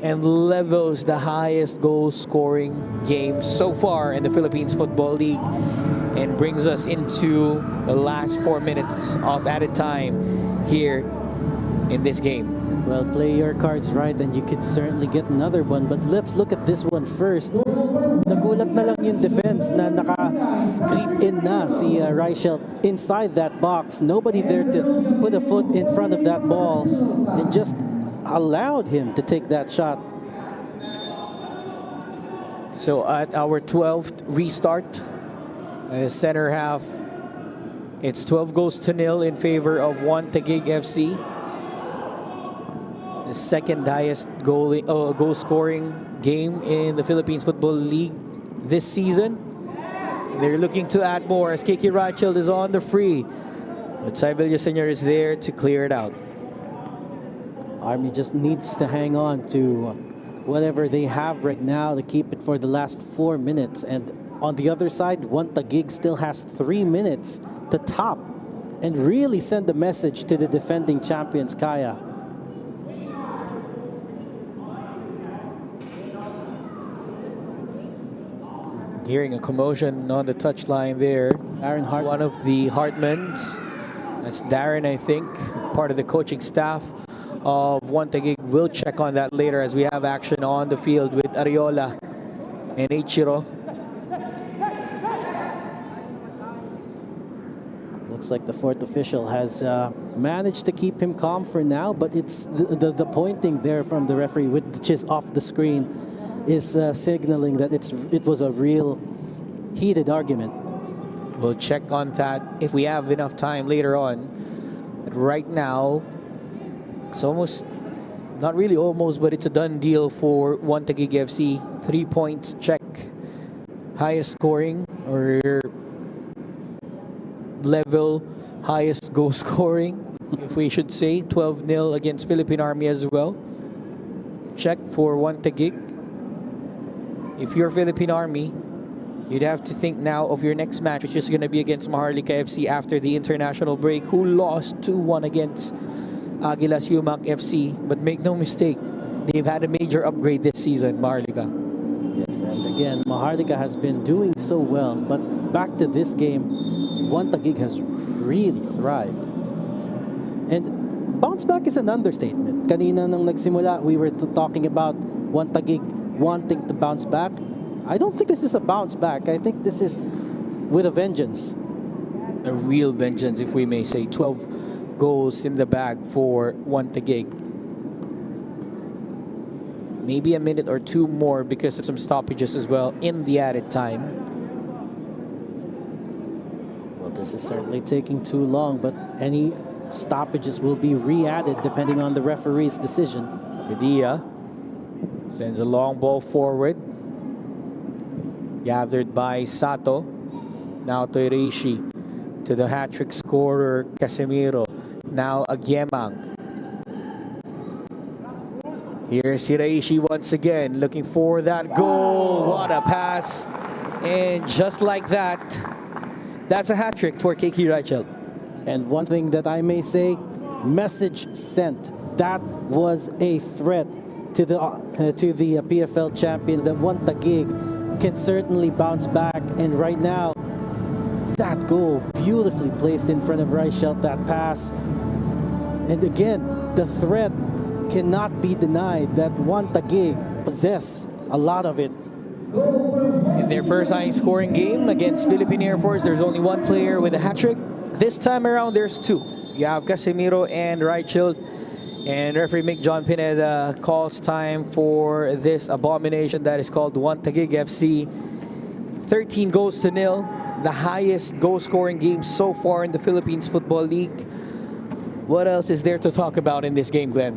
and levels the highest goal scoring game so far in the Philippines Football League, and brings us into the last 4 minutes of added time here in this game. Well, play your cards right and you could certainly get another one. But let's look at this one first. Nagulat na lang yung defense na naka-creep in na si Reichelt inside that box. Nobody there to put a foot in front of that ball and just allowed him to take that shot. So at our 12th restart, the center half, it's 12 goals to nil in favor of TAGUIG FC. The second highest goal scoring game in the Philippines Football League this season. They're looking to add more as Kiki Reichelt is on the free, but Sai Villaseñor is there to clear it out. Army just needs to hang on to whatever they have right now to keep it for the last 4 minutes. And on the other side, TAGUIG still has 3 minutes to top and really send a message to the defending champions, Kaya. Hearing a commotion on the touchline there. Darren It's one of the Hartmans. That's Darren, I think, part of the coaching staff of TAGUIG. We'll check on that later as we have action on the field with Ariola and Ichiro. Looks like the fourth official has managed to keep him calm for now, but it's the pointing there from the referee, which is off the screen, is signaling that it was a real heated argument. We'll check on that if we have enough time later on. But right now, it's almost, not really almost, but it's a done deal for TAGUIG FC. 3 points, check. Highest scoring or level, highest goal scoring, if we should say. 12-0 against Philippine Army as well. Check for TAGUIG. If you're Philippine Army, you'd have to think now of your next match, which is going to be against Maharlika FC after the international break, who lost 2-1 against Aguilas Yumak FC. But make no mistake, they've had a major upgrade this season, Maharlika. Yes, and again, Maharlika has been doing so well, but back to this game, TAGUIG has really thrived. And bounce back is an understatement. Kanina nang nagsimula, we were talking about TAGUIG wanting to bounce back. I don't think this is a bounce back. I think this is with a vengeance. A real vengeance, if we may say. 12 goals in the bag for TAGUIG. Maybe a minute or two more because of some stoppages as well in the added time. Well, this is certainly taking too long, but any stoppages will be re-added depending on the referee's decision. Padilla sends a long ball forward. Gathered by Sato. Now to Reishi. To the hat-trick scorer, Casemiro. Now Agyemang. Here's Reishi once again, looking for that goal. What a pass. And just like that, that's a hat-trick for Kiki Reichelt. And one thing that I may say, message sent. That was a threat to the PFL champions that TAGUIG can certainly bounce back. And right now, that goal beautifully placed in front of Reichelt, that pass. And again, the threat cannot be denied that TAGUIG possess a lot of it. In their first high-scoring game against Philippine Air Force, there's only one player with a hat-trick. This time around, there's two. You have Casemiro and Reichelt. And referee Mick John Pineda calls time for this abomination that is called One Taguig FC. 13 goals to nil, the highest goal scoring game so far in the Philippines Football League. What else is there to talk about in this game, Glenn?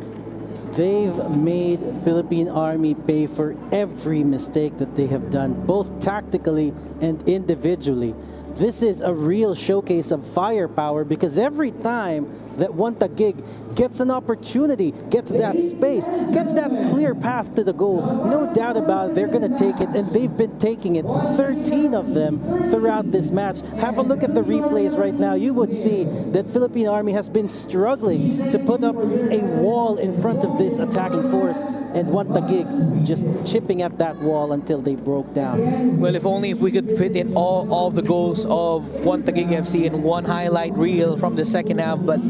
They've made Philippine Army pay for every mistake that they have done, both tactically and individually. This is a real showcase of firepower because every time that One Taguig gets an opportunity, gets that space, gets that clear path to the goal, no doubt about it, they're going to take it, and they've been taking it, 13 of them throughout this match. Have a look at the replays right now. You would see that Philippine Army has been struggling to put up a wall in front of this attacking force, and One Taguig just chipping at that wall until they broke down. Well, if only if we could fit in all of the goals of One Taguig FC in one highlight reel from the second half, but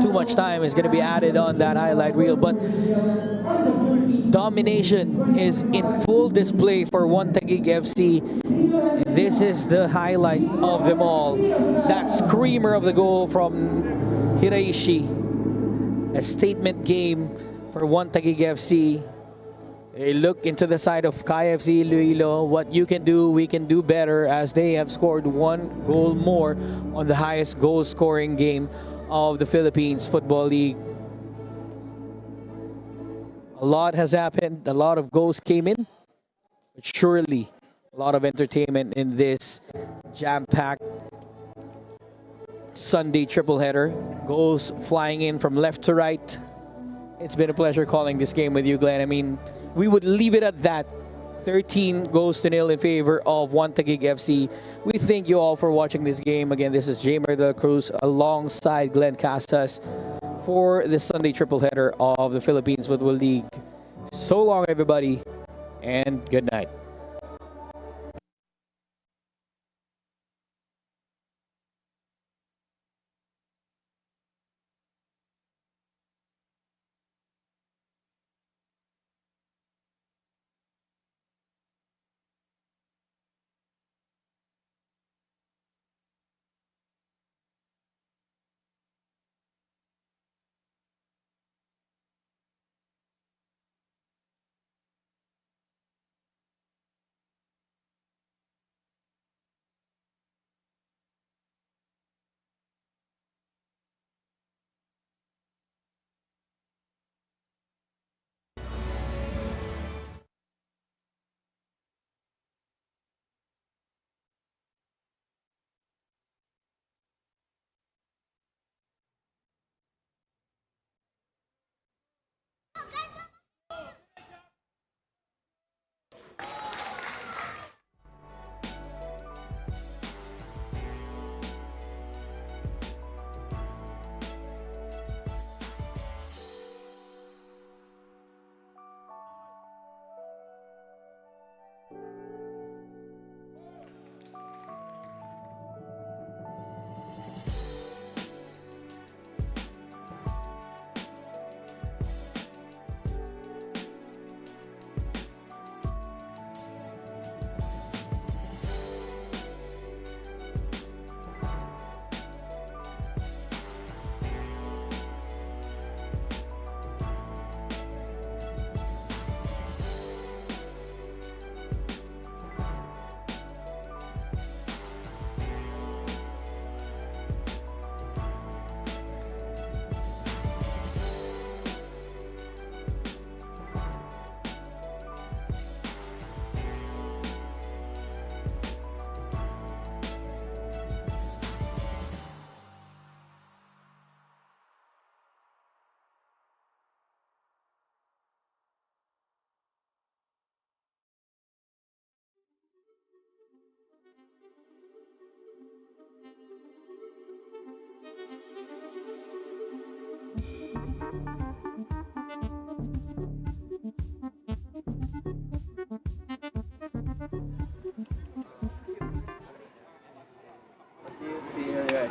too much time is going to be added on that highlight reel. But domination is in full display for One Taguig FC. This is the highlight of them all. That screamer of the goal from Hiraishi. A statement game for One Taguig FC. A look into the side of KFC Iloilo. What you can do, we can do better, as they have scored one goal more on the highest goal scoring game of the Philippines Football League. A lot has happened, a lot of goals came in, but surely a lot of entertainment in this jam-packed Sunday triple header. Goals flying in from left to right. It's been a pleasure calling this game with you, Glenn. I mean, we would leave it at that. 13 goals to nil in favor of One Taguig FC. We thank you all for watching this game. Again, this is Jamer de la Cruz alongside Glenn Casas for the Sunday triple header of the Philippines Football League. So long, everybody, and good night.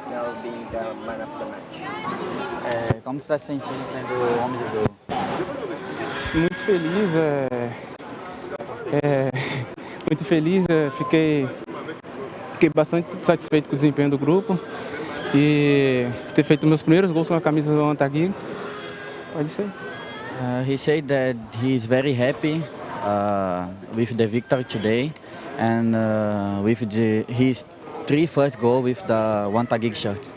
Now being the man of the match. Kamusta sa season do Homem de Gol? Muito feliz, muito feliz. Fiquei bastante satisfeito com o desempenho do grupo e ter feito meus primeiros gols com a camisa do One Taguig. Pode ser. He said that he's very happy with the victory today and with his 3 first goal with the one TAGUIG shirt.